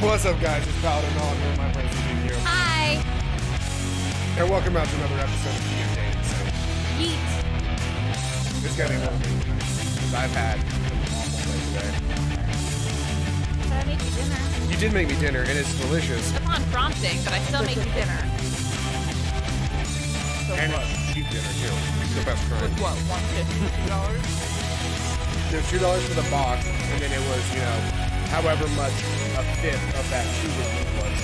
What's up, guys? It's Paladin All here, my friends with you. Hi. And welcome out to another episode of DnDating Sim. Yeet. It's gonna be one of these because I've had an awful day today. But I made you dinner. You did make me dinner, and it's delicious. Upon prompting, but I still make you dinner. So And what? it's cheap dinner, too. It's the best kind. With what, $150? There's $2 for the box, and then it was, however much a fifth of that $2 was.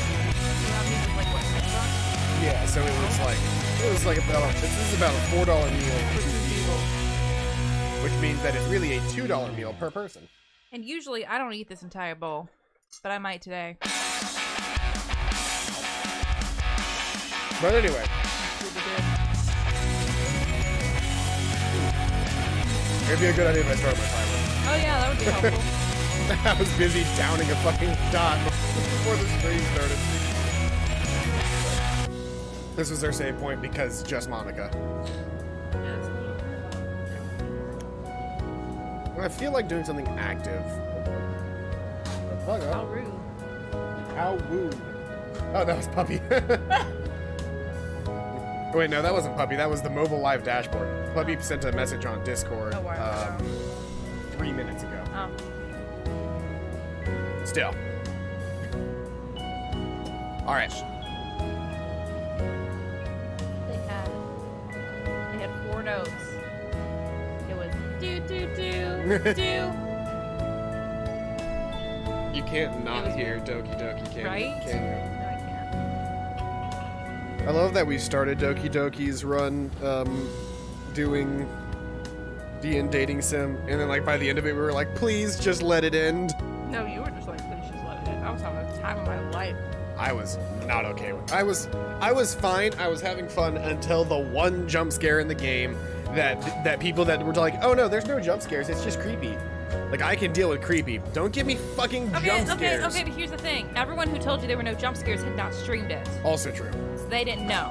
Like what, $6? Yeah, so it was like about, this is about a $4 meal, which means that it's really a $2 meal per person. And usually I don't eat this entire bowl, but I might today. But anyway. It'd be a good idea if I start my timer. Oh yeah, that would be helpful. I was busy downing a fucking shot before the stream started. This was their save point because just Monica. I feel like doing something active. How rude. How rude. Oh, that was Puppy. Wait, no, that wasn't Puppy. That was the mobile live dashboard. Puppy sent a message on Discord 3 minutes ago. Oh. Still. All right. They had 4 notes. It was do. You can't not hear Doki Doki, can Right? you? Can you? No, I can't. I love that we started Doki Doki's run doing DnDating Sim, and then like by the end of it we were like, please just let it end. No, you were just like, please just let it in. I was having the time of my life. I was not okay with it. I was fine. I was having fun until the one jump scare in the game that people that were like, oh no, there's no jump scares, it's just creepy. Like, I can deal with creepy. Don't give me fucking jump scares. Okay, but here's the thing. Everyone who told you there were no jump scares had not streamed it. Also true. So they didn't know.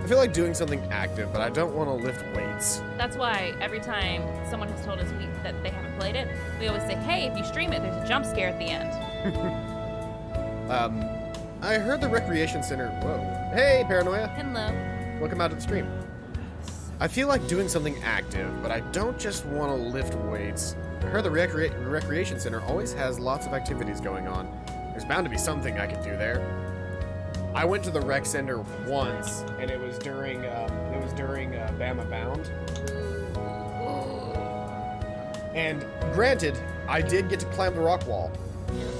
I feel like doing something active, but I don't want to lift weights. That's why every time someone has told us that they haven't played it, we always say, hey, if you stream it, there's a jump scare at the end. I heard the recreation center. Whoa. Hey, Paranoia. Hello. Welcome out to the stream. I feel like doing something active, but I don't just want to lift weights. I heard the recreation center always has lots of activities going on. There's bound to be something I could do there. I went to the rec center once, and it was during Bama Bound. And granted, I did get to climb the rock wall.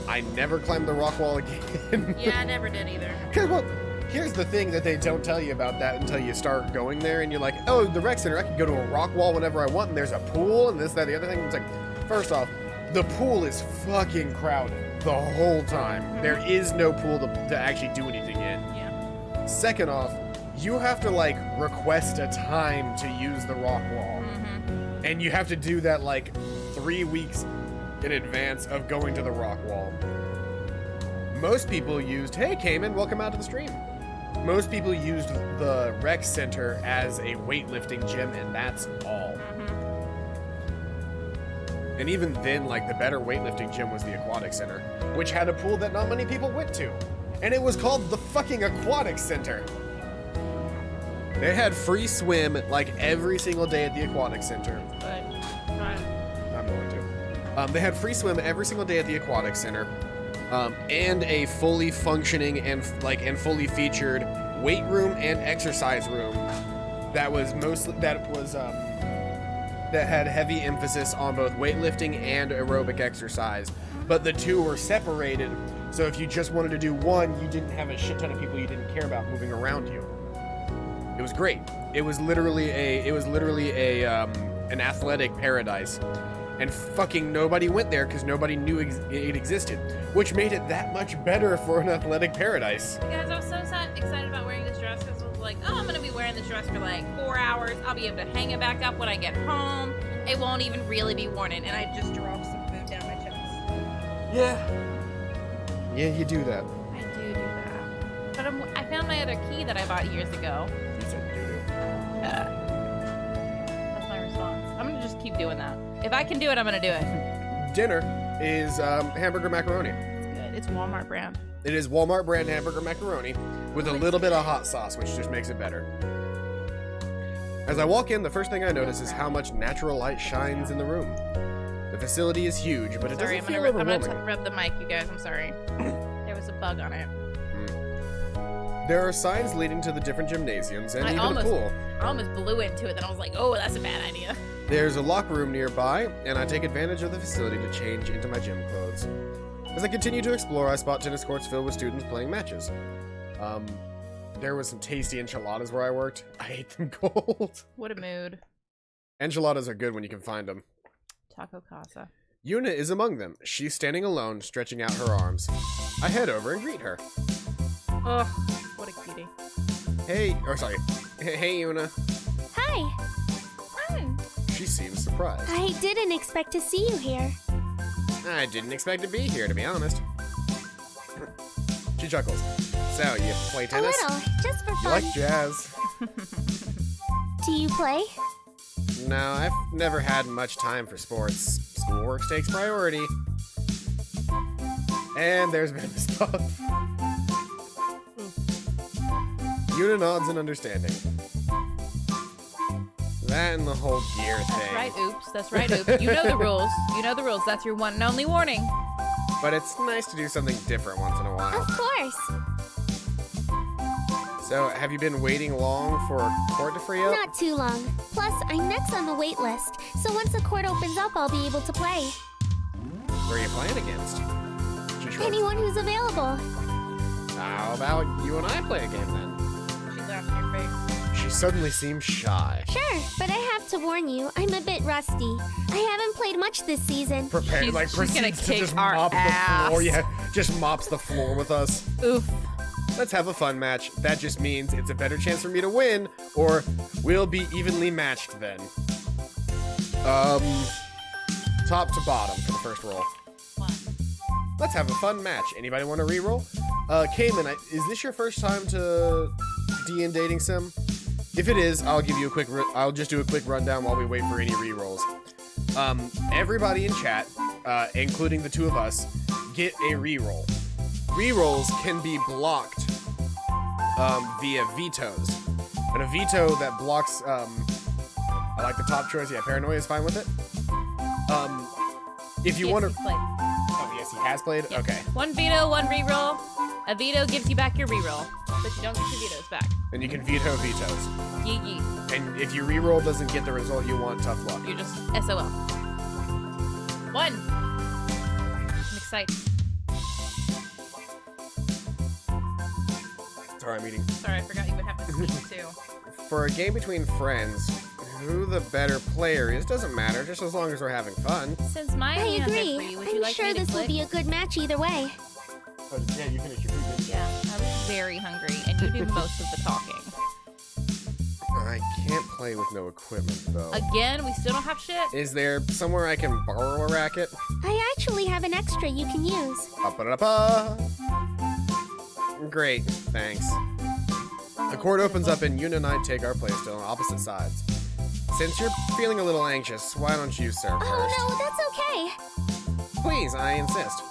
I never climbed the rock wall again. Yeah, I never did either. Well, here's the thing that they don't tell you about that until you start going there, and you're like, oh, the rec center, I can go to a rock wall whenever I want, and there's a pool, and this, that, the other thing. It's like, first off, the pool is fucking crowded the whole time. There is no pool to actually do anything in. Yeah. Second off, you have to, like, request a time to use the rock wall. Mm-hmm. And you have to do that, like, 3 weeks in advance of going to the rock wall. Most people used, hey, Cayman, welcome out to the stream. Most people used the rec center as a weightlifting gym, and that's all. Mm-hmm. And even then, like, the better weightlifting gym was the aquatic center, which had a pool that not many people went to. And it was called the fucking aquatic center. They had free swim, like, every single day at the aquatic center. But, I'm going to. They had free swim every single day at the aquatic center. And a fully functioning and fully featured weight room and exercise room that had heavy emphasis on both weightlifting and aerobic exercise. But the two were separated, so if you just wanted to do one, you didn't have a shit ton of people you didn't care about moving around you. It was great. It was literally an athletic paradise. And fucking nobody went there because nobody knew it existed, which made it that much better for an athletic paradise. guys, I was so excited about wearing this dress because I was like, oh, I'm going to be wearing this dress for like 4 hours. I'll be able to hang it back up when I get home. It won't even really be worn in. And I just dropped some food down my chest. Yeah, you do that. I do that. But I found my other key that I bought years ago. You said doo-doo. That's my response. I'm gonna just keep doing that. If I can do it, I'm gonna do it. Dinner. is hamburger macaroni. It's good. It's Walmart brand. It is Walmart brand hamburger macaroni with a little bit of hot sauce, which just makes it better. As I walk in, the first thing I notice is how much natural light shines in the room. The facility is huge, but it doesn't feel overwhelming. I'm gonna rub the mic, you guys. I'm sorry. There was a bug on it. There are signs leading to the different gymnasiums and even a pool. I almost blew into it, then I was like, oh, that's a bad idea. There's a locker room nearby, and I take advantage of the facility to change into my gym clothes. As I continue to explore, I spot tennis courts filled with students playing matches. There was some tasty enchiladas where I worked. I ate them cold. What a mood. Enchiladas are good when you can find them. Taco Casa. Yuna is among them. She's standing alone, stretching out her arms. I head over and greet her. Oh, what a cutie. Hey, Hey, Yuna. Hi. She seems surprised. I didn't expect to see you here. I didn't expect to be here, to be honest. She chuckles. So, you play tennis? A little, just for fun. You like jazz? Do you play? No, I've never had much time for sports. Schoolwork takes priority. And there's been a stop. Yuna nods in understanding. That and the whole gear thing. That's right, oops. That's right, oops. You know the rules. You know the rules. That's your one and only warning. But it's nice to do something different once in a while. Of course. So, have you been waiting long for a court to free up? Not too long. Plus, I'm next on the wait list, so once the court opens up, I'll be able to play. Who are you playing against? She shrugs. Anyone who's available. How about you and I play a game then? She laughed in your face. She suddenly seems shy. Sure, but I have to warn you, I'm a bit rusty. I haven't played much this season. Prepared, She's gonna proceeds to kick just our mop ass. the floor. Yeah, just mops the floor with us. Oof. Let's have a fun match. That just means it's a better chance for me to win, or we'll be evenly matched then. Top to bottom for the first roll. Let's have a fun match. Anybody want to re-roll? Cayman, is this your first time to DnDating Sim? If it is, I'll give you a quick. I'll just do a quick rundown while we wait for any re-rolls. Everybody in chat, including the two of us, get a re-roll. Re-rolls can be blocked via vetoes. And a veto that blocks, I like the top choice. Yeah, Paranoia is fine with it. If you want to... Oh, yes, he has played? Yep. Okay. One veto, one reroll. A veto gives you back your reroll, but you don't get your vetoes back. And you can veto vetoes. Yee yee. And if your reroll doesn't get the result you want, tough luck. You're just SOL. One. I'm excited. Sorry, I'm eating. Sorry, I forgot you would have to speak too. For a game between friends, who the better player is doesn't matter, just as long as we're having fun. Since my I hands agree. are free, would you I'm like sure me to this will click? be a good match either way. Yeah, you finish your food. Yeah, I was very hungry, and you do most of the talking. I can't play with no equipment, though. Again, we still don't have shit? Is there somewhere I can borrow a racket? I actually have an extra you can use. Up-a-da-pa. Great, thanks. The court opens up and Yuna and I take our place still on opposite sides. Since you're feeling a little anxious, why don't you serve first? Oh no, that's okay. Please, I insist.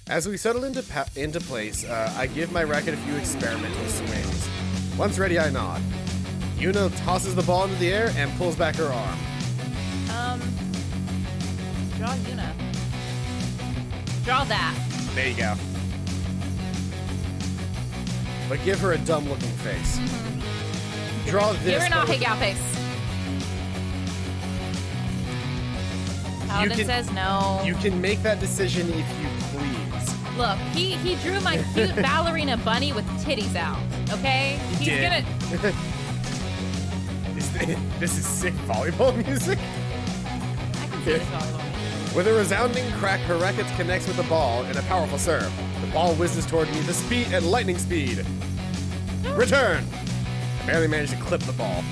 As we settle into place, I give my racket a few experimental swings. Once ready, I nod. Yuna tosses the ball into the air and pulls back her arm. Draw Yuna. Draw that. There you go. But give her a dumb-looking face. Draw this. Give her an out face. Paladin says no. You can make that decision if you please. Look, he drew my cute ballerina bunny with titties out. Okay, he's did. gonna. This is sick volleyball music. I can see this volleyball. With a resounding crack, her racket connects with the ball in a powerful serve. The ball whizzes toward me at lightning speed. Return! I barely managed to clip the ball.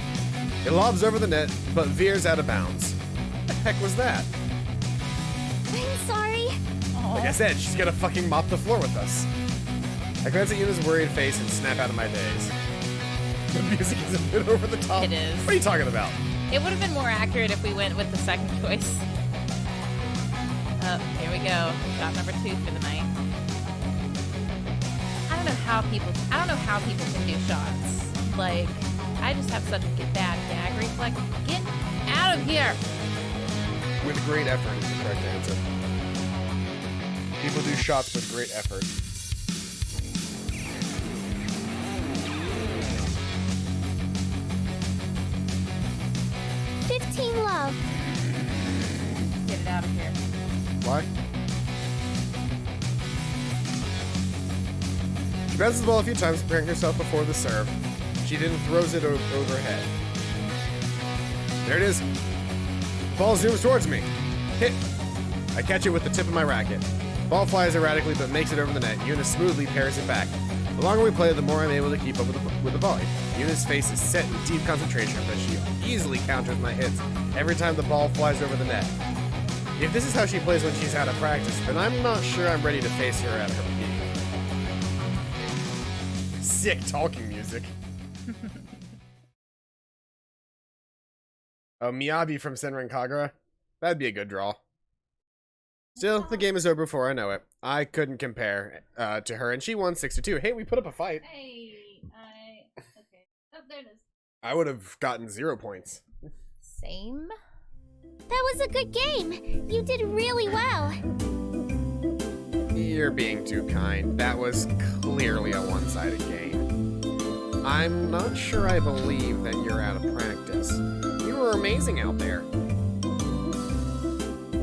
It lobs over the net, but veers out of bounds. What the heck was that? I'm sorry. Like I said, she's gonna fucking mop the floor with us. I glance at Yuna's worried face and snap out of my daze. The music is a bit over the top. It is. What are you talking about? It would have been more accurate if we went with the second choice. Here we go. Shot number 2 for the night. I don't know how people can do shots. Like, I just have such a bad gag reflex. Get out of here! With great effort is the correct answer. People do shots with great effort. Love. Get it out of here. Why? She bounces the ball a few times, preparing herself before the serve. She then throws it overhead. There it is. The ball zooms towards me. Hit. I catch it with the tip of my racket. Ball flies erratically but makes it over the net. Yuna smoothly parries it back. The longer we play, the more I'm able to keep up with the volley. Yuna's face is set in deep concentration, but she easily counters my hits every time the ball flies over the net. If this is how she plays when she's out of practice, then I'm not sure I'm ready to face her at her peak. Sick talking music. Oh, Miyabi from Senran Kagura? That'd be a good draw. Still, the game is over before I know it. I couldn't compare to her, and she won 6-2. Hey, we put up a fight. Hey, okay. Oh, there it is. I would have gotten 0 points. Same. That was a good game. You did really well. You're being too kind. That was clearly a one-sided game. I'm not sure I believe that you're out of practice. You were amazing out there.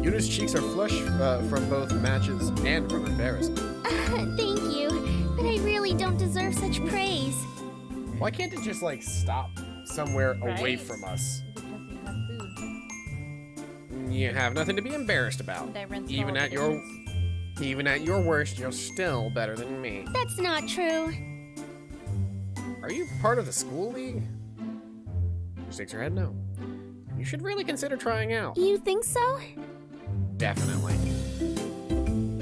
Yuna's cheeks are flushed from both matches and from embarrassment. Thank you, but I really don't deserve such praise. Why can't it just, like, stop somewhere away Right? from us? Because you have food. You have nothing to be embarrassed about. And I rinsed Even all at the your dishes. even at your worst, you're still better than me. That's not true. Are you part of the school league? She shakes her head no. You should really consider trying out. You think so? Definitely.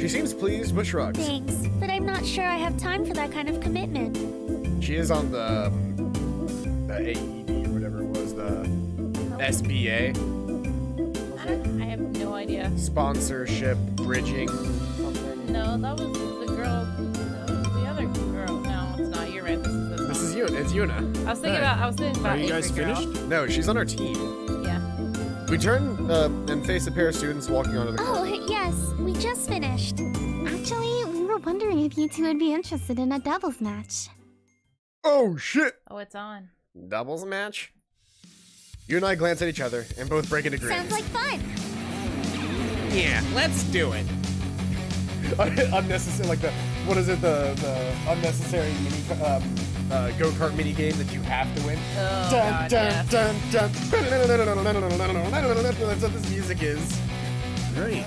She seems pleased but shrugs. Thanks, but I'm not sure I have time for that kind of commitment. She is on the AED or whatever it was, the SBA. I have no idea. Sponsorship, bridging, something. No, that was the girl. The other girl. No, it's not. You're right. This is This is Yuna. It's Yuna. I was thinking about. Are you guys Avery girl. finished? No, she's on our team. Yeah. We turn and face a pair of students walking onto the court. Oh, yes, we just finished. Actually, we were wondering if you two would be interested in a doubles match. Oh, shit! Oh, it's on. Doubles match? You and I glance at each other and both break into grins. Sounds like fun. Yeah, let's do it. Unnecessary, like what is it, the unnecessary mini, go-kart mini game that you have to win? Oh, Dun, God, dun, yes. dun, dun. That's what this music is. Great.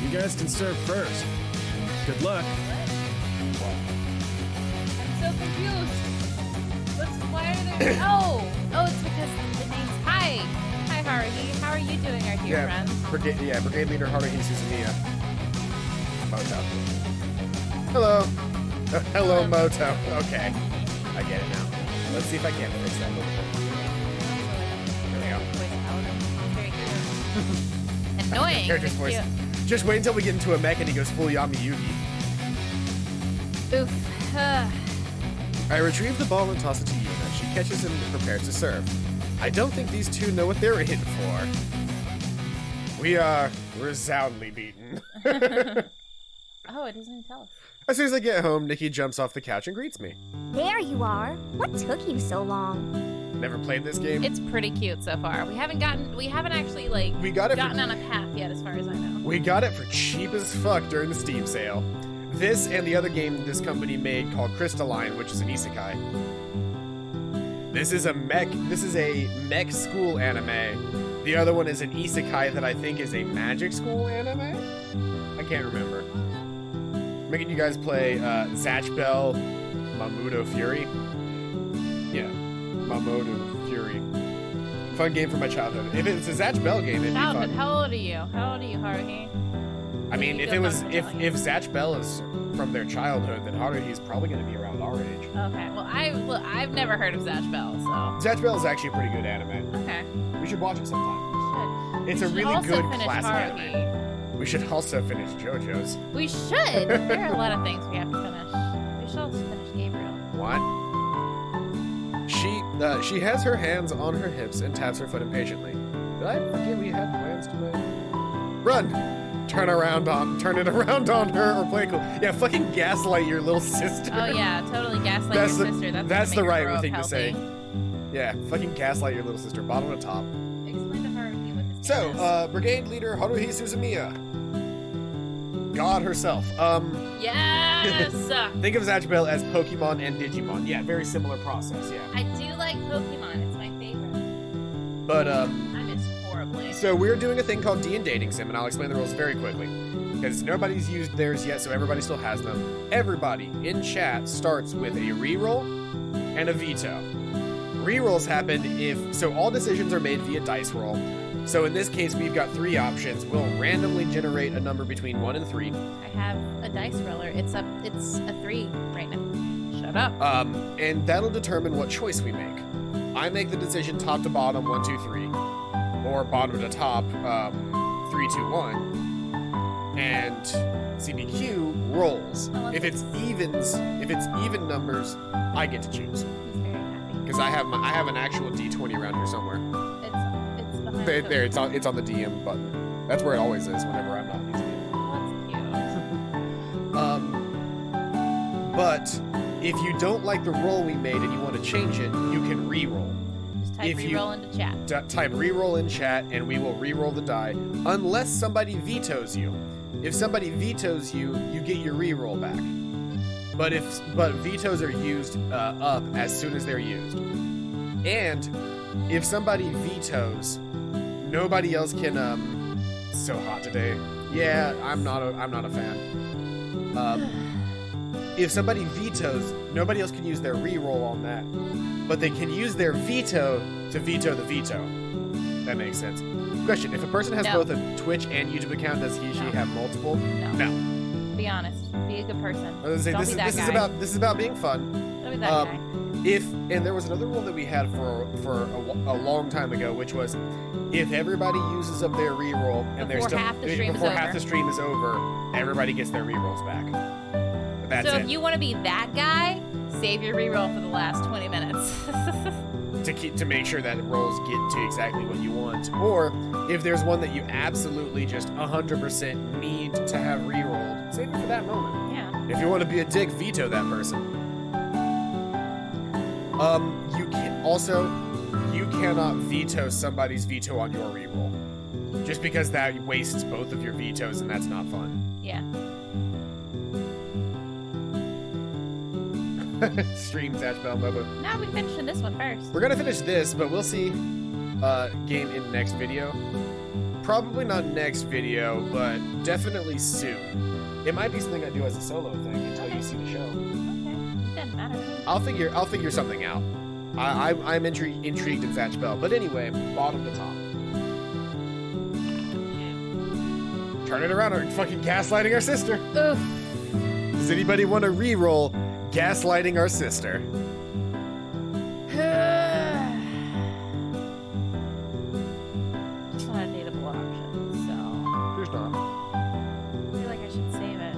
You guys can serve first. Good luck. I'm so confused. Why are there? Oh, it's because the name's Hi, Haruhi. How are you doing, our dear friends? Brigade Leader Haruhi Suzumiya. Moto. Hello. Hello, Moto. Okay. I get it now. Let's see if I can't fix that a little bit. There we go. Very cute. Annoying. Character's but voice. cute. Just wait until we get into a mech and he goes full Yami Yugi. Oof. I retrieve the ball and toss it to Yuna. She catches and prepares to serve. I don't think these two know what they're in for. We are resoundingly beaten. Oh, it doesn't even tell us. As soon as I get home, Nikki jumps off the couch and greets me. There you are. What took you so long? Never played this game. It's pretty cute so far. We haven't actually like We got it gotten for- on a path yet, as far as I know. We got it for cheap as fuck during the Steam sale. This and the other game this company made called Crystalline, which is an isekai. This is a mech school anime. The other one is an isekai that I think is a magic school anime? I can't remember. Making you guys play Zatch Bell, Mamoto Fury. Yeah, Mamoto Fury. Fun game from my childhood. If it's a Zatch Bell game, it'd be Childhood. fun. How old are you? How old are you, Haruhi? I mean, You if feel it was comfortable if telling Zatch Bell is from their childhood, then Haruhi's probably going to be around our age. Okay. Well, I've never heard of Zatch Bell, so. Zatch Bell is actually a pretty good anime. Okay. We should watch it sometime. Should. It's We a should really also good finish classic Haruhi. anime. We should also finish JoJo's. We should. There are a lot of things we have to finish. We should also finish Gabriel. What? She has her hands on her hips and taps her foot impatiently. Did I forget we had plans today? Run! Turn it around on her or play cool. Yeah, fucking gaslight your little sister. Oh yeah, totally gaslight your sister. That's the right grow up thing to healthy. say. Yeah, fucking gaslight your little sister, bottom to top. Explain to her what this So, is. Brigade Leader Haruhi Suzumiya. God herself. Yes! Think of Zatchbell as Pokemon and Digimon. Yeah, very similar process, yeah. I do like Pokemon. It's my favorite. But, I missed horribly. so we're doing a thing called DnDating Sim, and I'll explain the rules very quickly. Because nobody's used theirs yet, so everybody still has them. Everybody in chat starts with a reroll and a veto. Rerolls happen so all decisions are made via dice roll. So in this case, we've got 3 options. We'll randomly generate a number between 1 and 3. I have a dice roller. It's a 3 right now. Shut up. And that'll determine what choice we make. I make the decision top to bottom, 1, 2, 3. Or bottom to top, 3, 2, 1. And CBQ rolls. Unless If it's even numbers, I get to choose. He's very happy. Because I have an actual D20 around here somewhere. It's behind There, it's on the DM button. That's where it always is whenever I'm not using it. That's cute. But if you don't like the roll we made and you want to change it, you can re-roll. Just type if you- reroll into chat. Type re-roll in chat and we will re-roll the die unless somebody vetoes you. If somebody vetoes you, you get your re-roll back. But vetoes are used up as soon as they're used. And if somebody vetoes, nobody else can it's so hot today. Yeah, I'm not a fan. If somebody vetoes, nobody else can use their re-roll on that. But they can use their veto to veto the veto. That makes sense. Question, if a person has No. both a Twitch and YouTube account, does he or she No. have multiple? No. Be honest. Be a good person. I was gonna say, Don't be that this guy. is about being fun. Don't be that guy. And there was another rule that we had for a long time ago, which was if everybody uses up their reroll and they're Before still half the stream is before over. half the stream is over, everybody gets their rerolls back. But that's So it. if you want to be that guy, save your reroll for the last 20 minutes. To make sure that rolls get to exactly what you want. Or if there's one that you absolutely just 100% need to have rerolled, save it for that moment. Yeah. If you want to be a dick, veto that person. You cannot veto somebody's veto on your reroll. Just because that wastes both of your vetoes and that's not fun. Yeah. Stream Zatchbell MOBA. Now we finishing this one first. We're gonna finish this, but we'll see game in next video. Probably not next video, but definitely soon. It might be something I do as a solo thing until you see the show. Okay. Doesn't matter to me. I'll figure something out. I'm intrigued in Zatchbell. But anyway, bottom to top. Turn it around, or fucking gaslighting our sister. Oof. Does anybody want to re-roll gaslighting our sister? It's not a dateable option, so There's not. I feel like I should save it.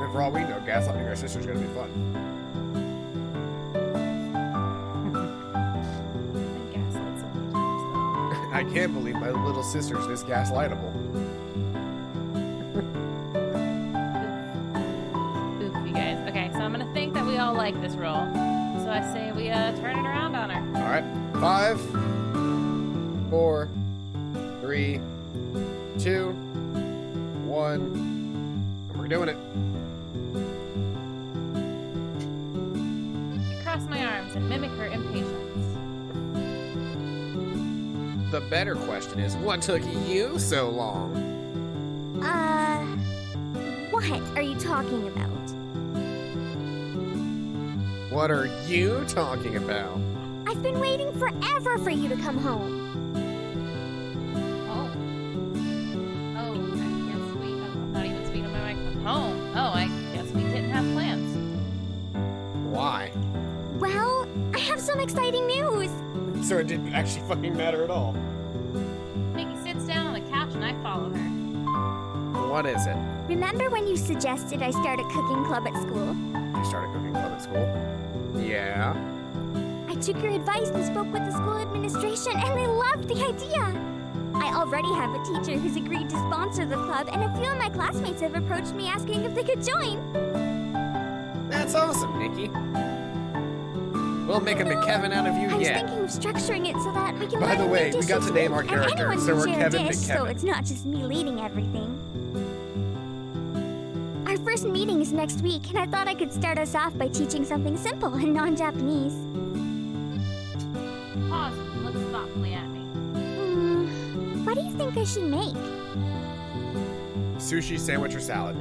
And for all we know, gaslighting our sister is gonna be fun. I've been gaslit so many times, though. I can't believe my little sister's this gaslightable. Oof, you guys. Okay, so I'm gonna think that we all like this roll. So I say we turn it around on her. All right, 5, 4, 3, 2, 1, and we're doing it. Cross my arms and mimic her impatience. The better question is, what took you so long? What are you talking about? What are you talking about? I've been waiting forever for you to come home. Oh. Oh, I guess I'm not even speaking to my mic from home. Oh, I guess we didn't have plans. Why? Well, I have some exciting news. So it didn't actually fucking matter at all. Mickey sits down on the couch and I fall follow her. What is it? Remember when you suggested I start a cooking club at school? You started cooking club at school? Yeah. I took your advice and spoke with the school administration, and they loved the idea. I already have a teacher who's agreed to sponsor the club, and a few of my classmates have approached me asking if they could join. That's awesome, Nikki. We'll make a McKevin out of you I was yet. thinking of structuring it so that we can By learn the new way, we dishes got to name our and character, anyone so can we're share a Kevin dish, so McKevin. it's not just me leading everything. Our first meeting is next week, and I thought I could start us off by teaching something simple and non-Japanese. Pause and looks thoughtfully at me. What do you think I should make? Sushi, sandwich, or salad?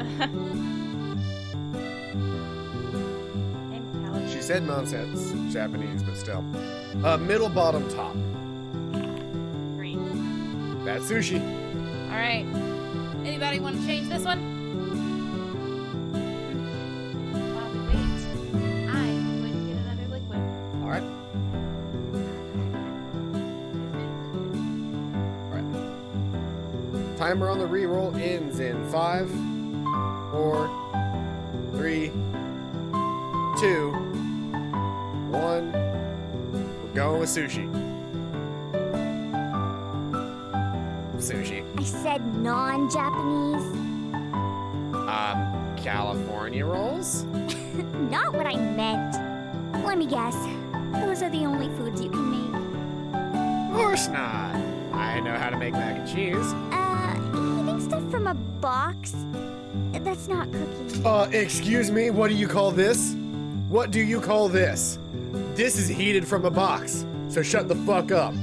She said nonsense Japanese, but still. Middle, bottom, top. Green. That's sushi. All right. Anybody want to change this one? While we wait, I'm going to get another liquid. All right. All right. Timer on the reroll ends in 5, 4, 3, 2, 1. We're going with sushi. Sushi. I said non-Japanese. California rolls? Not what I meant. Let me guess. Those are the only foods you can make. Of course not. I know how to make mac and cheese. Eating stuff from a box? That's not cooking. Excuse me, what do you call this? What do you call this? This is heated from a box, so shut the fuck up.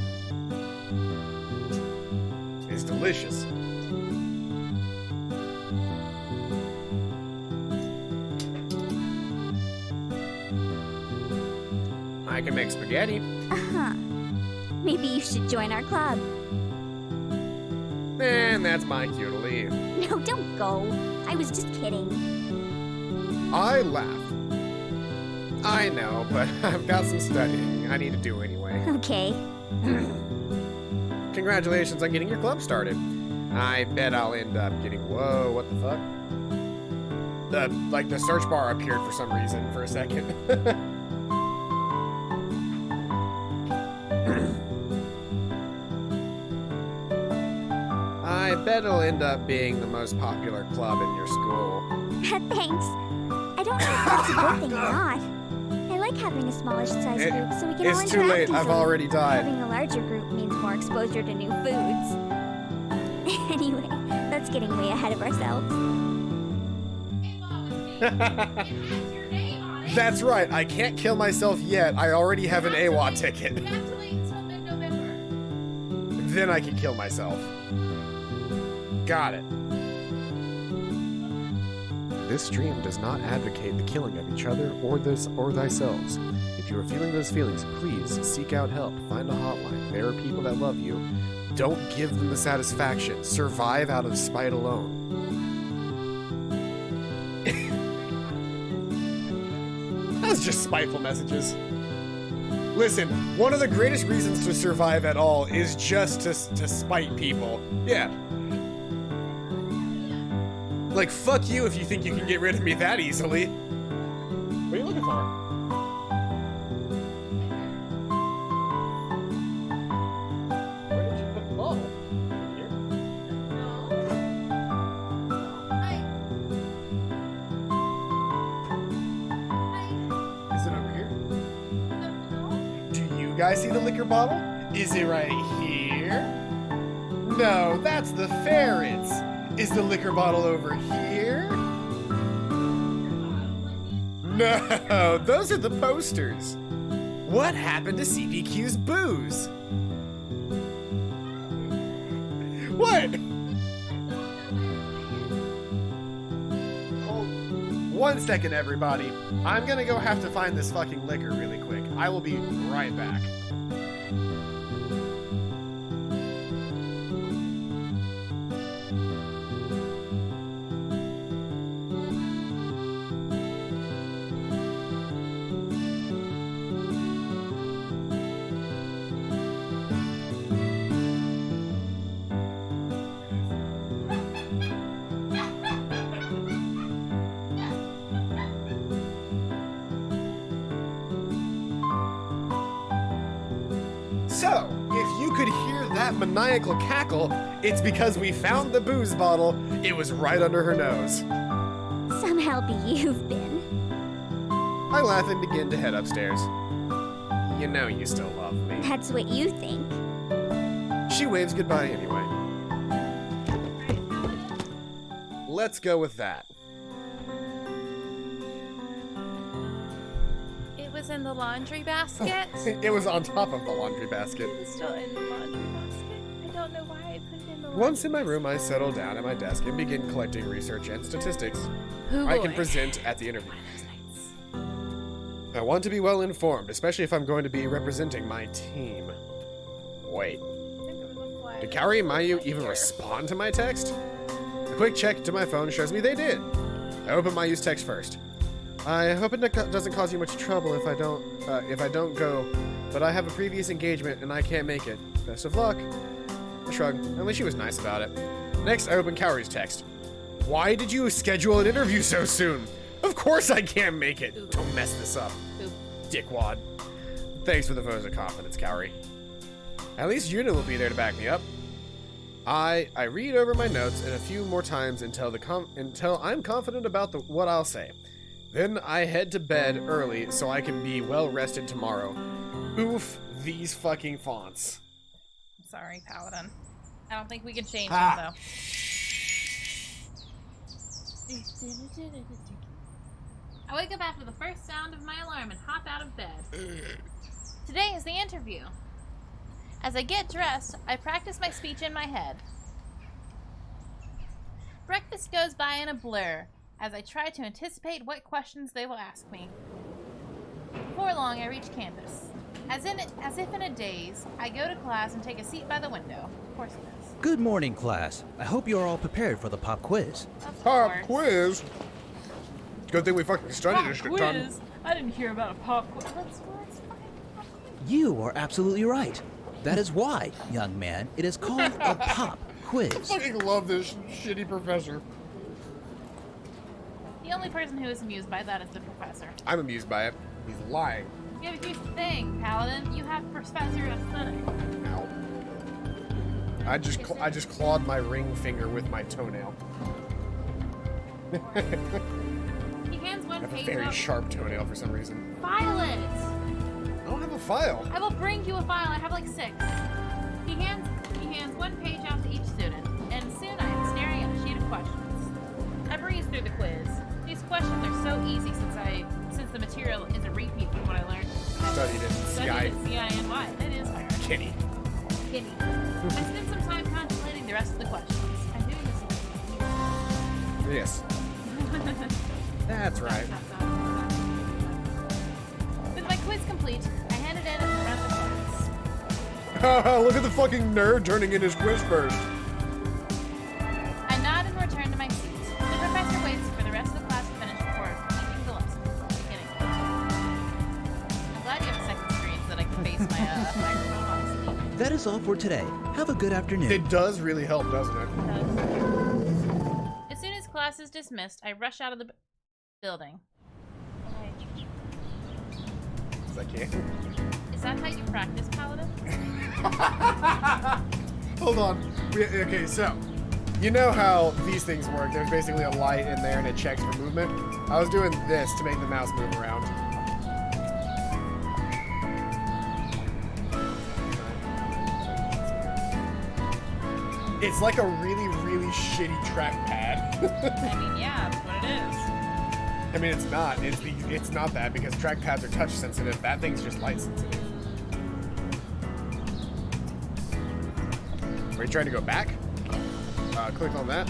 It's delicious. I can make spaghetti. Uh-huh. Maybe you should join our club. And that's my cue to leave. No, don't go. I was just kidding. I laugh. I know, but I've got some studying I need to do anyway. Okay. Congratulations on getting your club started. I bet I'll end up getting... Whoa, what the fuck? The search bar appeared for some reason for a second. I bet it'll end up being the most popular club in your school. Thanks. I don't know if that's a good thing or not. I like having a smallish size group so we can all It's interact too late. easily. I've already died. Having a larger group means more exposure to new foods. Anyway, that's getting way ahead of ourselves. That's right. I can't kill myself yet. I already have an AWA ticket. You have to wait until mid-November. Then I can kill myself. Got it. This stream does not advocate the killing of each other or thyself. If you are feeling those feelings, please seek out help. Find a hotline. There are people that love you. Don't give them the satisfaction. Survive out of spite alone. That was just spiteful messages. Listen, one of the greatest reasons to survive at all is just to spite people. Yeah. Like, fuck you if you think you can get rid of me that easily. What are you looking for? Where did you put the bottle? Here? Is it over here? Do you guys see the liquor bottle? Is it right here? No, that's the ferrets. Is the liquor bottle over here? No, those are the posters. What happened to CPQ's booze? What? Hold 1 second, everybody. I'm gonna go have to find this fucking liquor really quick. I will be right back. So, if you could hear that maniacal cackle, it's because we found the booze bottle. It was right under her nose. Some helpy you've been. I laugh and begin to head upstairs. You know you still love me. That's what you think. She waves goodbye anyway. Let's go with that. It was in the laundry basket. It was on top of the laundry basket. It was still in the laundry basket. I don't know why I put it in the laundry Once in my room, I settle down at my desk and begin collecting research and statistics Oh, I can boy. present at the interview. I want to be well informed, especially if I'm going to be representing my team. Wait, did Kaori and Mayu even respond to my text? A quick check to my phone shows me they did. I open Mayu's text first. I hope it doesn't cause you much trouble if I don't go, but I have a previous engagement and I can't make it. Best of luck. I shrug. At least she was nice about it. Next, I open Kaori's text. Why did you schedule an interview so soon? Of course I can't make it. Oop. Don't mess this up. Oop. Dickwad. Thanks for the vote of confidence, Kaori. At least Yuna will be there to back me up. I read over my notes and a few more times until I'm confident about what I'll say. Then I head to bed early so I can be well rested tomorrow. Oof, these fucking fonts. I'm sorry, Paladin. I don't think we can change Ah. them, though. I wake up after the first sound of my alarm and hop out of bed. Today is the interview. As I get dressed, I practice my speech in my head. Breakfast goes by in a blur as I try to anticipate what questions they will ask me. Before long, I reach campus. As if in a daze, I go to class and take a seat by the window. Of course it is. Good morning, class. I hope you are all prepared for the pop quiz. Of Pop course. quiz? Good thing we fucking studied Pop this shit, quiz? Tom. I didn't hear about a pop quiz. Let's fucking pop quiz. You are absolutely right. That is why, young man, it is called a pop I quiz. fucking love this shitty professor. The only person who is amused by that is the professor. I'm amused by it. He's lying. Yeah, but here's the thing, Paladin. You have Professor Aesthetic. Ow. I just clawed my ring finger with my toenail. He hands I one have a page very up. sharp toenail for some reason. File it! I don't have a file. I will bring you a file. I have like 6. He hands one page out to each student, and soon I am staring at a sheet of questions. I breeze through the quiz. These questions are so easy since the material is a repeat from what I learned. Studied it. Studied at CINY. That is my Kitty. Kitty. I spent some time contemplating the rest of the questions. I'm doing this. Yes. That's right. With my quiz complete, I hand it in and run the class. Look at the fucking nerd turning in his quiz first. I nod and return to my seat. The professor waits for the rest of the class to finish before leaving the lesson. Kidding. I'm glad you have a second screen so that I can face my microphone on sleep. That is all for today. Have a good afternoon. It does really help, doesn't it? As soon as class is dismissed, I rush out of the building. Because I can't. Is that how you practice, Paladin? Hold on. Okay, so you know how these things work. There's basically a light in there and it checks for movement. I was doing this to make the mouse move around. It's like a really, really shitty trackpad. I mean, yeah, that's what it is. I mean, it's not. It's not that because trackpads are touch sensitive. That thing's just light sensitive. Are you trying to go back? Click on that.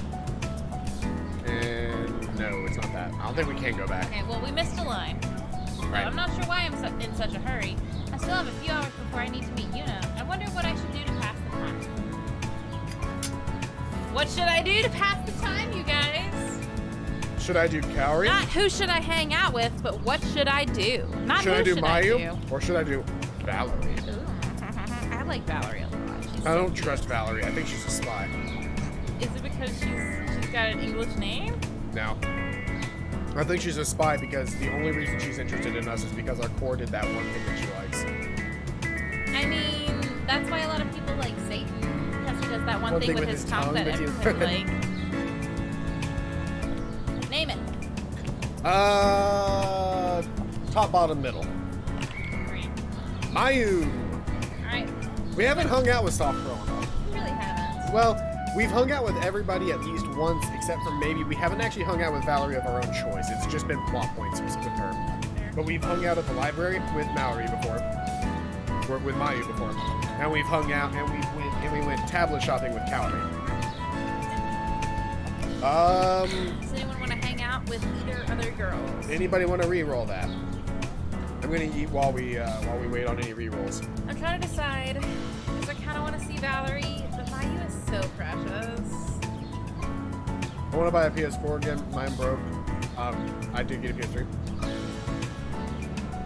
And no, it's not that. I don't think we can go back. Okay, well, we missed a line. Right. I'm not sure why I'm in such a hurry. I still have a few hours before I need to meet Yuna. I wonder what I should do to pass the time. What should I do to pass the time, you guys? Should I do Kaori? Not who should I hang out with, but what should I do? Not Should who I do should Mayu? I do. Or should I do Valerie? Ooh, I like Valerie a lot. I don't trust Valerie. I think she's a spy. Is it because she's got an English name? No. I think she's a spy because the only reason she's interested in us is because our core did that one thing that she likes. I mean, That's why a lot of people like Satan, because he does that one thing with his tongue that you- everybody like. Name it. Top, bottom, middle. Green. Mayu. Alright. We haven't hung out with Soft growing up. We really haven't. Well, we've hung out with everybody at least once, except for maybe we haven't actually hung out with Valerie of our own choice. It's just been plot points with her. But we've hung out at the library with Mallory before, or with Mayu before, and we've hung out and we went tablet shopping with Calorie. Does anyone want to hang out with either other girls? Anybody want to re-roll that? I'm gonna eat while we wait on any re-rolls. I'm trying to decide, because I kind of want to see Valerie, but Mayu is so precious. I want to buy a PS4 again. Mine broke. I did get a PS3.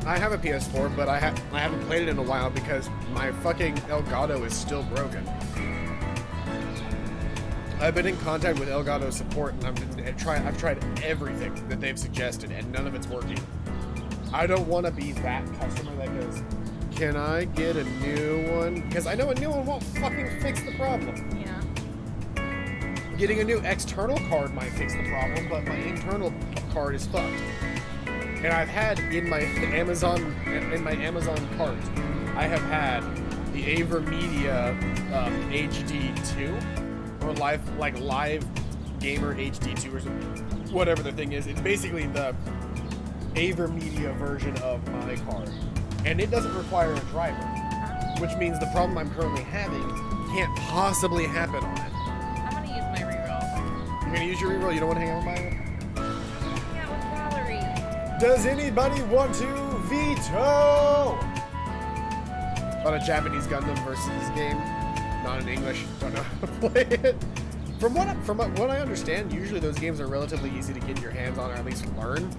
I have a PS4, but I haven't played it in a while because my fucking Elgato is still broken. I've been in contact with Elgato support, and I've tried everything that they've suggested, and none of it's working. I don't want to be that customer that goes, "Can I get a new one?" Because I know a new one won't fucking fix the problem. Yeah. Getting a new external card might fix the problem, but my internal card is fucked. And I've had in my Amazon cart, I have had the AverMedia HD2 or live gamer HD2 or something, whatever the thing is. It's basically the AverMedia version of my card, and it doesn't require a driver, which means the problem I'm currently having can't possibly happen on it. I'm going to use my reroll. You're gonna use your reroll? You don't want to hang out with my Hang out with Valerie. Does anybody want to veto? On a Japanese Gundam versus game, not in English. Don't know how to play it. From what I understand, usually those games are relatively easy to get your hands on, or at least learn.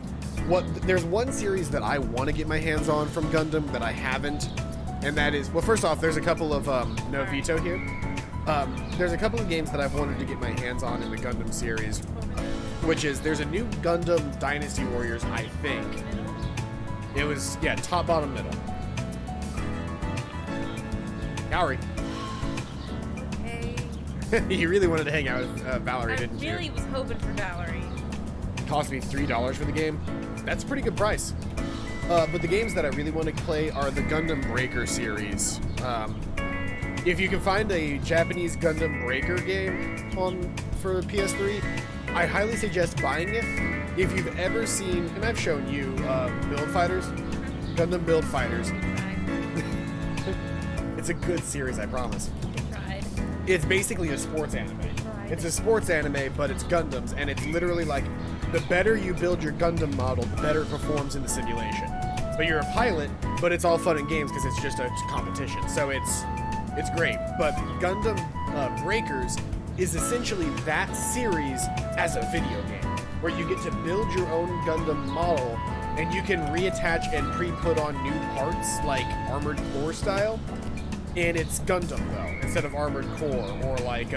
There's one series that I want to get my hands on from Gundam that I haven't, and that is, well, first off, there's a couple of no veto here. There's a couple of games that I've wanted to get my hands on in the Gundam series, which is, there's a new Gundam Dynasty Warriors, I think. It was, yeah, top, bottom, middle. Gowrie. Hey. You really wanted to hang out with Valerie, I didn't you? really was hoping for Valerie. It cost me $3 for the game. That's a pretty good price. But the games that I really want to play are the Gundam Breaker series. If you can find a Japanese Gundam Breaker game for PS3, I highly suggest buying it. If you've ever seen, and I've shown you, Build Fighters, Gundam Build Fighters. It's a good series, I promise. Tried. It's basically a sports anime. It's a sports anime, but it's Gundams, and it's literally like, the better you build your Gundam model, the better it performs in the simulation. But you're a pilot, but it's all fun and games because it's just a competition. So it's great. But Gundam Breakers is essentially that series as a video game, where you get to build your own Gundam model, and you can reattach and pre-put on new parts, like Armored Core style. And it's Gundam, though, instead of Armored Core, or like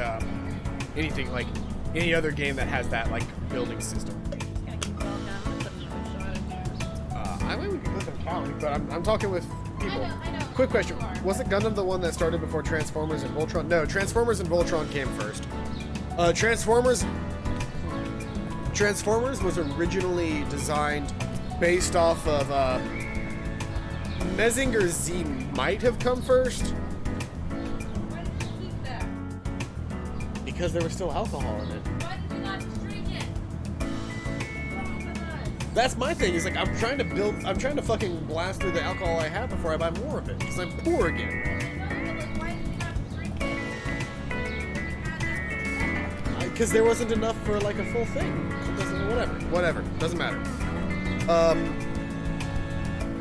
anything, like any other game that has that, like, building system. Gonna keep it all down. I'm gonna put another shot in here. I mean, we can click on Cali, but I'm talking with people. I know. Quick question. Wasn't Gundam the one that started before Transformers and Voltron? No, Transformers and Voltron came first. Transformers was originally designed based off of Mazinger Z might have come first. Why did you keep that? Because there was still alcohol in it. Why did you not just drink it? That's my thing, is like, I'm trying to fucking blast through the alcohol I have before I buy more of it, because I'm poor again. Why did you not drink it? Because there wasn't enough for, like, a full thing. It doesn't, whatever, doesn't matter.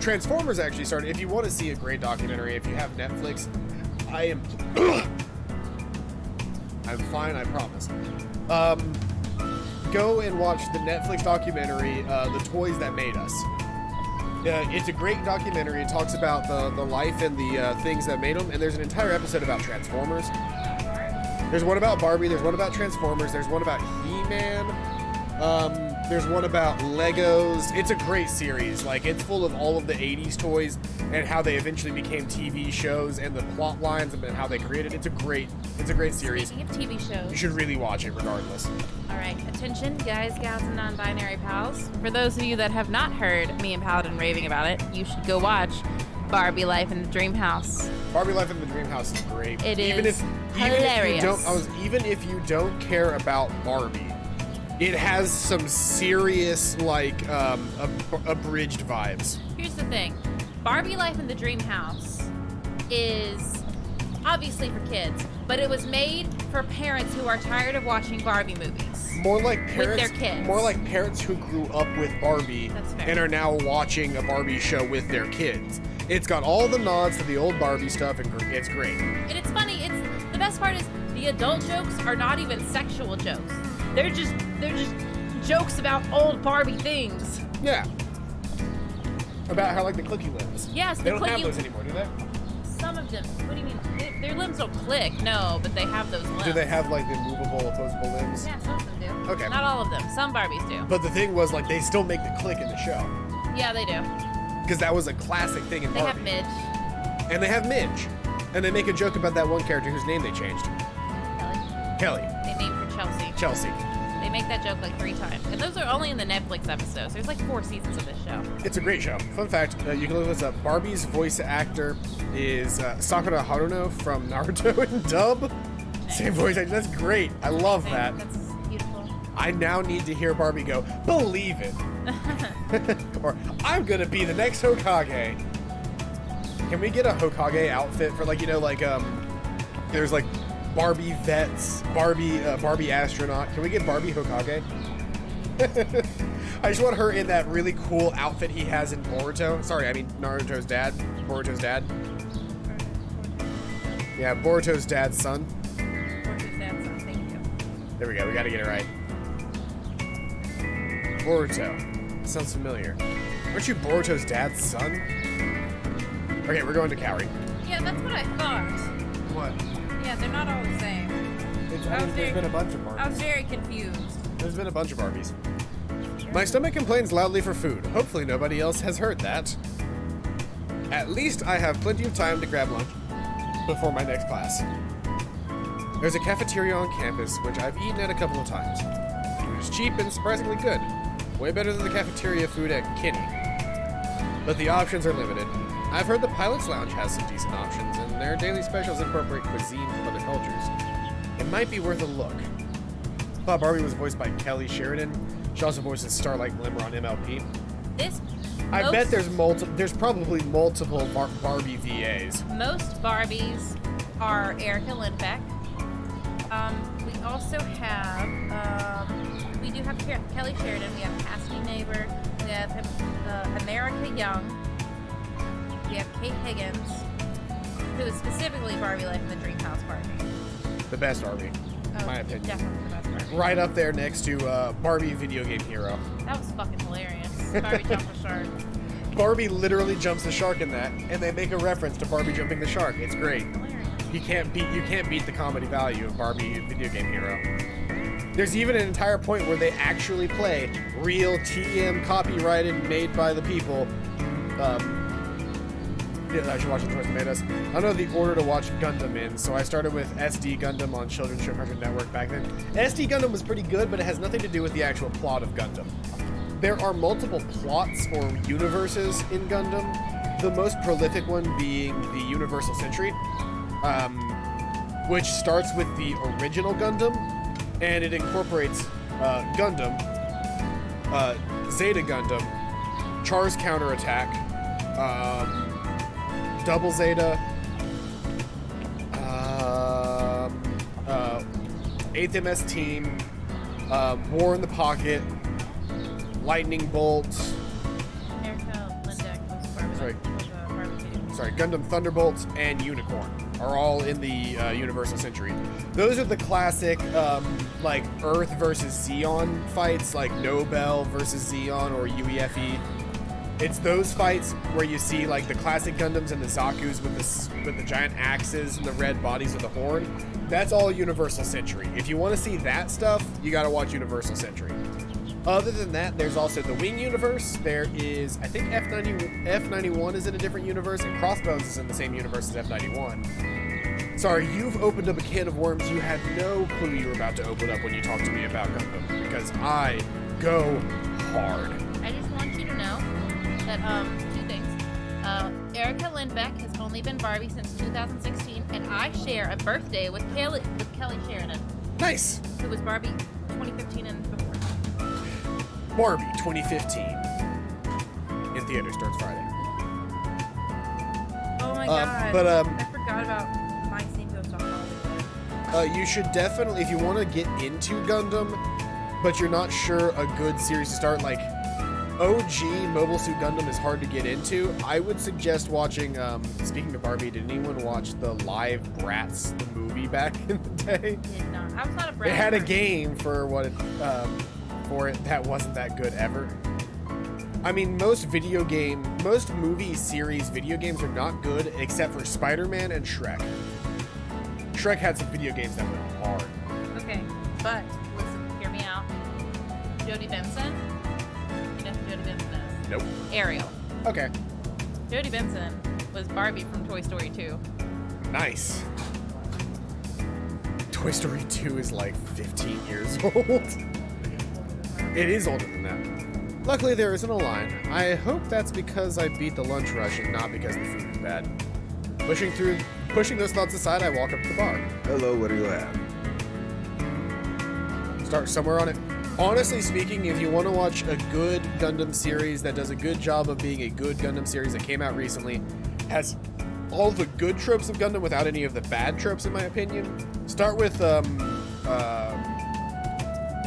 Transformers actually started, if you want to see a great documentary, if you have Netflix, I'm fine, I promise. Go and watch the Netflix documentary, The Toys That Made Us. It's a great documentary. It talks about the life and the things that made them, and there's an entire episode about Transformers. There's one about Barbie, there's one about Transformers, there's one about He-Man. There's one about Legos. It's a great series. Like, it's full of all of the 80s toys and how they eventually became TV shows and the plot lines and how they created. It's a great series. Speaking of TV shows. You should really watch it regardless. All right, attention, guys, gals, and non-binary pals. For those of you that have not heard me and Paladin raving about it, you should go watch Barbie Life in the Dream House. Barbie Life in the Dream House is great. It is hilarious. Even if you don't care about Barbie, it has some serious, like, abridged vibes. Here's the thing. Barbie Life in the Dream House is obviously for kids, but it was made for parents who are tired of watching Barbie movies. More like parents, with their kids. More like parents who grew up with Barbie and are now watching a Barbie show with their kids. It's got all the nods to the old Barbie stuff, and it's great. And it's funny. It's the best part is the adult jokes are not even sexual jokes. They're just jokes about old Barbie things. Yeah. About how, like, the clicky limbs. Yes, they don't have those anymore, do they? Some of them. What do you mean? Their limbs don't click. No, but they have those limbs. Do they have, like, the movable, opposable limbs? Yeah, some of them do. Okay. Not all of them. Some Barbies do. But the thing was, like, they still make the click in the show. Yeah, they do. Because that was a classic thing in They Barbie. have Midge. And they have Midge. And they make a joke about that one character whose name they changed. Kelly. They named her Chelsea. Chelsea. They make that joke like 3 times. And those are only in the Netflix episodes. There's like 4 seasons of this show. It's a great show. Fun fact, you can look this up. Barbie's voice actor is Sakura Haruno from Naruto in dub. Nice. Same voice actor. That's great. I love Okay, that. That's beautiful. I now need to hear Barbie go, believe it. Or, I'm going to be the next Hokage. Can we get a Hokage outfit for, like, you know, like, there's, like, Barbie vets, Barbie astronaut. Can we get Barbie Hokage? I just want her in that really cool outfit he has in Boruto. Sorry, I mean Naruto's dad. Boruto's dad. Yeah, Boruto's dad's son. Boruto's dad's son. Thank you. There we go. We gotta get it right. Boruto. Sounds familiar. Aren't you Boruto's dad's son? Okay, we're going to Kaori. Yeah, that's what I thought. What? Yeah, they're not all the same. There's been a bunch of Barbies. I was very confused. There's been a bunch of Barbies. My stomach complains loudly for food. Hopefully nobody else has heard that. At least I have plenty of time to grab lunch before my next class. There's a cafeteria on campus, which I've eaten at a couple of times. It is cheap and surprisingly good. Way better than the cafeteria food at Kinney. But the options are limited. I've heard the Pilot's Lounge has some decent options, and their daily specials incorporate cuisine from other cultures. It might be worth a look. I thought Barbie was voiced by Kelly Sheridan. She also voices Starlight Glimmer on MLP. I bet there's probably multiple Barbie VAs. Most Barbies are Erica Lindbeck. We also have, we do have Kelly Sheridan. We have Cassidy Neighbor. We have America Young. We have Kate Higgins, who is specifically Barbie Life in the Dream House Barbie. The best Barbie, in my opinion. Definitely the best Barbie. Right up there next to Barbie Video Game Hero. That was fucking hilarious. Barbie jumped the shark. Barbie literally jumps the shark in that, and they make a reference to Barbie jumping the shark. It's great. Hilarious. You can't beat the comedy value of Barbie Video Game Hero. There's even an entire point where they actually play real TM copyrighted, made by the people. I should watch the Toys That Made Us. I don't know the order to watch Gundam in, so I started with SD Gundam on Children's Show Cartoon Network back then. SD Gundam was pretty good, but it has nothing to do with the actual plot of Gundam. There are multiple plots or universes in Gundam, the most prolific one being the Universal Century, which starts with the original Gundam, and it incorporates Gundam, Zeta Gundam, Char's Counterattack, Double Zeta, 8th MS Team, War in the Pocket, Lightning Bolt. Erica Lindbeck was Barbie. Sorry, Gundam Thunderbolt and Unicorn are all in the Universal Century. Those are the classic, like Earth versus Zeon fights, like Nobel versus Zeon or UEFE. It's those fights where you see like the classic Gundams and the Zaku's with the giant axes and the red bodies with the horn. That's all Universal Century. If you want to see that stuff, you got to watch Universal Century. Other than that, there's also the Wing universe. There is, I think F91 is in a different universe, and Crossbones is in the same universe as F91. Sorry, you've opened up a can of worms you had no clue you were about to open up when you talked to me about Gundam, because I go hard. I just want you to know that, two things. Erica Lindbeck has only been Barbie since 2016, and I share a birthday with Kelly Sheridan, Nice. who was Barbie 2015 and before. Barbie 2015. In theater, starts Friday. Oh my god. but, I forgot about my scene goes to Hollywood. You should definitely, if you want to get into Gundam, but you're not sure a good series to start, like OG Mobile Suit Gundam is hard to get into. I would suggest watching, speaking of Barbie, did anyone watch the live Bratz, the movie back in the day? Did not. I was not a Brad. They had a person. game for for it that wasn't that good ever. I mean, most movie series video games are not good except for Spider-Man and Shrek. Shrek had some video games that went hard. Okay, but listen, hear me out. Jodie Benson. You know who Jodie Benson is? Nope. Ariel. Okay. Jodie Benson was Barbie from Toy Story 2. Nice. Toy Story 2 is like 15 years old. It is older than that. Luckily, there isn't a line. I hope that's because I beat the lunch rush and not because the food is bad. Pushing those thoughts aside, I walk up to the bar. Hello, what do you have? Start somewhere on it. Honestly speaking, if you want to watch a good Gundam series that does a good job of being a good Gundam series that came out recently, has all the good tropes of Gundam without any of the bad tropes, in my opinion, start with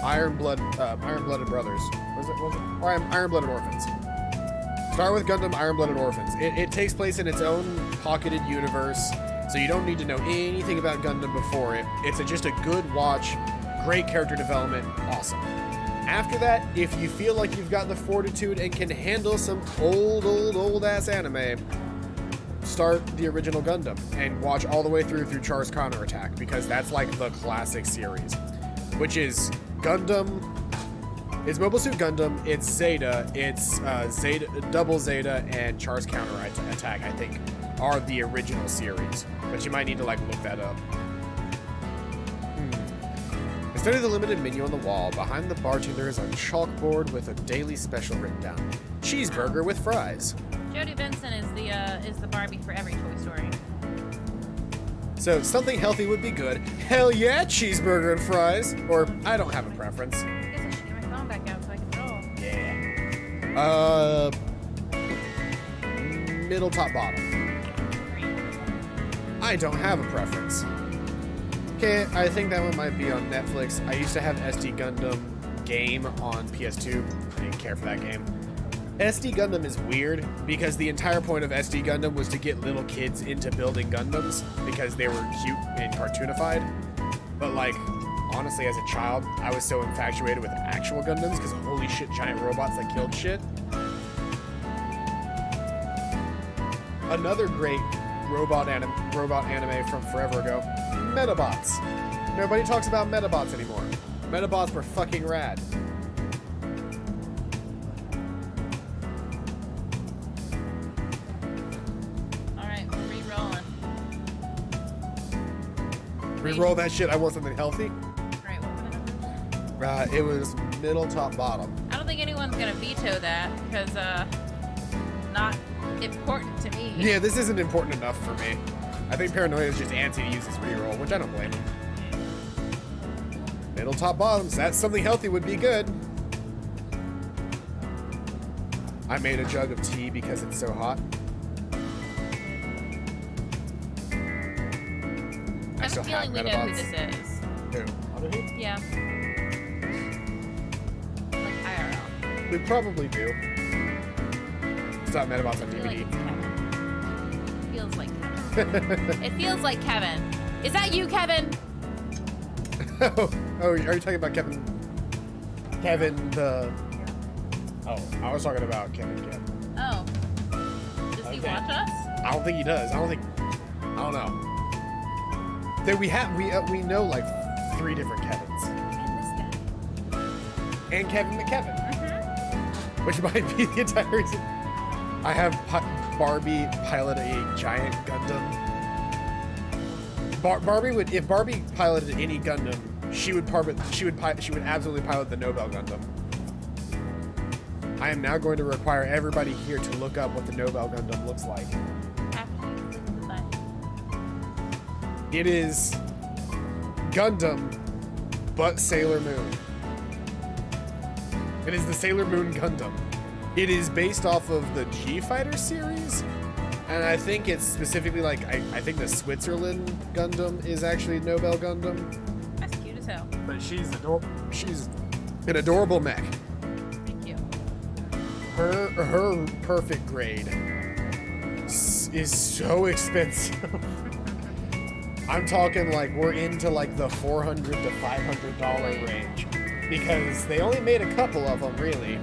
Iron-Blooded Brothers. Was it? Or Iron-Blooded Orphans. Start with Gundam Iron-Blooded Orphans. It takes place in its own pocketed universe, so you don't need to know anything about Gundam before it. It's just a good watch, great character development, awesome. After that, if you feel like you've got the fortitude and can handle some old-ass anime, start the original Gundam and watch all the way through Char's Counterattack, because that's like the classic series, which is Gundam. It's Mobile Suit Gundam, it's Zeta, it's Double Zeta, and Char's Counterattack, I think, are the original series. But you might need to like look that up. Instead of the limited menu on the wall, behind the bartender is a chalkboard with a daily special written down. Cheeseburger with fries. Jodie Benson is the Barbie for every Toy Story. So something healthy would be good. Hell yeah, cheeseburger and fries. Or I don't have a preference. I guess I should get my phone back out so I can roll. Yeah. Middle, top, bottom. I don't have a preference. Okay, I think that one might be on Netflix. I used to have SD Gundam game on PS2. I didn't care for that game. SD Gundam is weird because the entire point of SD Gundam was to get little kids into building Gundams because they were cute and cartoonified. But like, honestly, as a child, I was so infatuated with actual Gundams because holy shit, giant robots that killed shit. Another great robot anime from forever ago, Metabots. Nobody talks about Metabots anymore. Metabots were fucking rad. Alright, we're re-rolling. Reroll that shit. I want something healthy. Alright, what were the numbers? It was middle, top, bottom. I don't think anyone's gonna veto that because not important to me. Yeah, this isn't important enough for me. I think Paranoia is just antsy to use this reroll, which I don't blame him. Middle, top, bottoms. That's something healthy would be good. I made a jug of tea because it's so hot. I have a feeling we know who this is. Who? Yeah. Like IRL. We probably do. It's not Metabots on I feel like DVD. it's Kevin. Feels like Kevin. It feels like Kevin. Is that you, Kevin? Oh, are you talking about Kevin? Kevin the... Oh, I was talking about Kevin. Oh. Does he watch us? I don't think he does. I don't know. There we know like 3 different Kevins. And this guy. and Kevin McKevin. Which might be the entire reason I have Barbie pilot a giant Gundam. Barbie would, if Barbie piloted any Gundam, she would absolutely pilot the Nobel Gundam. I am now going to require everybody here to look up what the Nobel Gundam looks like. It is Gundam, but Sailor Moon. It is the Sailor Moon Gundam. It is based off of the G-Fighter series, and I think it's specifically like, I think the Switzerland Gundam is actually Nobel Gundam. That's cute as hell. But she's adorable. She's an adorable mech. Thank you. Her perfect grade is so expensive. I'm talking like we're into like the $400 to $500 range, because they only made a couple of them really.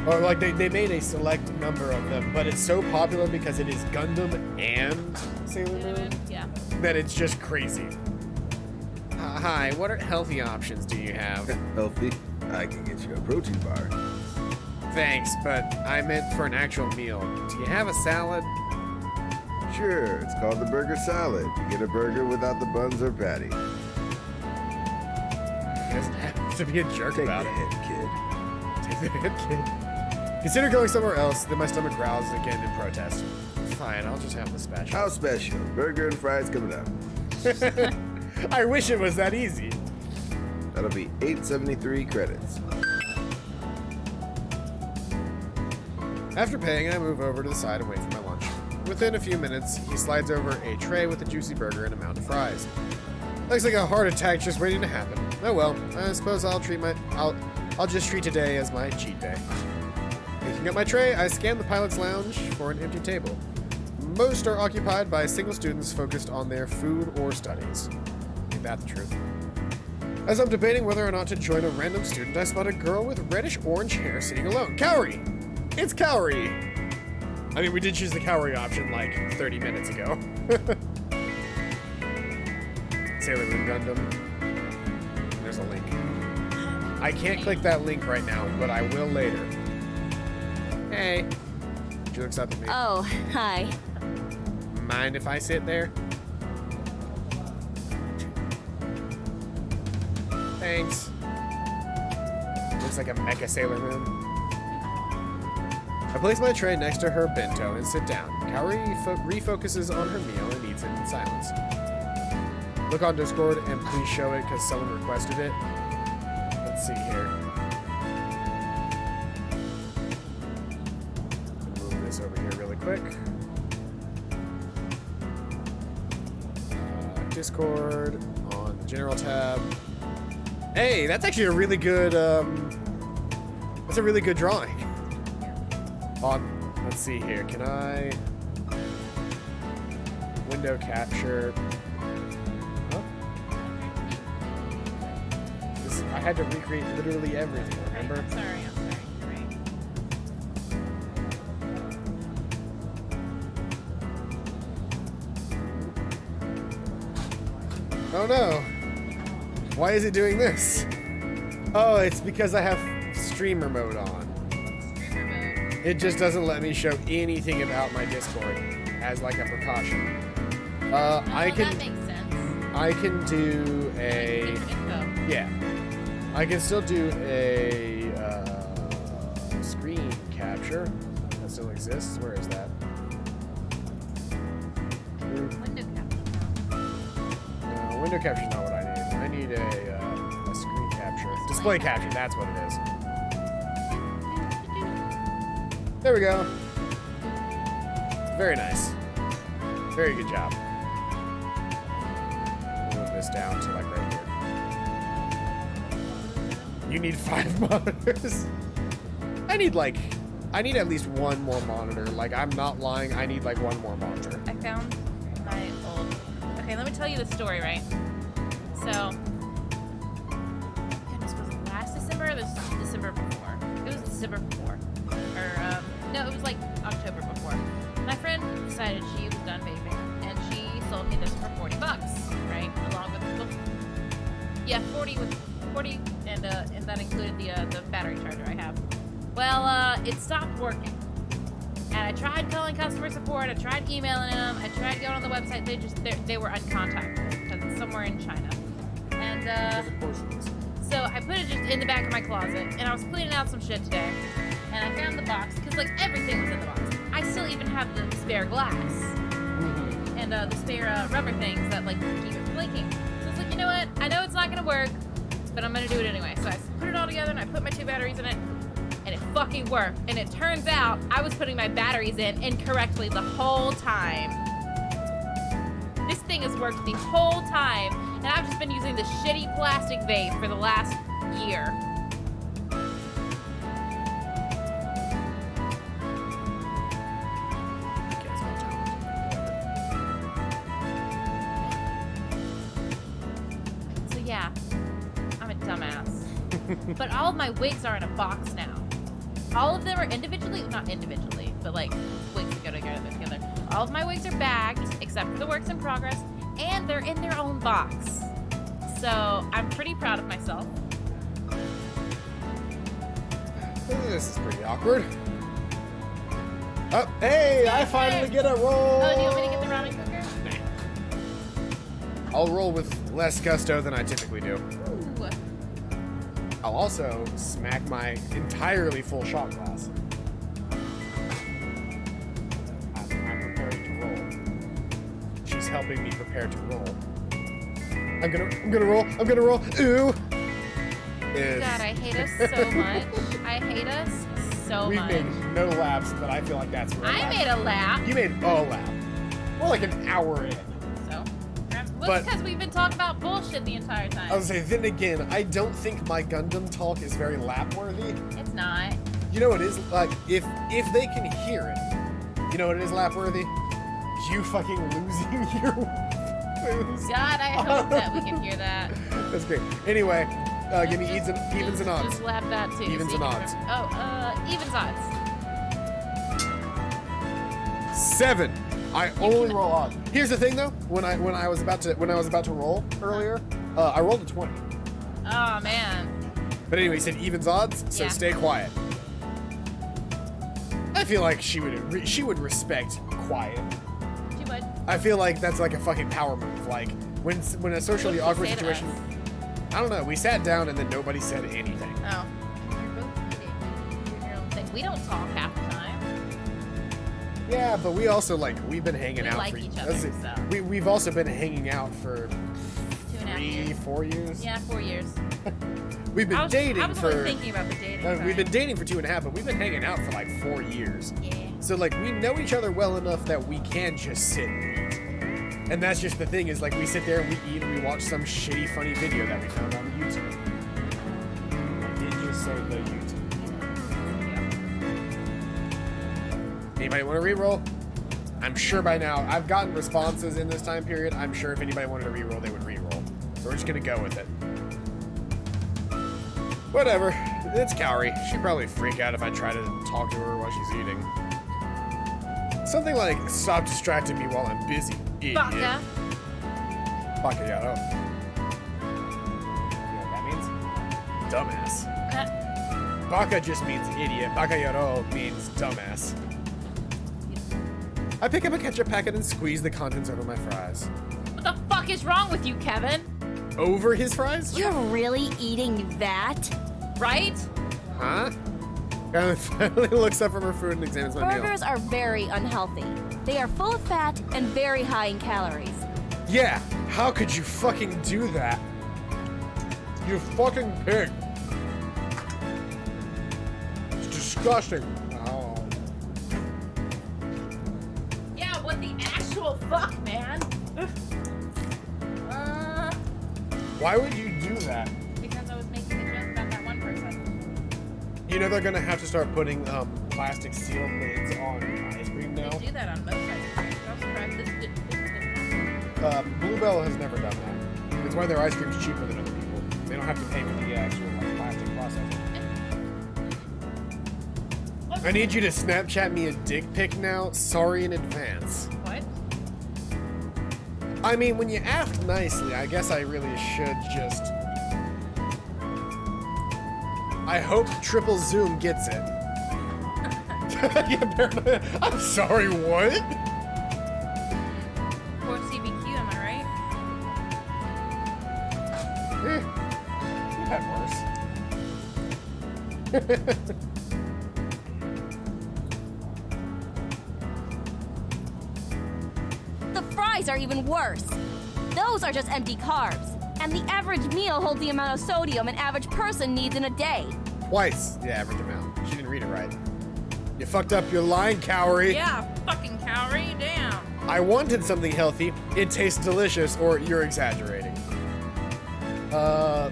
Or like they made a select number of them, but it's so popular because it is Gundam and Sailor Moon Yeah. that it's just crazy. Hi, what healthy options do you have? Healthy? I can get you a protein bar. Thanks, but I meant for an actual meal. Do you have a salad? Sure, it's called the burger salad. You get a burger without the buns or patty. He doesn't have to be a jerk Take about the it. hit, kid. Take the hit, kid. Consider going somewhere else, then my stomach growls again in protest. Fine, I'll just have the special. How special? Burger and fries coming up. I wish it was that easy. That'll be 873 credits. After paying, I move over to the side and wait for my lunch. Within a few minutes, he slides over a tray with a juicy burger and a mound of fries. Looks like a heart attack just waiting to happen. Oh well, I suppose I'll just treat today as my cheat day. Picking up my tray, I scan the pilot's lounge for an empty table. Most are occupied by single students focused on their food or studies. Ain't that the truth? As I'm debating whether or not to join a random student, I spot a girl with reddish-orange hair sitting alone. Kaori! It's Kaori! I mean, we did choose the Kaori option like 30 minutes ago. Sailor Moon Gundam. There's a link. I can't click that link right now, but I will later. Hey. She looks up at me. Oh, hi. Mind if I sit there? Thanks. Looks like a mecha Sailor Moon. I place my tray next to her bento and sit down. Kaori refocuses on her meal and eats it in silence. Look on Discord and please show it because someone requested it. Let's see here. Move this over here really quick. Discord on the general tab. Hey, that's actually a really good, that's a really good drawing. Let's see here, can I window capture? Oh. I had to recreate literally everything, remember? I'm sorry. You're right. Oh no! Why is it doing this? Oh, it's because I have streamer mode on. Streamer mode. It just doesn't let me show anything about my Discord as like a precaution. Well, I that makes sense. can do a, Different info. yeah. I can still do a screen capture. That still exists. Where is that? Window capture. No, window capture is not what I need. I need a screen capture. Display capture, that's what it is. There we go. Very nice. Very good job. Move this down to like right here. You need 5 monitors? I need at least one more monitor. Like, I'm not lying, I need like one more monitor. I found my old. Okay, let me tell you the story, right? So, goodness, was it last December or the December before? It was December before. Or, no, it was like October before. My friend decided she was done vaping, and she sold me this for $40, right? Along with, yeah, 40 with 40, and that included the battery charger I have. Well, it stopped working. And I tried calling customer support, I tried emailing them, I tried going on the website, they were uncontactable because it's somewhere in China. And so I put it just in the back of my closet, and I was cleaning out some shit today, and I found the box, because like everything was in the box. I still even have the spare glass, and the spare rubber things that like keep it from leaking. So I was like, you know what, I know it's not gonna work, but I'm gonna do it anyway. So I put it all together, and I put my 2 batteries in it, and it fucking worked. And it turns out I was putting my batteries in incorrectly the whole time. This thing has worked the whole time, and I've just been using this shitty plastic vape for the last year. So yeah, I'm a dumbass. But all of my wigs are in a box now. All of them are individually, not individually, but like wigs that go together. All of my wigs are bagged, except for the works in progress, and they're in their own box. So I'm pretty proud of myself. This is pretty awkward. Oh, hey, I finally get a roll. Oh, do you want me to get the ramen cooker? I'll roll with less gusto than I typically do. Ooh. I'll also smack my entirely full shot glass. I'm preparing to roll. She's helping me prepare to roll. I'm gonna roll. Ooh. God, I hate us so much. I hate us so We've much. made no laps, but I feel like that's where I made a lap. You made a lap. We're like an hour in. So, well, But- because we've been talking about bullshit the entire time. I was gonna say, then again, I don't think my Gundam talk is very lap worthy. It's not. You know what it is? Like, if they can hear it, you know what it is lap worthy? You fucking losing your booze. God, I hope that we can hear that. That's great. Anyway, give me evens and odds. Just lap that too. Evens so you and can odds. Evens odds. 7. I only roll odds. Here's the thing, though. When I was about to roll earlier, I rolled a 20. Oh man. But anyway, he said evens odds, so Yeah. stay quiet. I feel like she would respect quiet. She would. I feel like that's like a fucking power move. Like when a socially What awkward did she say to situation. I don't know. We sat down and then nobody said anything. Oh. You're both doing your own thing. We don't talk half the time. Yeah, but we also we've been hanging We out like for each other, so. we've also been hanging out for 2.5 years. 4 years. Yeah, 4 years. We've been dating I was for. only thinking about the dating. We've side. been dating for 2.5, but we've been hanging out for like 4 years. Yeah. So we know each other well enough that we can just sit and eat. And that's just the thing is we sit there and we eat and we watch some shitty funny video that we found on YouTube. I did just say the YouTube. Anybody want to re-roll? I'm sure by now I've gotten responses in this time period. I'm sure if anybody wanted to re-roll, they would re-roll. So we're just gonna go with it. Whatever. It's Kaori. She'd probably freak out if I try to talk to her while she's eating. Something like, stop distracting me while I'm busy, idiot. Baka. Baka yaro. You know what that means? Dumbass. Baka just means idiot. Baka yaro means dumbass. I pick up a ketchup packet and squeeze the contents over my fries. What the fuck is wrong with you, Kevin? Over his fries? You're really eating that? Right? Huh? Kylie finally looks up from her food and examines my meal. Burgers are very unhealthy. They are full of fat and very high in calories. Yeah, how could you fucking do that? You fucking pig. It's disgusting. Oh. Yeah, what the actual fuck, man? Why would you do that? Because I was making a joke about that one person. You know they're gonna have to start putting plastic seal lids on ice cream now? They do that on most ice cream. I'm surprised this didn't. Bluebell has never done that. It's why their ice cream's cheaper than other people. They don't have to pay for the actual plastic processing. I need you to Snapchat me a dick pic now. Sorry in advance. What? I mean, when you asked nicely, I guess I really should just I hope triple zoom gets it. Yeah, paranoia. I'm sorry, what? Or CBQ, am I right? You've had worse. The fries are even worse. Those are just empty carbs. And the average meal holds the amount of sodium an average person needs in a day. Twice the average amount. She didn't read it right. You fucked up your line, cowrie. Yeah, fucking calorie, damn. I wanted something healthy. It tastes delicious, or you're exaggerating. Top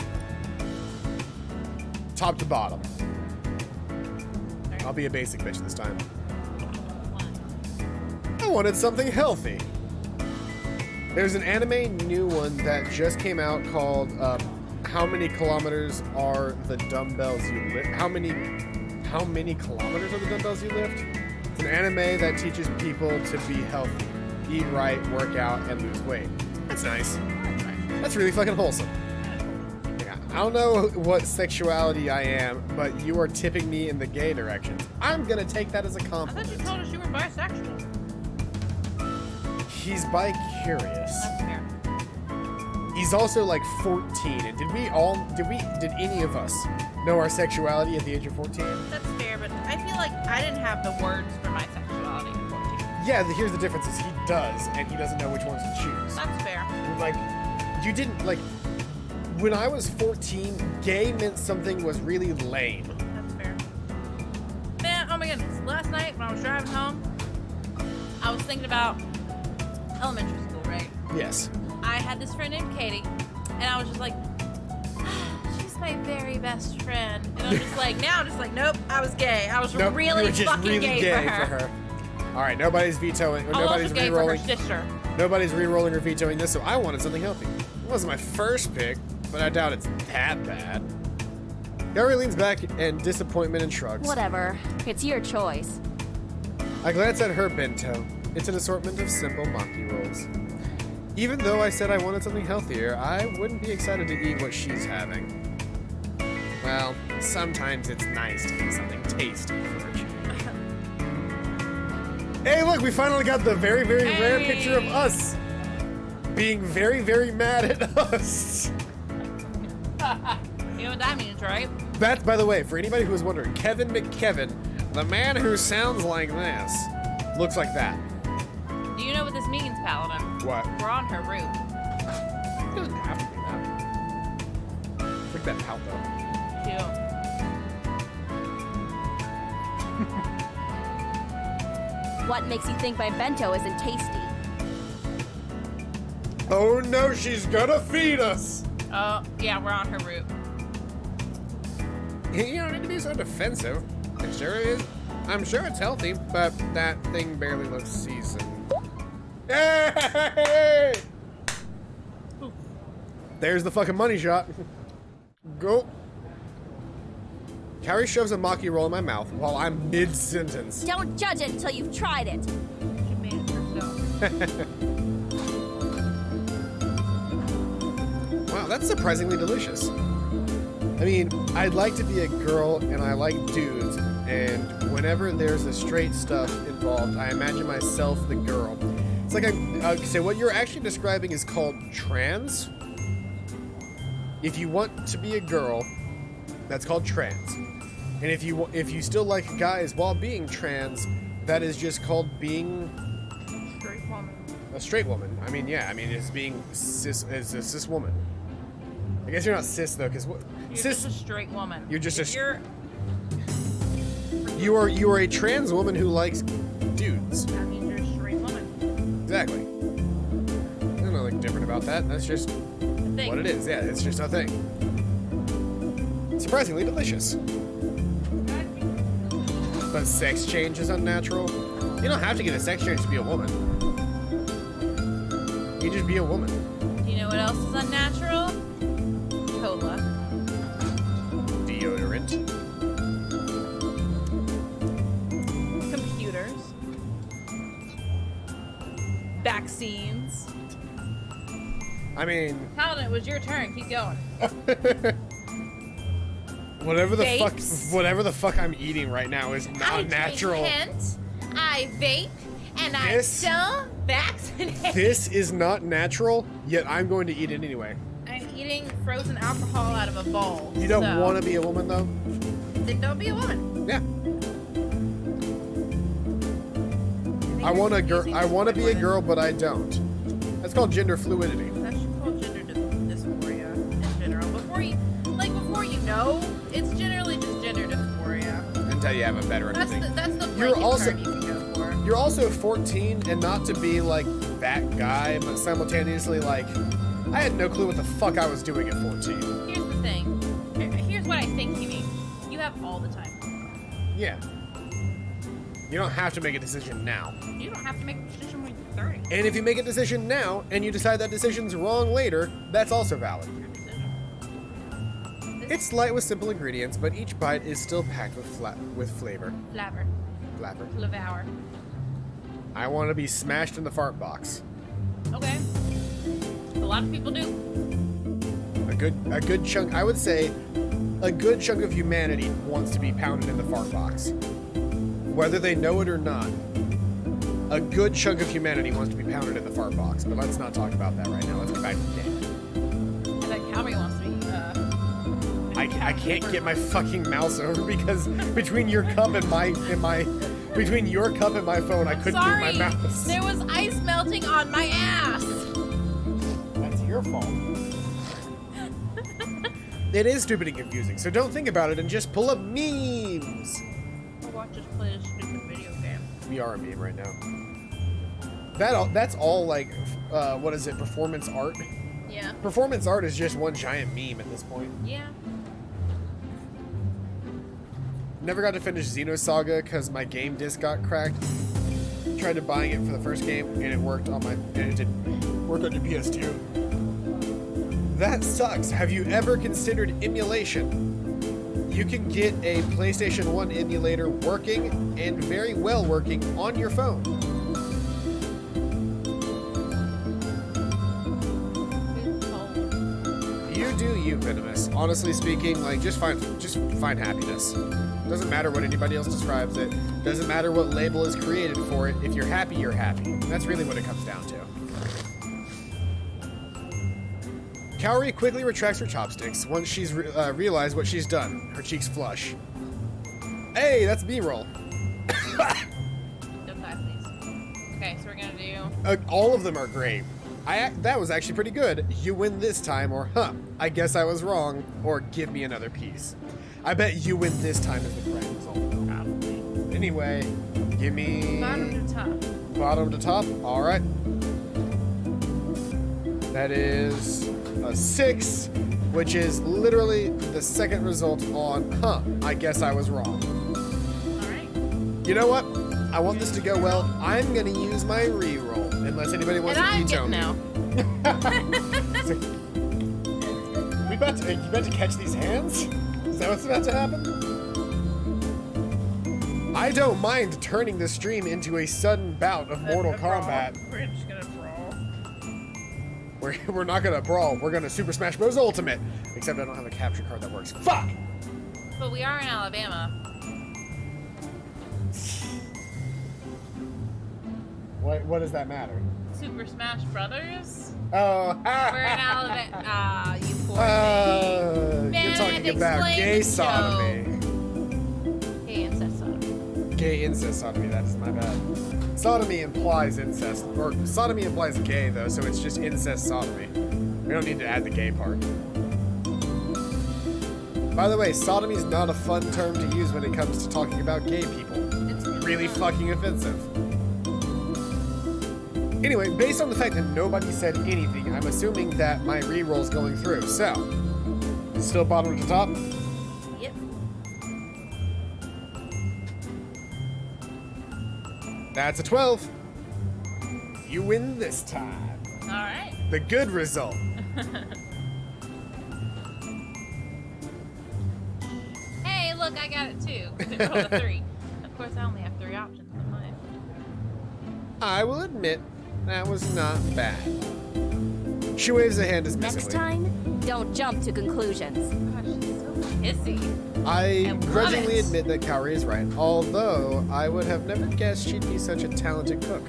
to bottom. I'll be a basic bitch this time. I wanted something healthy. There's an anime new one that just came out called How Many Kilometers Are the Dumbbells You Lift? How many kilometers are the dumbbells you lift? It's an anime that teaches people to be healthy, eat right, work out, and lose weight. That's nice. That's really fucking wholesome. Yeah, I don't know what sexuality I am, but you are tipping me in the gay direction. I'm gonna take that as a I thought compliment. you told us you were bisexual. He's bi-curious. That's fair. He's also like 14. And did any of us know our sexuality at the age of 14? That's fair, but I feel like I didn't have the words for my sexuality at 14. Yeah, here's the difference is he does, and he doesn't know which ones to choose. That's fair. Like, you didn't, like, when I was 14, gay meant something was really lame. That's fair. Man, oh my goodness. Last night when I was driving home, I was thinking about elementary school, right? Yes. I had this friend named Katie, and I was just like, she's my very best friend. And I'm just like, now I'm just like, nope, I was gay. I was Nope, really you were just fucking really gay, for her. All right, nobody's vetoing, or I was nobody's also gay for her re-rolling. sister. Nobody's re-rolling or vetoing this, so I wanted something healthy. It wasn't my first pick, but I doubt it's that bad. Gary leans back in disappointment and shrugs. Whatever. It's your choice. I glance at her bento. It's an assortment of simple maki rolls. Even though I said I wanted something healthier, I wouldn't be excited to eat what she's having. Well, sometimes it's nice to eat something tasty for a change. Hey, look, we finally got the very, very rare picture of us being very, very mad at us. You know what that means, right? That's, by the way, for anybody who was wondering, Kevin McKevin, the man who sounds like this, looks like that. Do you know what this means, Paladin? What? We're on her route. It doesn't have to be that. Freak that out, though. What makes you think my bento isn't tasty? Oh no, she's gonna feed us! Oh, yeah, we're on her route. You don't need to be so defensive. It sure is. I'm sure it's healthy, but that thing barely looks seasoned. Hey! There's the fucking money shot. Go. Carrie shoves a maki roll in my mouth while I'm mid-sentence. Don't judge it until you've tried it. She made it herself. Wow, that's surprisingly delicious. I mean, I'd like to be a girl and I like dudes, and whenever there's a straight stuff involved, I imagine myself the girl. It's like so what you're actually describing is called trans. If you want to be a girl, that's called trans. And if you still like guys while being trans, that is just called being Straight woman. a straight woman. I mean, yeah, I mean it's being cis as a cis woman. I guess you're not cis though, because You're cis. just a straight woman. You're just If a. You are a trans woman who likes dudes. That means you're a straight woman. Exactly. There's nothing different about that. That's just Thing. what it is. Yeah, it's just a thing. Surprisingly delicious. But sex change is unnatural. You don't have to get a sex change to be a woman. You can just be a woman. Do you know what else is unnatural? Cola. Deodorant. Computers. Vaccines. I mean, Paladin, it was your turn. Keep going. Whatever the Vapes. whatever the fuck I'm eating right now is not I natural. drink Kent, I vape, and I don't vaccinate. This is not natural, yet I'm going to eat it anyway. I'm eating frozen alcohol out of a bowl. You don't so- want to be a woman, though? Then don't be a woman. Yeah. I want to be a girl, but I don't. That's called gender fluidity. That's called gender dysphoria in general. Before you know, it's generally just gender dysphoria. Until you have a better That's understanding. the You're blanket also- term you can go for. You're also 14, and not to be like that guy, but simultaneously like, I had no clue what the fuck I was doing at 14. Here's the thing. Here's what I think you mean. You have all the time. Yeah. You don't have to make a decision now. You don't have to make a decision when you're 30. And if you make a decision now, and you decide that decision's wrong later, that's also valid. It's light with simple ingredients, but each bite is still packed with flavor. Flavor. Flavor. Flavor. I want to be smashed in the fart box. Okay. A lot of people do. A good chunk, I would say, a good chunk of humanity wants to be pounded in the fart box. Whether they know it or not, a good chunk of humanity wants to be pounded in the fart box. But let's not talk about that right now. Let's get back to the game. I bet Calvary wants to be, I can't get my fucking mouse over because between your cup and my between your cup and my phone, I couldn't move my mouse. There was ice melting on my ass. That's your fault. It is stupid and confusing, so don't think about it and just pull up memes. Or watch us play a stupid video game. We are a meme right now. That's all like, what is it? Performance art. Yeah. Performance art is just one giant meme at this point. Yeah. Never got to finish Xenosaga because my game disc got cracked. Tried to buying it for the first game and it worked on it didn't work on your PS2. That sucks. Have you ever considered emulation? You can get a PlayStation 1 emulator working and very well working on your phone. You do you, Venomous. Honestly speaking, like just find happiness. Doesn't matter what anybody else describes it. Doesn't matter what label is created for it. If you're happy, you're happy. That's really what it comes down to. Kaori quickly retracts her chopsticks once she's realized what she's done. Her cheeks flush. Hey, that's B-roll. Don't die, please. Okay, so we're gonna do... All of them are great. That was actually pretty good. You win this time, or I guess I was wrong, or give me another piece. I bet you win this time is the correct result. Probably. Anyway, give me... Bottom to top. Bottom to top? Alright. That is a 6, which is literally the second result on, I guess I was wrong. Alright. You know what? I want this to go well. I'm gonna use my re-roll, unless anybody wants And to I'm veto getting me. now. You about to catch these hands? Is that what's about to happen? I don't mind turning the stream into a sudden bout of Mortal Kombat. We're just gonna brawl. We're not gonna brawl. We're gonna Super Smash Bros. Ultimate. Except I don't have a capture card that works. Fuck! But we are in Alabama. What does that matter? Super Smash Brothers? Oh, We're in Alabama. Ah, you poor thing. you're talking Man, about explain gay the sodomy. Gay incest sodomy. Gay incest sodomy, that is my bad. Sodomy implies incest, or sodomy implies gay though, so it's just incest sodomy. We don't need to add the gay part. By the way, sodomy is not a fun term to use when it comes to talking about gay people. It's Really fucking offensive. Anyway, based on the fact that nobody said anything, I'm assuming that my re-roll's going through, so. Still bottom to top? Yep. That's a 12. You win this time. Alright. The good result. Hey, look, I got it too. It rolled a 3. Of course, I only have 3 options in mine. I will admit, that was not bad. She waves a hand dismissively. Next time, don't jump to conclusions. Gosh, she's so Hissy. I love grudgingly it. admit that Kaori is right, although I would have never guessed she'd be such a talented cook.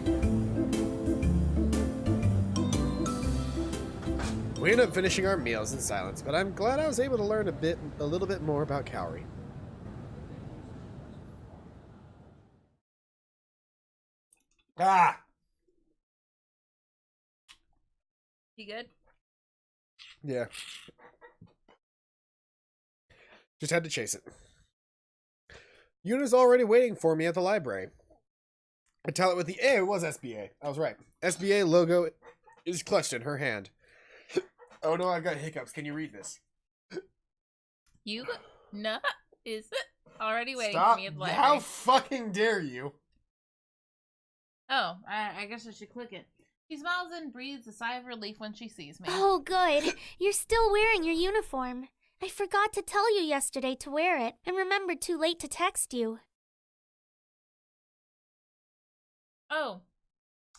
We end up finishing our meals in silence, but I'm glad I was able to learn a little bit more about Kaori. Ah! You good? Yeah. Just had to chase it. Yuna's already waiting for me at the library. I tell it with the it was SBA. I was right. SBA logo is clutched in her hand. Oh no, I've got hiccups. Can you read this? You is already waiting Stop. for me at the library. How fucking dare you? Oh, I guess I should click it. She smiles and breathes a sigh of relief when she sees me. Oh, good. You're still wearing your uniform. I forgot to tell you yesterday to wear it, and remembered too late to text you. Oh,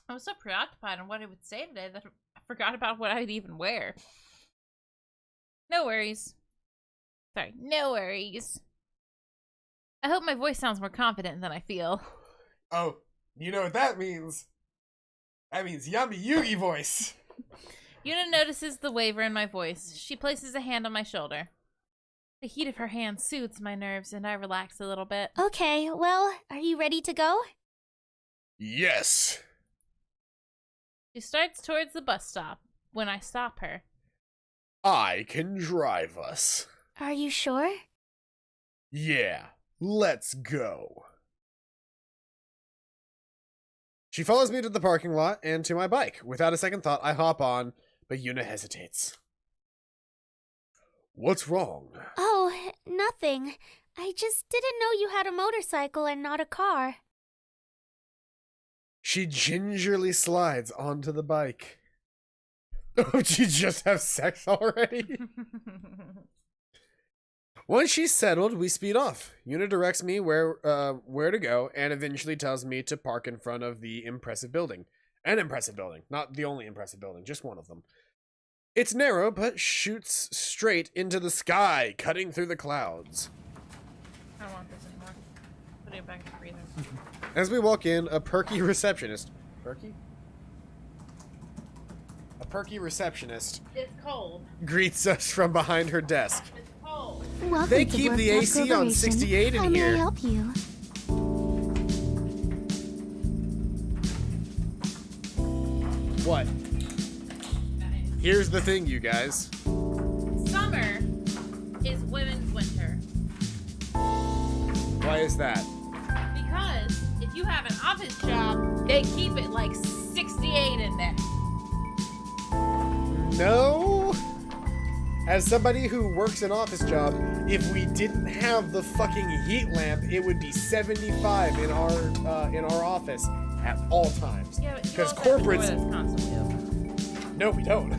I was so preoccupied on what I would say today that I forgot about what I'd even wear. No worries. Sorry, no worries. I hope my voice sounds more confident than I feel. Oh, you know what that means? That means Yami Yugi voice. Yuna notices the waver in my voice. She places a hand on my shoulder. The heat of her hand soothes my nerves, and I relax a little bit. Okay, well, are you ready to go? Yes. She starts towards the bus stop when I stop her. I can drive us. Are you sure? Yeah, let's go. She follows me to the parking lot and to my bike. Without a second thought, I hop on, but Yuna hesitates. What's wrong? Oh, nothing. I just didn't know you had a motorcycle and not a car. She gingerly slides onto the bike. Oh, did you just have sex already? Once she's settled, we speed off. Yuna directs me where to go and eventually tells me to park in front of the impressive building. An impressive building. Not the only impressive building, just one of them. It's narrow, but shoots straight into the sky, cutting through the clouds. I don't want this anymore. Put it back in the freezer. As we walk in, a perky receptionist... Perky? A perky receptionist It's cold. greets us from behind her desk. It's cold. Welcome They to keep the Brookdale AC on Corporation. 68 in How may here. I help you? What? Here's the thing, you guys. Summer is women's winter. Why is that? Because if you have an office job, they keep it like 68 in there. No. As somebody who works an office job, if we didn't have the fucking heat lamp, it would be 75 in our office at all times. Yeah, but you Because also have to enjoy corporates. this constantly. No, we don't.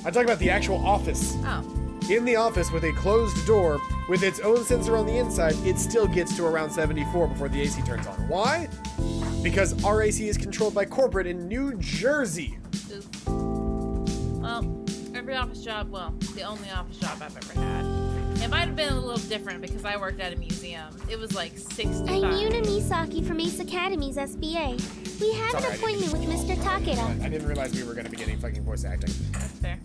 I'm talking about the actual office. Oh. In the office with a closed door, with its own sensor on the inside, it still gets to around 74 before the AC turns on. Why? Because our AC is controlled by corporate in New Jersey. Oof. Well, every office job, well, the only office job I've ever had. It might have been a little different because I worked at a museum. It was like 65. I'm Yuna Misaki from Ace Academy's SBA. We have Sorry, an appointment with Mr. Takeda. I didn't realize we were going to be getting fucking voice acting. That's fair.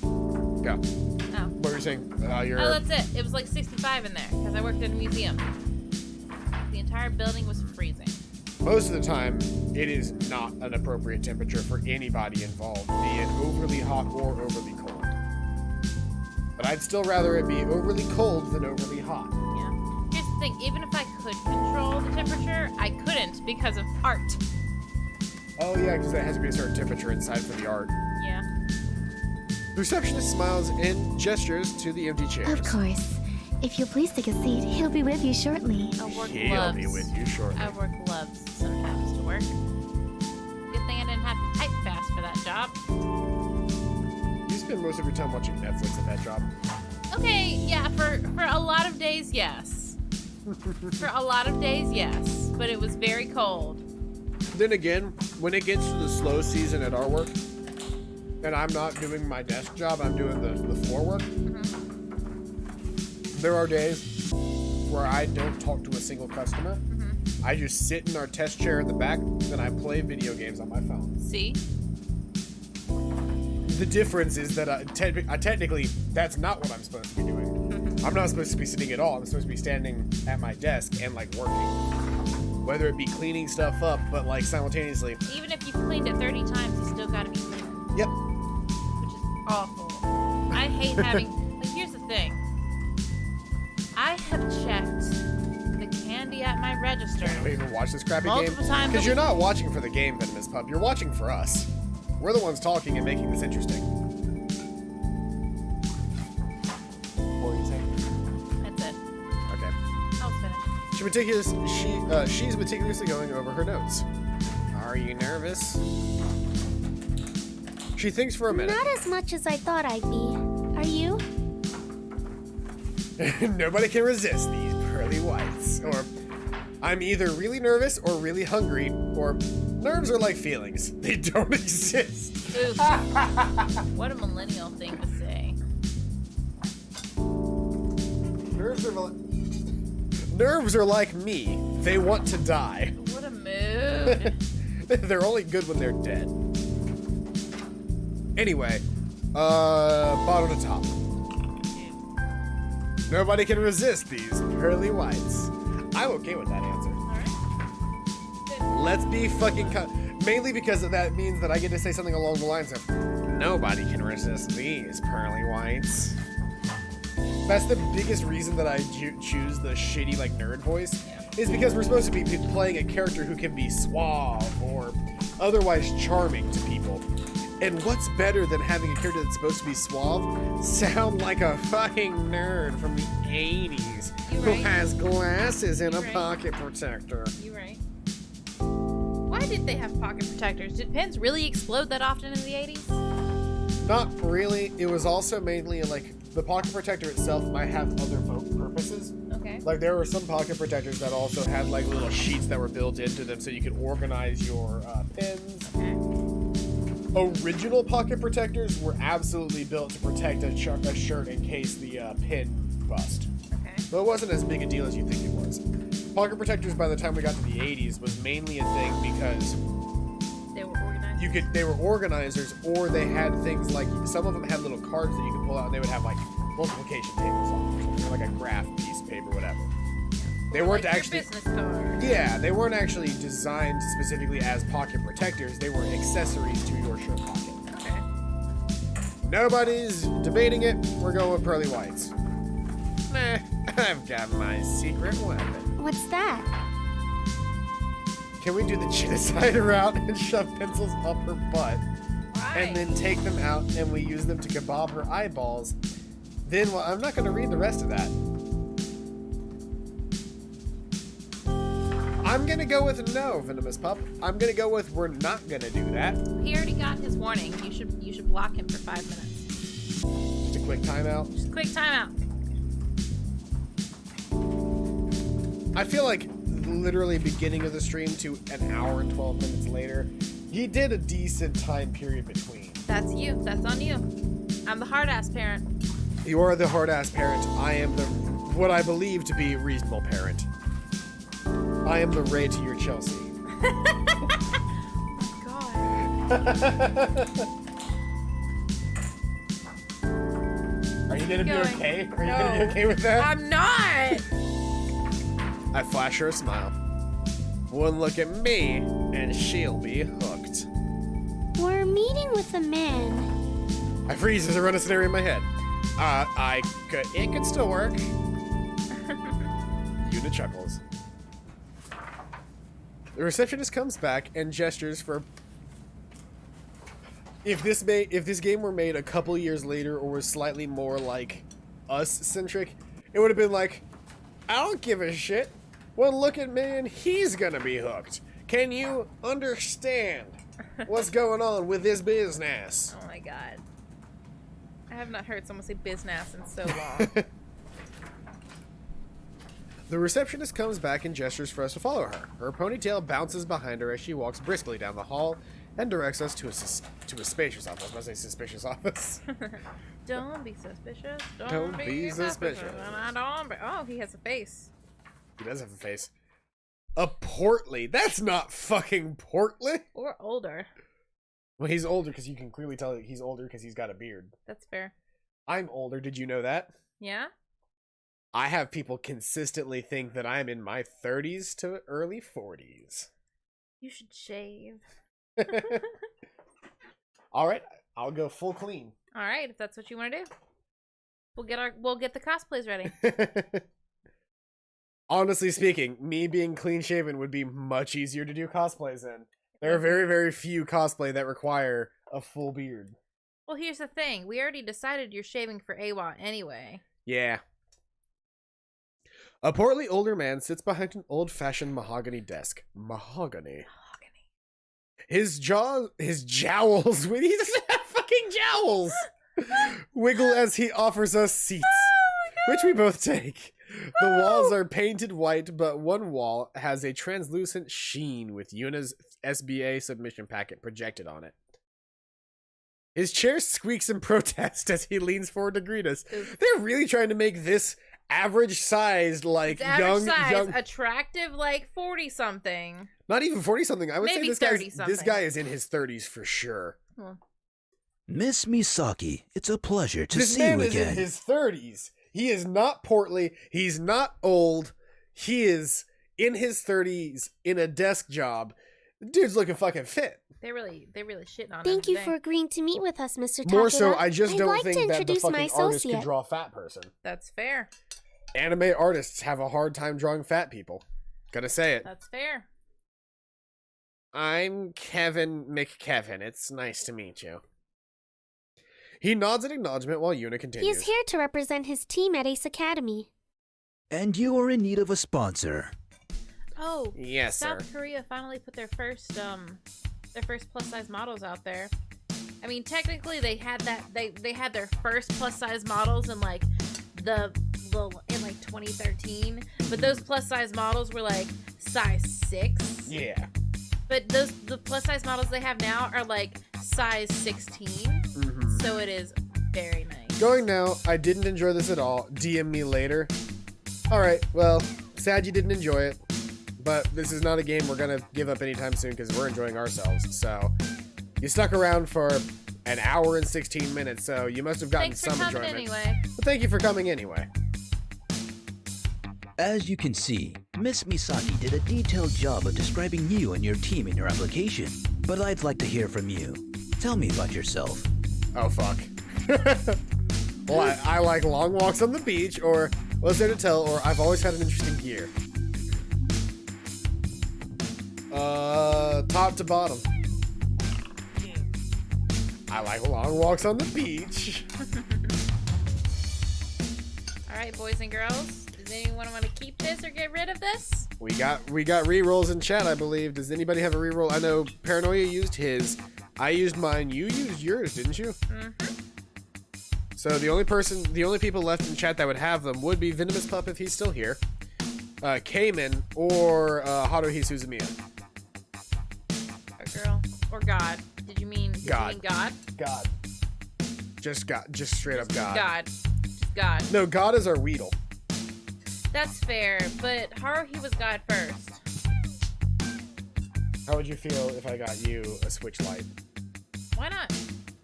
Go. Oh. What were you saying? You're... Oh, that's it. It was like 65 in there because I worked at a museum. The entire building was freezing. Most of the time, it is not an appropriate temperature for anybody involved, be it overly hot or overly cold. But I'd still rather it be overly cold than overly hot. Yeah. Here's the thing. Even if I could control the temperature, I couldn't because of art. Oh yeah, because there has to be a certain temperature inside for the art. Yeah. The receptionist smiles and gestures to the empty chairs. Of course. If you'll please take a seat, he'll be with you shortly. I wore He'll gloves. be with you shortly. I wore gloves sometimes to work. Good thing I didn't have to type fast for that job. You spend most of your time watching Netflix at that job. Okay, yeah, for a lot of days, yes. For a lot of days, yes. But it was very cold. Then again, when it gets to the slow season at our work, and I'm not doing my desk job, I'm doing the floor work, There are days where I don't talk to a single customer. Mm-hmm. I just sit in our test chair in the back, and I play video games on my phone. See? The difference is that technically, that's not what I'm supposed to be doing. I'm not supposed to be sitting at all. I'm supposed to be standing at my desk and, like, working. Whether it be cleaning stuff up, but, like, simultaneously. Even if you've cleaned it 30 times, you still gotta be cleaning. Yep. Which is awful. I hate having... Like, here's the thing. I have checked the candy at my register. I don't even watch this crappy game. Multiple times Because a you're week. not watching for the game, Venomous Pup. You're watching for us. We're the ones talking and making this interesting. What were you saying? That's it. Okay. I was finished. She's meticulously going over her notes. Are you nervous? She thinks for a minute. Not as much as I thought I'd be. Are you? Nobody can resist these pearly whites. Or I'm either really nervous or really hungry, or nerves are like feelings. They don't exist. Oof. What a millennial thing to say. Nerves are like me. They want to die. What a mood. They're only good when they're dead. Anyway, bottom to top. Nobody can resist these pearly whites. I'm okay with that answer. Alright. Let's be fucking mainly because that means that I get to say something along the lines of, nobody can resist these pearly whites. That's the biggest reason that I choose the shitty, like, nerd voice, is because we're supposed to be playing a character who can be suave or otherwise charming to people. And what's better than having a character that's supposed to be suave sound like a fucking nerd from the 80s You who right. has glasses and You a right. pocket protector? You right. Why did they have pocket protectors? Did pens really explode that often in the 80s? Not really. It was also mainly like the pocket protector itself might have other purposes. Okay. Like there were some pocket protectors that also had like little sheets that were built into them so you could organize your pens. Okay. Original pocket protectors were absolutely built to protect a shirt in case the pin bust. Okay. But it wasn't as big a deal as you think it was. Pocket protectors by the time we got to the 80s was mainly a thing because They were organized. they were organizers, or they had things like, some of them had little cards that you could pull out and they would have like multiplication tables on them or something, or like a graph piece of paper, whatever. They weren't Like your actually business card. Yeah, they weren't actually designed specifically as pocket protectors. They were accessories to your shirt pocket. Okay. Nobody's debating it. We're going with pearly whites. Nah, I've got my secret weapon. What's that? Can we do the genocide route and shove pencils up her butt Why? and then take them out and we use them to kebab her eyeballs? Then, well, I'm not going to read the rest of that. I'm going to go with no, Venomous Pup. I'm going to go with we're not going to do that. He already got his warning. You should block him for 5 minutes. Just a quick timeout. Just a quick timeout. I feel like literally beginning of the stream to an hour and 12 minutes later, he did a decent time period between. That's you. That's on you. I'm the hard-ass parent. You are the hard-ass parent. I am the, what I believe to be reasonable parent. I am the Ray to your Chelsea. God. Are you gonna be going. okay? Are you No. gonna be okay with that? I'm not! I flash her a smile. One look at me, and she'll be hooked. We're meeting with a man. I freeze as I run a scenario in my head. It could still work. Una chuckles. The receptionist comes back and gestures for. If this game were made a couple years later or was slightly more like us centric, it would have been like, I don't give a shit. One look at me and he's gonna be hooked. Can you understand what's going on with this business? Oh my god. I have not heard someone say business in so long. The receptionist comes back and gestures for us to follow her. Her ponytail bounces behind her as she walks briskly down the hall and directs us to a spacious office. I was about to say suspicious office. Don't be suspicious. Don't be suspicious. And I don't be. Oh, he has a face. He does have a face. A portly. That's not fucking portly. Or older. Well, he's older because you can clearly tell that he's older because he's got a beard. That's fair. I'm older. Did you know that? Yeah? I have people consistently think that I'm in my 30s to early 40s. You should shave. All right, I'll go full clean. All right, if that's what you want to do. We'll get the cosplays ready. Honestly speaking, me being clean shaven would be much easier to do cosplays in. There are very, very few cosplay that require a full beard. Well, here's the thing. We already decided you're shaving for AWA anyway. Yeah. A portly older man sits behind an old-fashioned mahogany desk. Mahogany. His jowls, he doesn't have fucking jowls, wiggle as he offers us seats, which we both take. The walls are painted white, but one wall has a translucent sheen with Yuna's SBA submission packet projected on it. His chair squeaks in protest as he leans forward to greet us. They're really trying to make this average-sized, like, young, attractive, like 40-something. Not even 40-something. I would Maybe say this guy is in his 30s for sure. Miss Misaki, it's a pleasure to This see you man is again. in his 30s. He is not portly. He's not old. He is in his 30s in a desk job. The dude's looking fucking fit. They really shitting on him. Thank you today. for agreeing to meet with us, Mr. Takeda. More so, I just I'd don't like think to that the introduce my fucking artist could associate. draw a fat person. That's fair. Anime artists have a hard time drawing fat people. Gotta say it. That's fair. I'm Kevin McKevin. It's nice to meet you. He nods in acknowledgement while Yuna He continues. is here to represent his team at Ace Academy. And you are in need of a sponsor. Oh, Yes, sir. South Korea finally put their first plus size models out there. I mean, technically they had that they had their first plus size models in like in like 2013, but those plus size models were like size 6. Yeah. But the plus size models they have now are like size 16. Mm-hmm. So it is very nice. Going now, I didn't enjoy this at all. DM me later. Alright, well, sad you didn't enjoy it. But this is not a game we're gonna give up anytime soon because we're enjoying ourselves. So, you stuck around for an hour and 16 minutes, so you must have gotten Thanks for some coming enjoyment. anyway. But thank you for coming anyway. As you can see, Miss Misaki did a detailed job of describing you and your team in your application. But I'd like to hear from you. Tell me about yourself. Oh, fuck. Well, I like long walks on the beach, or what's there to tell, or I've always had an interesting gear. Top to bottom. I like long walks on the beach. Alright, boys and girls. Does anyone want to keep this or get rid of this? We got re-rolls in chat, I believe. Does anybody have a re-roll? I know Paranoia used his. I used mine. You used yours, didn't you? Mm-hmm. So the only people left in chat that would have them would be Venomous Pup if he's still here, Cayman, or Haruhi Suzumiya. Or girl. Or God. Did you mean God? God? Just straight up God. God. Just God. No, God is our Weedle. That's fair, but Haruhi was God first. How would you feel if I got you a Switch Lite? Why not?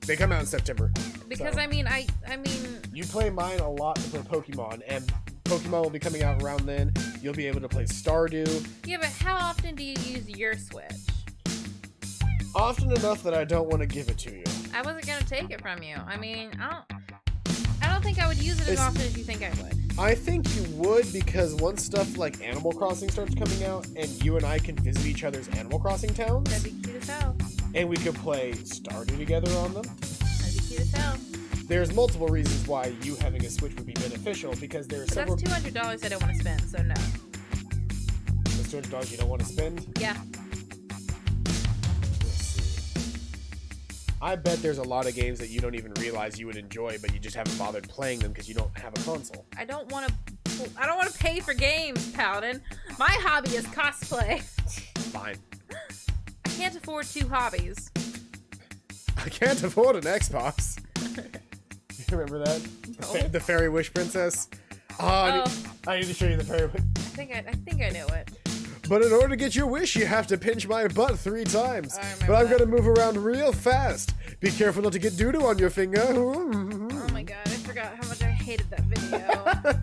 They come out in September. Because so. I mean, You play mine a lot to play Pokemon, and Pokemon will be coming out around then. You'll be able to play Stardew. yeah, but how often do you use your Switch? Often enough that I don't want to give it to you. I wasn't gonna take it from you. I mean, I don't think I would use it as often as you think I would. I think you would, because once stuff like Animal Crossing starts coming out, and you and I can visit each other's Animal Crossing towns, That'd be cute as hell. and we could play Stardew together on them. That'd be cute as hell. There's multiple reasons why you having a Switch would be beneficial, because there's But several... that's $200 I don't want to spend, so no. There's $200 you don't want to spend? Yeah. Let's see. I bet there's a lot of games that you don't even realize you would enjoy, but you just haven't bothered playing them because you don't have a console. I don't want to pay for games, Paladin. My hobby is cosplay. Fine. I can't afford 2 hobbies. I can't afford an Xbox. You remember that? No. The Fairy Wish Princess? Oh, I need to show you the Fairy Wish. I think I know it. But in order to get your wish, you have to pinch my butt 3 times. I remember But I'm that. gonna move around real fast. Be careful not to get doo-doo on your finger. Oh my god, I forgot how much I hated that video.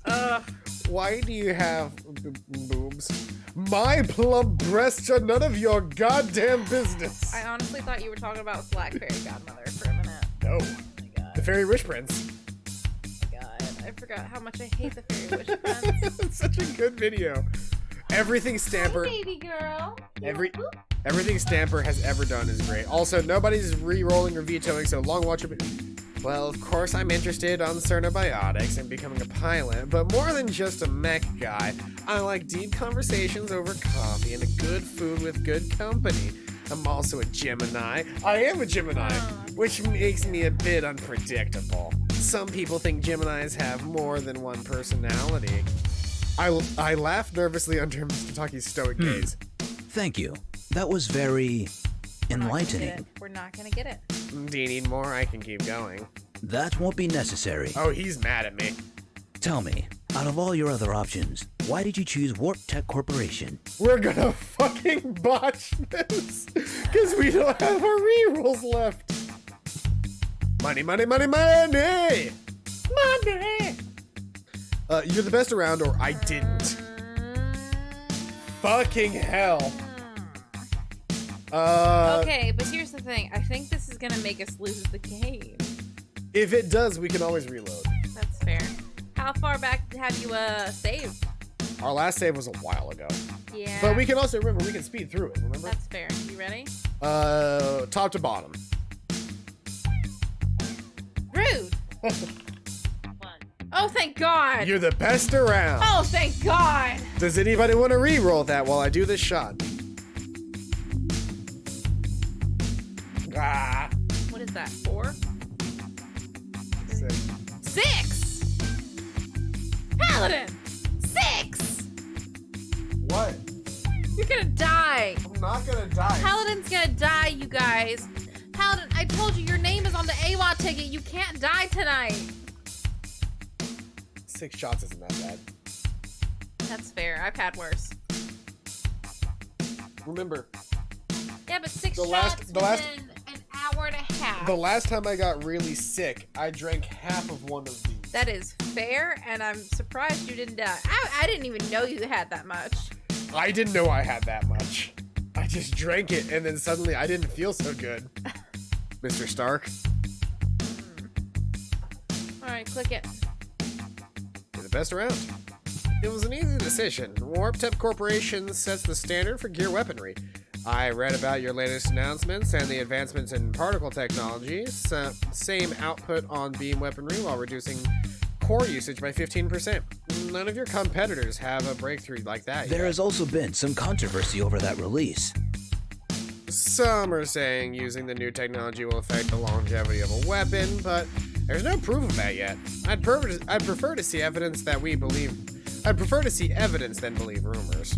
Ugh. Why do you have boobs? My plump breasts are none of your goddamn business. I honestly thought you were talking about Black Fairy Godmother for a minute. No. Oh my god. The Fairy Wish Prince. Oh my god. I forgot how much I hate the Fairy Wish Prince. It's such a good video. Everything Stamper, Baby girl. everything Stamper has ever done is great. Also, nobody's re-rolling or vetoing, so long watch it. Well, of course I'm interested on Cernobiotics and becoming a pilot, but more than just a mech guy, I like deep conversations over coffee and a good food with good company. I'm also a Gemini. I am a Gemini, which makes me a bit unpredictable. Some people think Geminis have more than one personality. I laughed nervously under Mr. Taki's stoic gaze. Thank you. That was very enlightening. We're not gonna get it. Do you need more? I can keep going. That won't be necessary. Oh, he's mad at me. Tell me, out of all your other options, why did you choose Warp Tech Corporation? We're gonna fucking botch this because we don't have our rerolls left. Money, money, money, money! Money! You're the best around, or I didn't. Fucking hell. Okay, but here's the thing. I think this is gonna make us lose the game. If it does, we can always reload. That's fair. How far back have you saved? Our last save was a while ago. Yeah. But we can also, remember, we can speed through it, remember? That's fair. You ready? Top to bottom. Rude. Oh, thank God. You're the best around. Oh, thank God. Does anybody want to re-roll that while I do this shot? Ah. What is that? 4? 6. 6. Paladin. 6. What? You're gonna die. I'm not gonna die. Paladin's gonna die, you guys. Paladin, I told you your name is on the AWA ticket. You can't die tonight. 6 shots isn't that bad. That's fair. I've had worse. Remember, Yeah, but 6 The shots last- the last- within an hour and a half. the last time I got really sick, I drank half of one of these. That is fair, and I'm surprised you didn't die. I didn't even know you had that much. I didn't know I had that much. I just drank it, and then suddenly I didn't feel so good. Mr. Stark, All right, click it. you're the best around. It was an easy decision. Warp Tech Corporation sets the standard for gear weaponry. I read about your latest announcements and the advancements in particle technologies. Same output on beam weaponry while reducing core usage by 15%. None of your competitors have a breakthrough like that There yet. has also been some controversy over that release. Some are saying using the new technology will affect the longevity of a weapon, but there's no proof of that yet. I'd prefer to see evidence that we believe. I'd prefer to see evidence than believe rumors.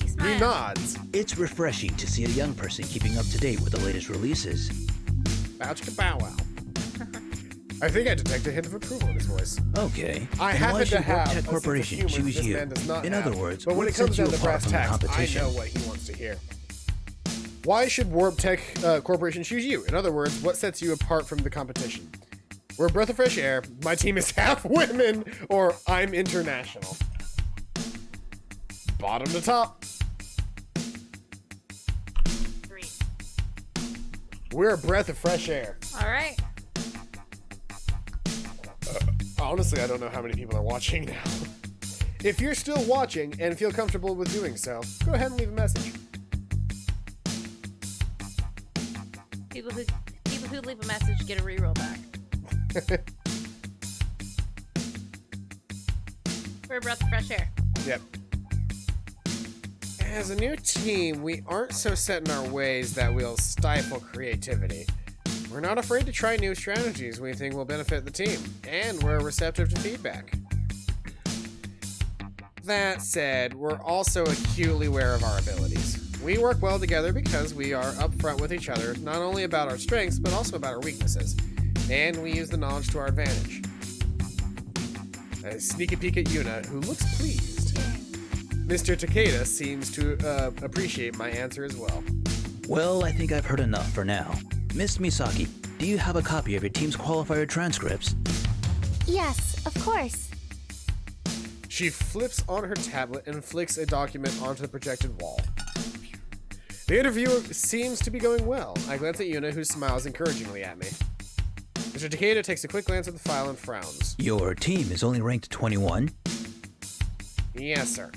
He Smile. nods. It's refreshing to see a young person keeping up to date with the latest releases. Bow chicka bow wow. I think I detect a hint of approval in his voice. Okay. I then happen why to should have Warp a Tech sense of Corporation humor choose this you? man does not In have. other words, but when what it comes sets you down to apart brass from the tacks, I competition? know what he wants to hear. Why should Warp Tech Corporation choose you? In other words, what sets you apart from the competition? We're a breath of fresh air. My team is half women, or I'm international. Bottom to top. 3. We're a breath of fresh air. All right. Honestly, I don't know how many people are watching now. If you're still watching and feel comfortable with doing so, go ahead and leave a message. People who leave a message get a reroll back. We're a breath of fresh air. Yep. As a new team, we aren't so set in our ways that we'll stifle creativity. We're not afraid to try new strategies we think will benefit the team, and we're receptive to feedback. That said, we're also acutely aware of our abilities. We work well together because we are upfront with each other, not only about our strengths, but also about our weaknesses. And we use the knowledge to our advantage. I sneak a peek at Yuna, who looks pleased. Mr. Takeda seems to appreciate my answer as well. Well, I think I've heard enough for now. Miss Misaki, do you have a copy of your team's qualifier transcripts? Yes, of course. She flips on her tablet and flicks a document onto the projected wall. The interview seems to be going well. I glance at Yuna, who smiles encouragingly at me. Mr. Takeda takes a quick glance at the file and frowns. Your team is only ranked 21? Yes, sir.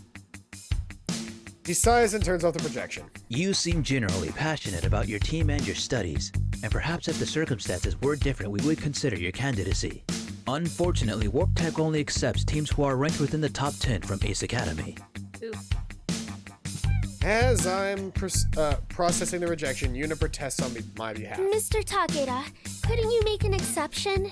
He sighs and turns off the projection. You seem generally passionate about your team and your studies, and perhaps if the circumstances were different, we would consider your candidacy. Unfortunately, Warp Tech only accepts teams who are ranked within the top 10 from Ace Academy. Oof. As I'm processing the rejection, Yuna protests on my behalf. Mr. Takeda, couldn't you make an exception?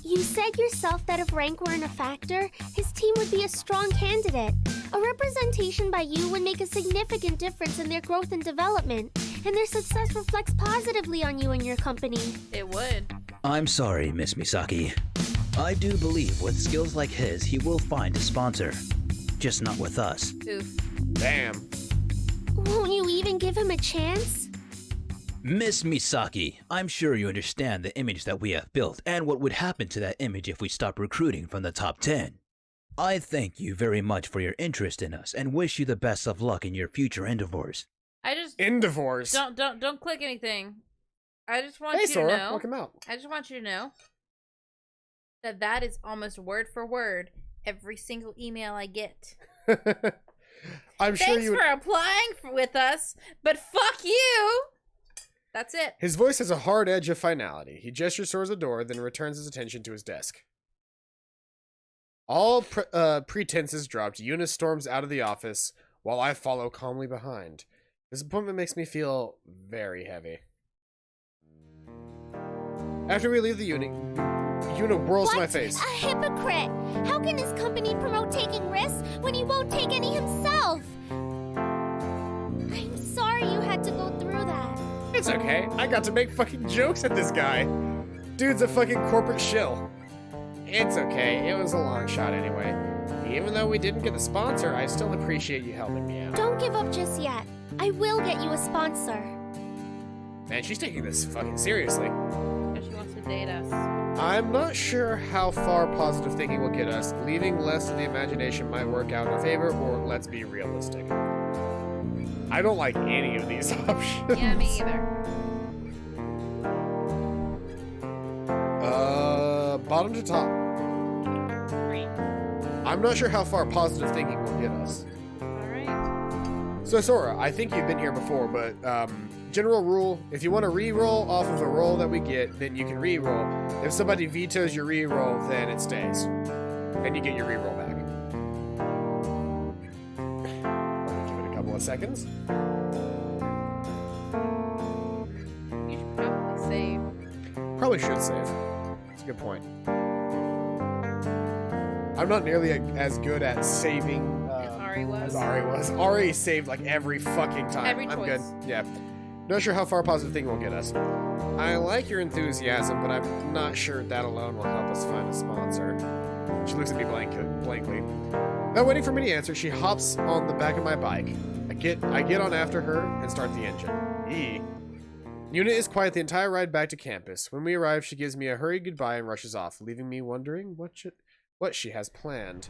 You said yourself that if rank weren't a factor, his team would be a strong candidate. A representation by you would make a significant difference in their growth and development, and their success reflects positively on you and your company. It would. I'm sorry, Miss Misaki. I do believe with skills like his, he will find a sponsor. Just not with us. Oof. Damn. Won't you even give him a chance? Miss Misaki, I'm sure you understand the image that we have built and what would happen to that image if we stop recruiting from the top 10. I thank you very much for your interest in us and wish you the best of luck in your future endeavors. I just Endeavors. don't click anything. I just want Hey, you Sora, to know. welcome out. I just want you to know that is almost word for word every single email I get. I'm sure Thanks you. for applying with us, but fuck you. That's it. His voice has a hard edge of finality. He gestures towards the door, then returns his attention to his desk. All pretenses dropped, Eunice storms out of the office, while I follow calmly behind. This appointment makes me feel very heavy. After we leave the unit, Yuna whirls to my face. A hypocrite! How can his company promote taking risks when he won't take any himself? I'm sorry you had to go through that. It's okay. I got to make fucking jokes at this guy. Dude's a fucking corporate shill. It's okay. It was a long shot anyway. Even though we didn't get the sponsor, I still appreciate you helping me out. Don't give up just yet. I will get you a sponsor. Man, she's taking this fucking seriously. She wants to date us. I'm not sure how far positive thinking will get us. Leaving less to the imagination might work out in our favor, or let's be realistic. I don't like any of these options. Yeah, me either. Bottom to top. Great. I'm not sure how far positive thinking will get us. Alright. So Sora, I think you've been here before, but general rule, if you want to re-roll off of a roll that we get, then you can re-roll. If somebody vetoes your re-roll, then it stays. And you get your re-roll back. Let me give it a couple of seconds. You should probably save. Probably should save. That's a good point. I'm not nearly as good at saving As Ari was. as Ari was. Ari saved like every fucking time. Every I'm choice. good. Yeah. Not sure how far positive thinking will get us. I like your enthusiasm, but I'm not sure that alone will help us find a sponsor. She looks at me blankly. Not waiting for me to answer, she hops on the back of my bike. I get on after her and start the engine. Yuna is quiet the entire ride back to campus. When we arrive, she gives me a hurried goodbye and rushes off, leaving me wondering what she has planned.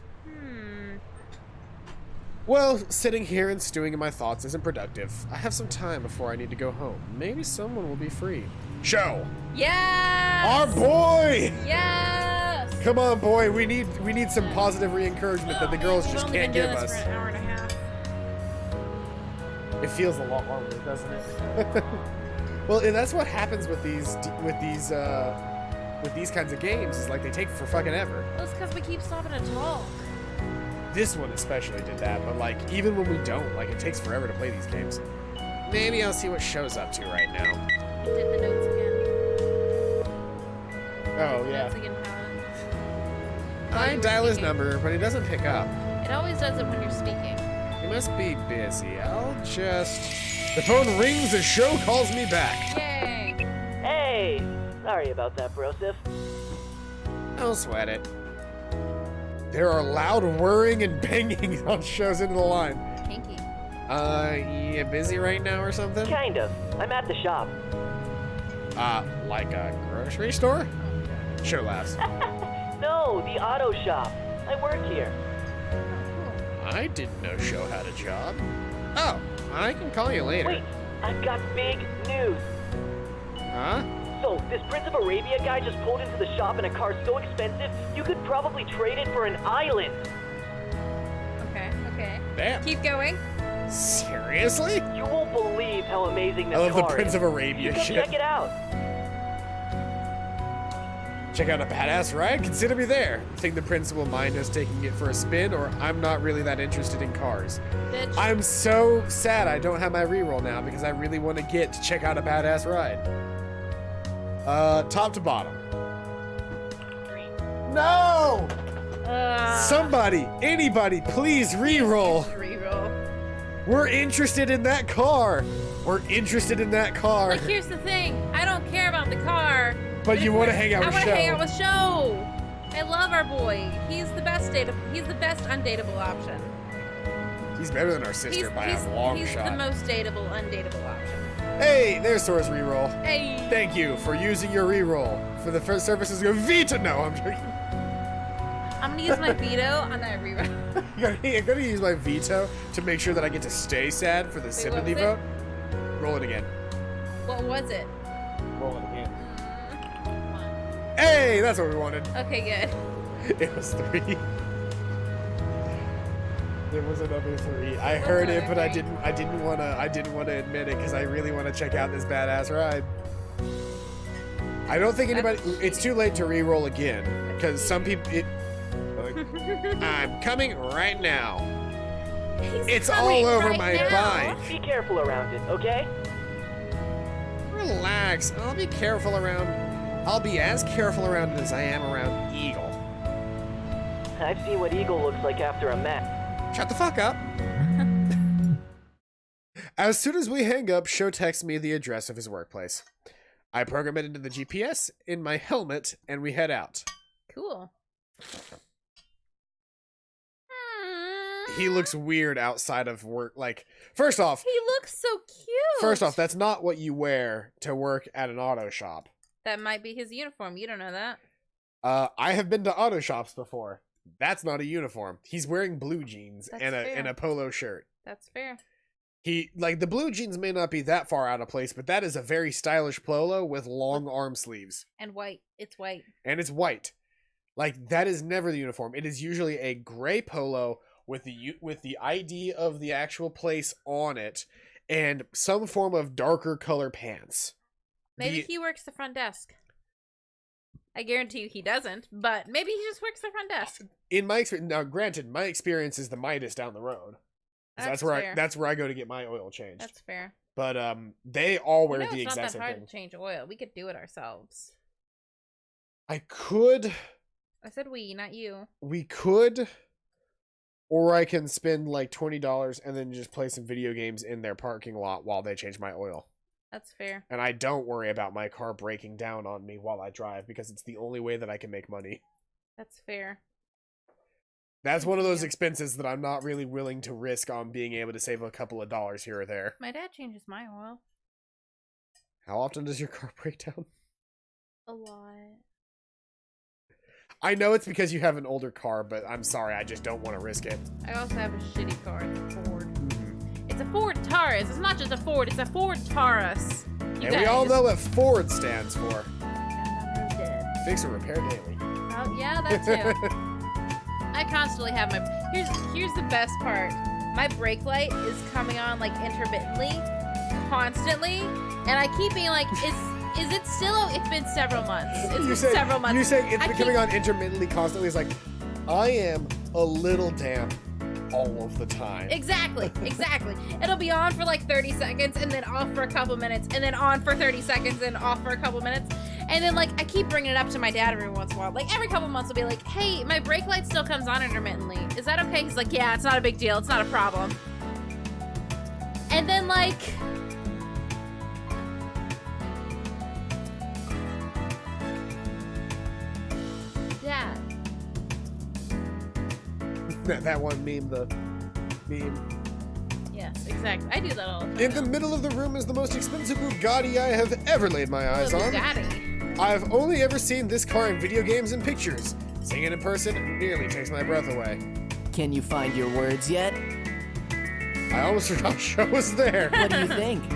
Well, sitting here and stewing in my thoughts isn't productive. I have some time before I need to go home. Maybe someone will be free. Show! Yes! Our boy! Yes! Come on, boy. We need some positive re-encouragement that the girls We've just only can't been give doing this us. for an hour and a half. It feels a lot longer, doesn't it? Well, and that's what happens with these kinds of games. Is like they take for fucking ever. Well, it's because we keep stopping to talk. This one especially did that, but like even when we don't, like it takes forever to play these games. Maybe I'll see what show's up to right now. He did the notes again. Oh yeah. Notes again, Helen. I dial his number, but he doesn't pick up. It always does it when you're speaking. He must be busy. I'll just The phone rings, the show calls me back. Yay! Hey! Sorry about that, Brosif. Don't sweat it. There are loud whirring and banging on shows into the line. Kinky. You busy right now or something? Kind of. I'm at the shop. Like a grocery store? Show laughs. No, the auto shop. I work here. I didn't know Show had a job. Oh, I can call you later. Wait, I've got big news. Huh? So, this Prince of Arabia guy just pulled into the shop in a car so expensive, you could probably trade it for an island. Okay, okay. Damn. Keep going. Seriously? You won't believe how amazing this I love the car Prince is. of Arabia Come shit. check it out. Check out a badass ride? Consider me there. Think the Prince will mind us taking it for a spin, or I'm not really that interested in cars. Bitch. I'm so sad I don't have my reroll now because I really want to get to check out a badass ride. Top to bottom. No! Somebody, anybody, please reroll. Reroll. We're interested in that car. We're interested in that car. Like, here's the thing. I don't care about the car. But you if want to we're- hang out with I want Show. to hang out with Show. I love our boy. He's the best He's the best undateable option. He's better than our sister by a long he's shot. the most dateable, undateable option. Hey, there's Sora's reroll. Hey. Thank you for using your reroll for the first services. Go Vita. No, I'm joking. I'm gonna use my veto on that reroll. I'm gonna use my veto to make sure that I get to stay sad for the sympathy was it? vote. Roll it again. What was it? Roll it again. Hey, that's what we wanted. Okay, good. It was 3. There was another 3. I heard it, but I didn't want to admit it because I really want to check out this badass ride. I don't think anybody. It's too late to re-roll again because some people. I'm coming right now. It's all over my bike. Be careful around it, okay? Relax. I'll be careful around. I'll be as careful around it as I am around Eagle. I've seen what Eagle looks like after a match. Shut the fuck up. As soon as we hang up, Sho texts me the address of his workplace. I program it into the GPS in my helmet, and we head out. Cool. He looks weird outside of work. Like, first off, He looks so cute. first off, that's not what you wear to work at an auto shop. That might be his uniform. You don't know that. I have been to auto shops before. That's not a uniform. He's wearing blue jeans That's and fair. a polo shirt. That's fair. He like the blue jeans may not be that far out of place, but that is a very stylish polo with long arm sleeves. And white. It's white. And it's white. Like that is never the uniform. It is usually a gray polo with the ID of the actual place on it and some form of darker color pants. Maybe he works the front desk. I guarantee you he doesn't, but maybe he just works the front desk. In my experience, now granted, my experience is the Midas down the road. That's where fair. that's where I go to get my oil changed. That's fair. But they all wear You know, the it's not exact that same hard thing. to change oil. We could do it ourselves. I could, I said we, not you. we could, or I can spend like $20 and then just play some video games in their parking lot while they change my oil. That's fair. And I don't worry about my car breaking down on me while I drive because it's the only way that I can make money. That's fair. That's one of those expenses that I'm not really willing to risk on being able to save a couple of dollars here or there. My dad changes my oil. How often does your car break down? A lot. I know it's because you have an older car, but I'm sorry, I just don't want to risk it. I also have a shitty car. It's a Ford. It's a Ford Taurus. It's not just a Ford. It's a Ford Taurus. You And we all guys. know what Ford stands for. I'm dead. Fix or repair daily. Oh, yeah, that too. I constantly have my... Here's the best part. My brake light is coming on, like, intermittently, constantly, and I keep being like, is it still... It's been several months. It's been several months. You say it's I been coming keep- on intermittently, constantly. It's like, I am a little damp all of the time. Exactly. It'll be on for like 30 seconds and then off for a couple minutes and then on for 30 seconds and off for a couple minutes. And then like I keep bringing it up to my dad every once in a while. Like every couple months I'll be like, hey, my brake light still comes on intermittently. Is that okay? He's like, yeah, it's not a big deal. It's not a problem. And then like That one meme, the meme. Yes, exactly. I do that all the time. In the middle of the room is the most expensive Bugatti I have ever laid my eyes on. Bugatti. I've only ever seen this car in video games and pictures. Seeing it in person nearly takes my breath away. Can you find your words yet? I almost forgot Show was there. What do you think?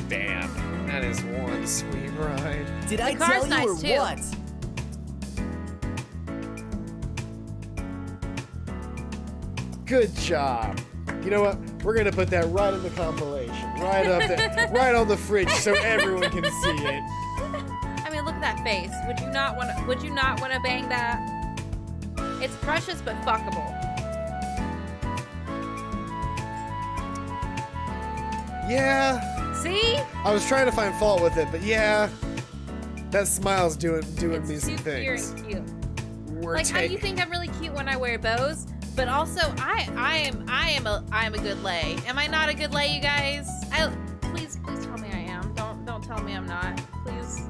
Damn, that is one sweet ride. Did I car's tell you nice, or too. what? Good job. You know what? We're gonna put that right in the compilation, right up there, right on the fridge, so everyone can see it. I mean, look at that face. Would you not want to? Would you not want to bang that? It's precious but fuckable. Yeah, See? I was trying to find fault with it, but yeah, that smile's doing It's me some too pure things. and cute. We're Like, how do you taking. think I'm really cute when I wear bows? But also, I am a good lay. Am I not a good lay, you guys? Please tell me I am. Don't tell me I'm not. Please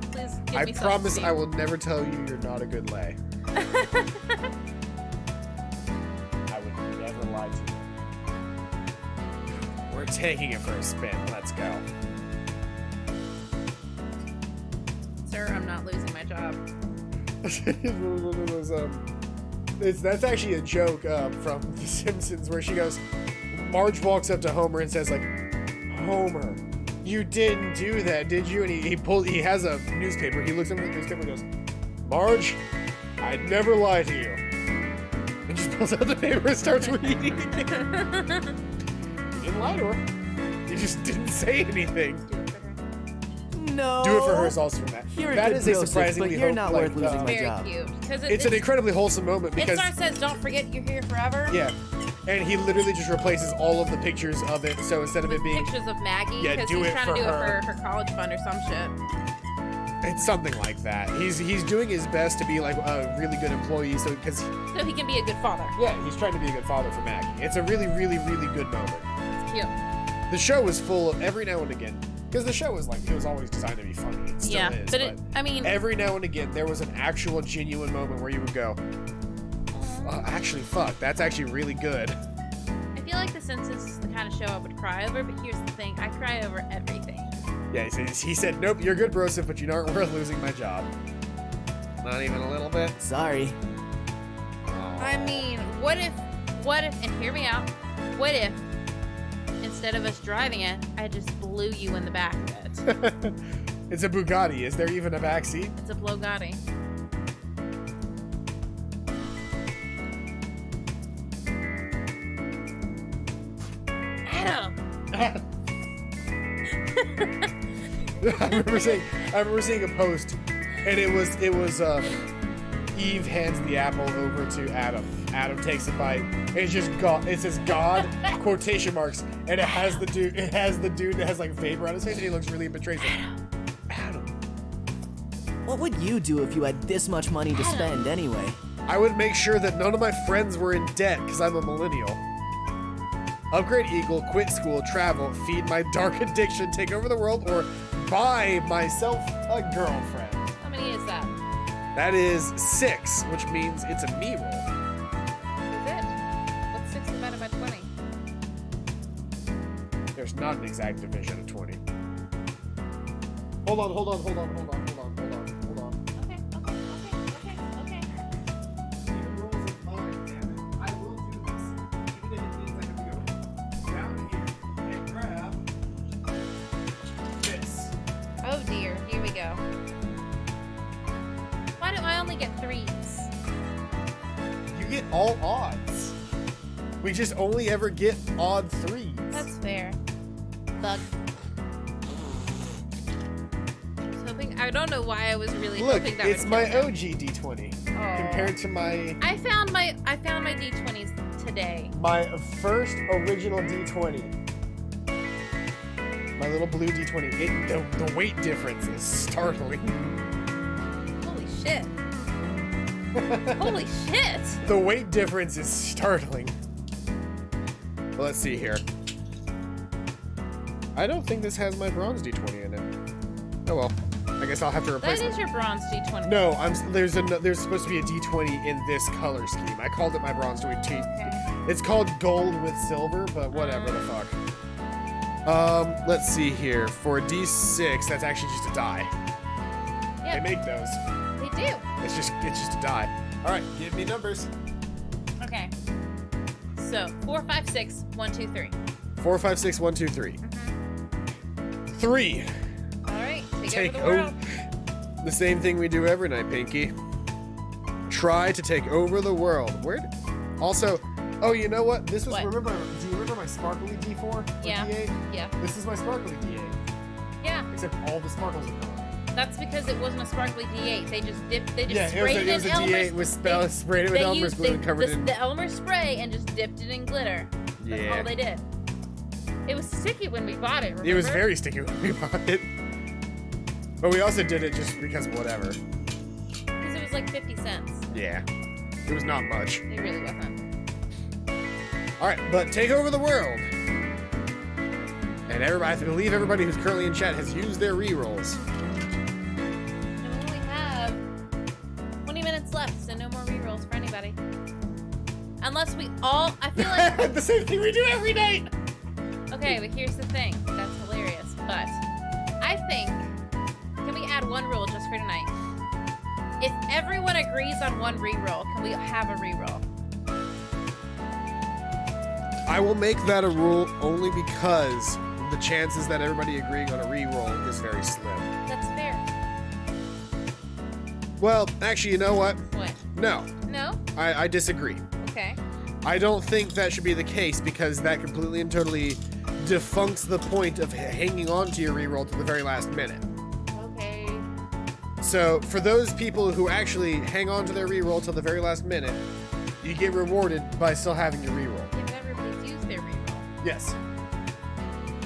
give I me promise self-esteem. I will never tell you you're not a good lay. I would never lie to you. We're taking it for a spin. Let's go. Sir, I'm not losing my job. That's actually a joke from The Simpsons where she goes, Marge walks up to Homer and says like, Homer, you didn't do that, did you? And he has a newspaper. He looks at the newspaper and goes, Marge, I'd never lie to you. And just pulls out the paper and starts reading again. You didn't lie to her. You just didn't say anything. No. Do it for her is also from that. You're That a is good a Joseph, surprisingly but you're not worth losing my Very job. cute. Because It's an incredibly wholesome moment it because says, "Don't forget you're here forever." yeah, and he literally just replaces all of the pictures of it. So instead of it being, Pictures of Maggie. Yeah, Because do he's it trying for to do her. it for her college fund or some shit. it's something like that. He's doing his best to be like a really good employee. So because So he can be a good father. yeah, he's trying to be a good father for Maggie. It's a really good moment. It's cute. The show is full of every now and again. Because the show was like, it was always designed to be funny. It still Yeah, is. but I mean, every now and again, there was an actual genuine moment where you would go, actually, fuck, that's actually really good. I feel like The Simpsons is the kind of show I would cry over, but here's the thing, I cry over everything. Yeah, he said, nope, you're good, Broseph, but you aren't worth losing my job. Not even a little bit. Sorry. I mean, what if, and hear me out, what if, instead of us driving it, I just blew you in the back of it? It's a Bugatti. Is there even a back seat? It's a Blogatti. Adam! I remember seeing a post, and it was Eve hands the apple over to Adam. Adam takes a bite, and it's just God. It says God quotation marks, and it has the dude that has like vapor on his face, and he looks really betrayed. Adam. What would you do if you had this much money to spend anyway? I would make sure that none of my friends were in debt because I'm a millennial. Upgrade Eagle, quit school, travel, feed my dark addiction, take over the world, or buy myself a girlfriend. How many is that? That is 6, which means it's a me roll. Is it? What's 6 divided by 20? There's not an exact division of 20. Hold on. Okay. Even rolls is fine, damn it. I will do this, even if it means I have to go down here and grab this. Oh dear, here we go. Why do I only get 3s? You get all odds. We just only ever get odd 3s. That's fair. Bug. I don't know why I was really Look, hoping that it's would my kill him. OG D20 Aw. compared to my I found my D20s today. first original D20. My little blue D20. The weight difference is startling. Holy shit. Holy shit. The weight difference is startling. Well, let's see here. I don't think this has my bronze D20 in it. Oh well. I guess I'll have to replace That it. is your bronze D20. No, there's supposed to be a D20 in this color scheme. I called it my bronze D20. Okay. It's called gold with silver, but whatever the fuck. Let's see here. For a D6, that's actually just a die. Yeah, They make those. they do. It's just a die. All right, give me numbers. Okay. So 4, 5, 6, 1, 2, 3. 4, 5, 6, 1, 2, 3. 3. All right. Take over the world. The same thing we do every night, Pinky. Try to take over the world. Also, oh, you know what? This was What? Do you remember my sparkly D4? Or Yeah. D8? Yeah. This is my sparkly D8. Yeah. Except all the sparkles are gone. That's because it wasn't a sparkly D8. They just dipped. They just Yeah, sprayed it was a D8 with sprayed it with Elmer's glue and covered in. the Elmer spray and just dipped it in glitter. That's Yeah. all they did. It was sticky when we bought it. Remember? It was very sticky when we bought it. But we also did it just because whatever. Because it was like 50 cents. Yeah. It was not much. It really wasn't. Alright, but take over the world. And everybody, I believe everybody who's currently in chat has used their rerolls. And we only have 20 minutes left, so no more rerolls for anybody. Unless we all, I feel like... The same thing we do every night! Okay, but here's the thing. That's hilarious. But I think, can we add one rule just for tonight? If everyone agrees on one reroll, can we have a reroll? I will make that a rule only because the chances that everybody agreeing on a reroll is very slim. That's fair. Well, actually, you know what? What? No, No? I disagree. Okay. I don't think that should be the case because that completely and totally defuncts the point of hanging on to your reroll to the very last minute. Okay. So, for those people who actually hang on to their reroll till the very last minute, you get rewarded by still having your reroll. Yeah, but everybody's used their reroll. Yes.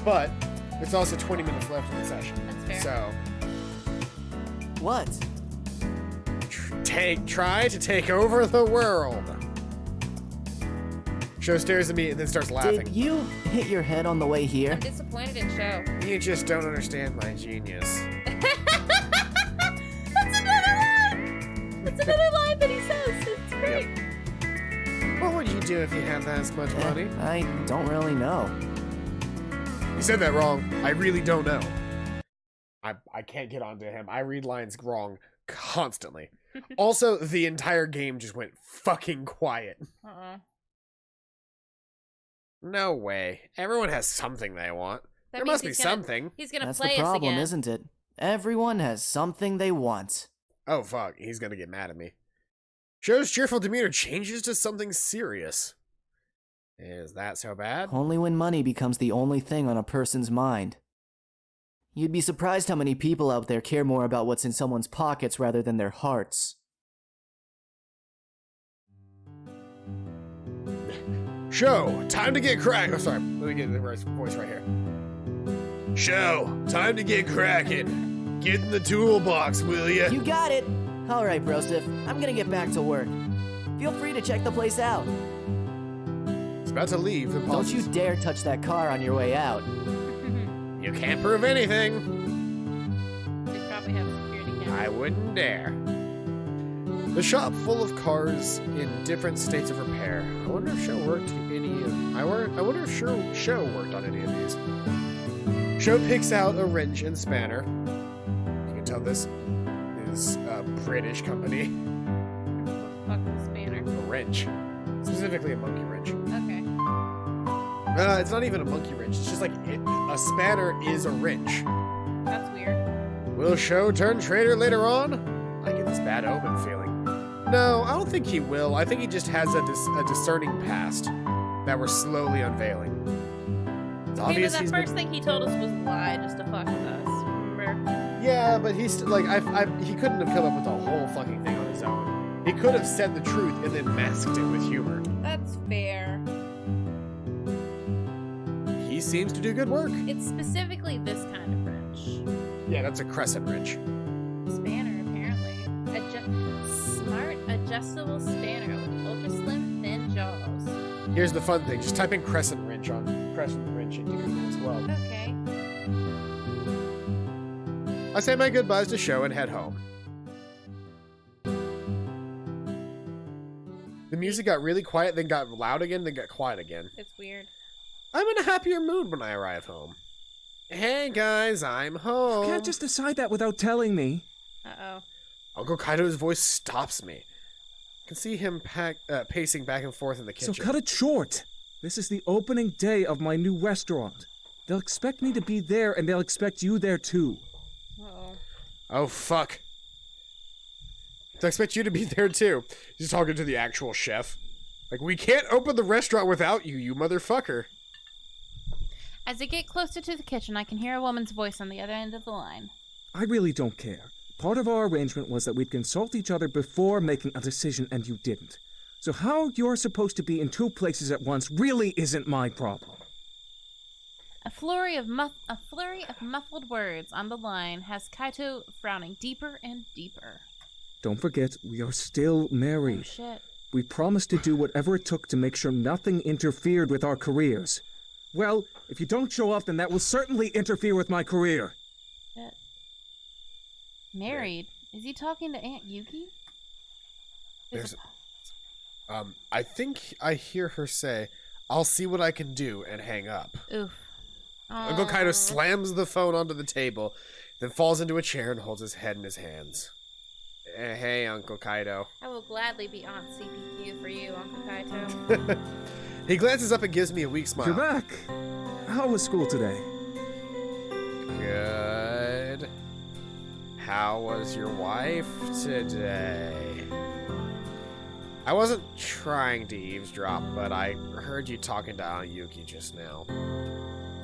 But there's also 20 minutes left in the session. That's fair. So, What? try to take over the world. Show stares at me and then starts laughing. Did you hit your head on the way here? I'm disappointed in Show. You just don't understand my genius. That's another line! That's another line that he says. It's great. What would you do if you had that much money? I don't really know. You said that wrong. I really don't know. I can't get onto him. I read lines wrong constantly. Also, the entire game just went fucking quiet. Uh-uh. No way. Everyone has something they want. That There means must be he's gonna- something. He's gonna That's play the us problem, again. isn't it? Everyone has something they want. Oh, fuck. He's gonna get mad at me. Show's cheerful demeanor changes to something serious. Is that so bad? Only when money becomes the only thing on a person's mind. You'd be surprised how many people out there care more about what's in someone's pockets rather than their hearts. Show, time to get crack. Oh, sorry. Let me get the right voice right here. Show, time to get cracking. Get in the toolbox, will ya? You got it! Alright, Brosif, I'm gonna get back to work. Feel free to check the place out. It's about to leave. The Don't you dare touch that car on your way out. You can't prove anything. They probably have security cameras. I wouldn't dare. The shop full of cars in different states of repair. I wonder if Show worked any of. I wonder if Show worked on any of these. Show picks out a wrench and spanner. You can tell this is a British company. Fuck the spanner. A wrench, specifically a monkey wrench. Okay. It's not even a monkey wrench. It's just like a spanner is a wrench. That's weird. Will Show turn traitor later on? I get this bad omen feeling. No, I don't think he will. I think he just has a discerning past that we're slowly unveiling. It's obvious That he's first thing he told us was a lie just to fuck with us. Remember? Yeah, but he's like he couldn't have come up with the whole fucking thing on his own. He could have said the truth and then masked it with humor. That's fair. He seems to do good work. It's specifically this kind of wrench. Yeah, that's a crescent wrench. Spanner, apparently. Smart adjustable spanner with ultra slim, thin jaws. Here's the fun thing: just type in crescent wrench into Google as well. Okay. I say my goodbyes to Show and head home. The music got really quiet, then got loud again, then got quiet again. It's weird. I'm in a happier mood when I arrive home. Hey guys, I'm home. You can't just decide that without telling me. Uh-oh. Uncle Kaido's voice stops me. I can see him pacing back and forth in the kitchen. So cut it short. This is the opening day of my new restaurant. They'll expect me to be there, and they'll expect you there too. Uh-oh. Oh, fuck. I expect you to be there too. He's talking to the actual chef. Like, we can't open the restaurant without you, you motherfucker. As they get closer to the kitchen, I can hear a woman's voice on the other end of the line. I really don't care. Part of our arrangement was that we'd consult each other before making a decision, and you didn't. So how you're supposed to be in two places at once really isn't my problem. A flurry of muffled words on the line has Kaito frowning deeper and deeper. Don't forget, we are still married. Oh, shit. We promised to do whatever it took to make sure nothing interfered with our careers. Well, if you don't show up, then that will certainly interfere with my career. Shit. Married? Is he talking to Aunt Yuki? I think I hear her say, "I'll see what I can do," and hang up. Oof. Uncle Kaido slams the phone onto the table, then falls into a chair and holds his head in his hands. Hey, Uncle Kaido. I will gladly be Aunt CPQ for you, Uncle Kaito. He glances up and gives me a weak smile. You're back. How was school today? Good. How was your wife today? I wasn't trying to eavesdrop, but I heard you talking to Aunt Yuki just now.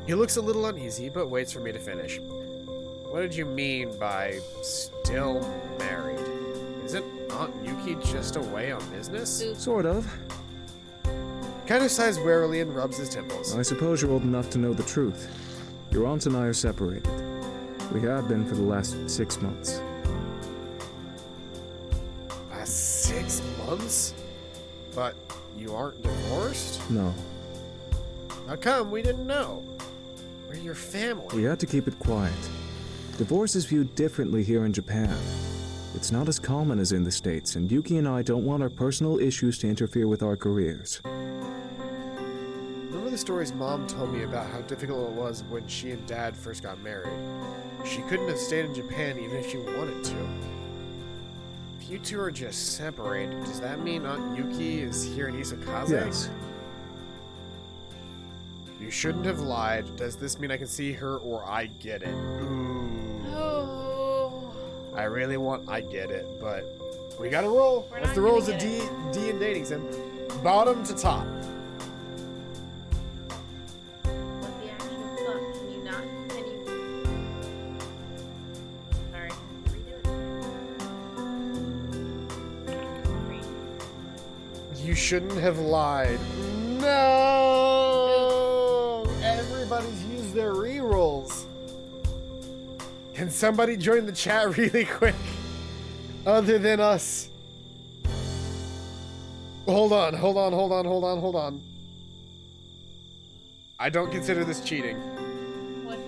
He looks a little uneasy, but waits for me to finish. What did you mean by still married? Isn't Aunt Yuki just away on business? Sort of. Kind of sighs warily and rubs his temples. I suppose you're old enough to know the truth. Your aunt and I are separated. We have been for the last 6 months. 6 months? But you aren't divorced? No. How come we didn't know? We're your family. We had to keep it quiet. Divorce is viewed differently here in Japan. It's not as common as in the States, and Yuki and I don't want our personal issues to interfere with our careers. Remember the stories Mom told me about how difficult it was when she and Dad first got married? She couldn't have stayed in Japan even if she wanted to. If you two are just separated, does that mean Aunt Yuki is here in Isakaze? Yes. You shouldn't have lied. Does this mean I can see her or I get it? Ooh. Oh. I really want I get it, but we gotta roll. That's the rules of DnDating Sim. Bottom to top. What the actual fuck? Can you not? Can you? Sorry. Redo it. You shouldn't have lied. No! Everybody's used their rerolls. Can somebody join the chat really quick? Other than us. Hold on. I don't consider this cheating. What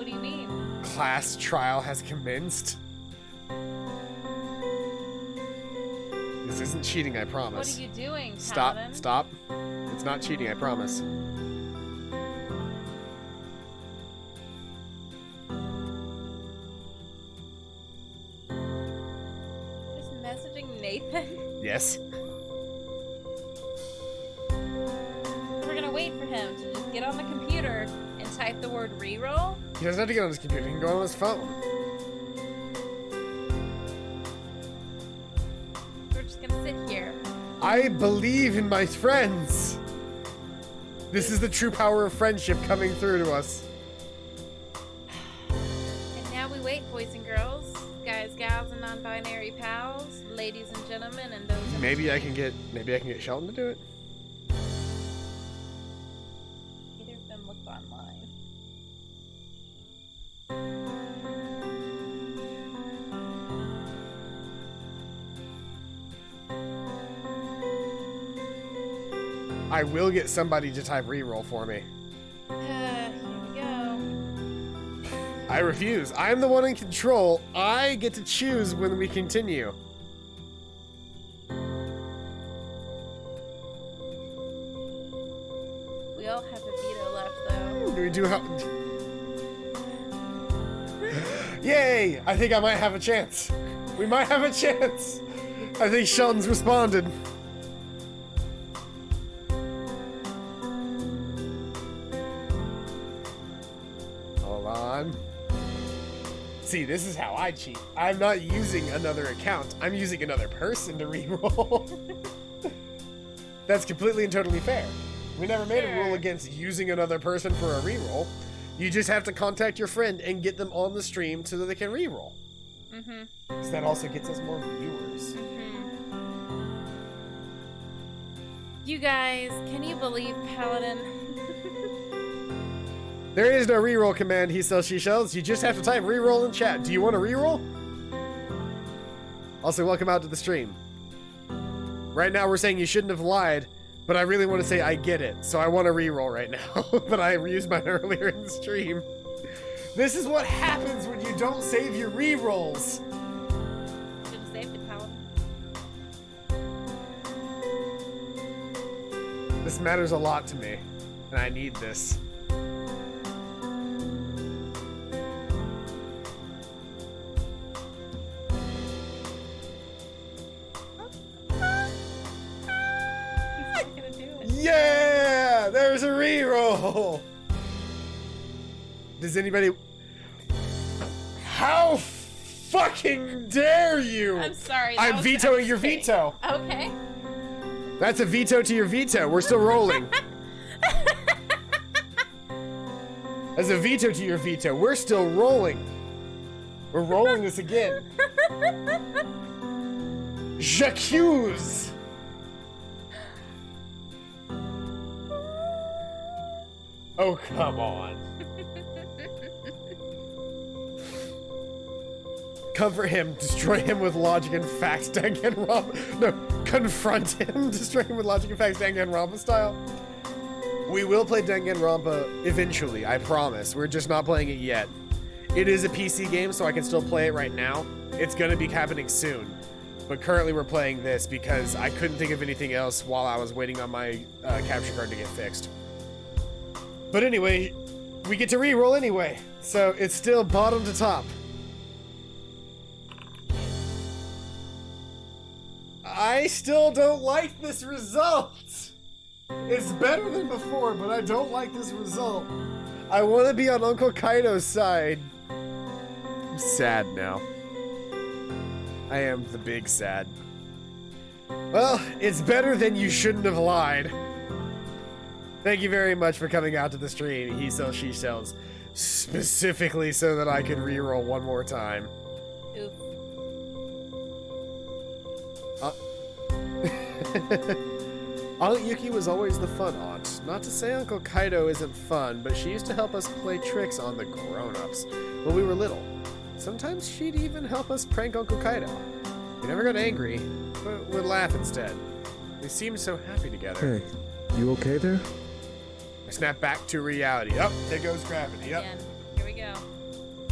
do you mean? Class trial has commenced. This isn't cheating, I promise. What are you doing, Paladin? Stop. It's not cheating, I promise. Just messaging Nathan? Yes. We're gonna wait for him to just get on the computer and type the word reroll? He doesn't have to get on his computer, he can go on his phone. We're just gonna sit here. I believe in my friends. This is the true power of friendship coming through to us. And now we wait, boys and girls, guys, gals, and non-binary pals, ladies and gentlemen, and those. Maybe I can get Sheldon to do it. Either of them look online. I will get somebody to type reroll for me. Here we go. I refuse. I'm the one in control. I get to choose when we continue. We all have a veto left, though. We do have... Yay! I think I might have a chance. We might have a chance. I think Sheldon's responded. Hold on. See, this is how I cheat. I'm not using another account. I'm using another person to reroll. That's completely and totally fair. We never made a rule against using another person for a reroll. You just have to contact your friend and get them on the stream so that they can reroll. Mm-hmm. Because that also gets us more viewers. Mm-hmm. You guys, can you believe Paladin? There is no reroll command, he sells, she shells. You just have to type reroll in chat. Do you want to reroll? Also, welcome out to the stream. Right now we're saying you shouldn't have lied, but I really want to say I get it, so I want to reroll right now. But I used mine earlier in the stream. This is what happens when you don't save your rerolls. Should have saved it, Paladin. This matters a lot to me, and I need this. Yeah! There's a reroll! Does anybody... How fucking dare you! I'm sorry. I'm vetoing your veto. Okay. That's a veto to your veto. We're still rolling. That's a veto to your veto. We're still rolling. We're rolling this again. J'accuse! Oh, come on. Comfort him, destroy him with logic and facts, Danganronpa. No, confront him, destroy him with logic and facts, Danganronpa style. We will play Danganronpa eventually, I promise. We're just not playing it yet. It is a PC game, so I can still play it right now. It's gonna be happening soon. But currently we're playing this because I couldn't think of anything else while I was waiting on my capture card to get fixed. But anyway, we get to re-roll anyway, so it's still bottom to top. I still don't like this result. It's better than before, but I don't like this result. I want to be on Uncle Kaido's side. I'm sad now. I am the big sad. Well, it's better than you shouldn't have lied. Thank you very much for coming out to the stream, he sells, she sells. Specifically so that I could reroll one more time. Oof. Aunt Yuki was always the fun aunt. Not to say Uncle Kaido isn't fun, but she used to help us play tricks on the grown-ups when we were little. Sometimes she'd even help us prank Uncle Kaido. We never got angry, but would laugh instead. We seemed so happy together. Hey, you okay there? I snap back to reality. Oh, there goes gravity. Yep. Again. Here we go.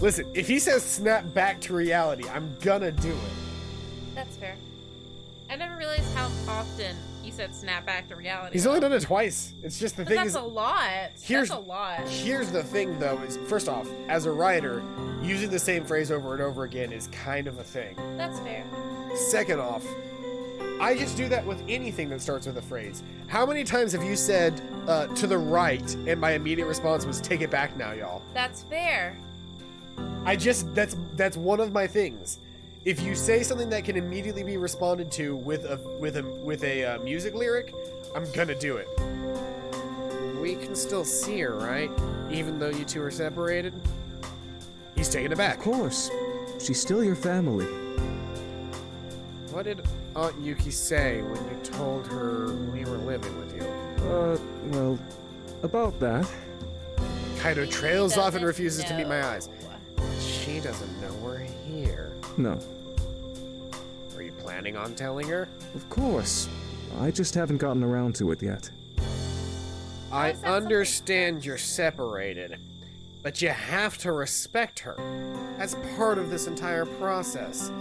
Listen, if he says snap back to reality, I'm gonna do it. That's fair. I never realized how often he said snap back to reality. He's only done it twice. It's just the But thing that's is... a lot. Here's, That's a lot. Here's the thing, though, is first off, as a writer, using the same phrase over and over again is kind of a thing. That's fair. Second off, I just do that with anything that starts with a phrase. How many times have you said, to the right, and my immediate response was, take it back now, y'all? That's fair. That's one of my things. If you say something that can immediately be responded to with a music lyric, I'm gonna do it. We can still see her, right? Even though you two are separated? He's taken it back. Of course. She's still your family. What did Aunt Yuki say when you told her we were living with you? Well, about that. Kaido trails off and refuses to meet my know. eyes. She doesn't know we're here. No. Are you planning on telling her? Of course. I just haven't gotten around to it yet. I understand you're separated. But you have to respect her as part of this entire process.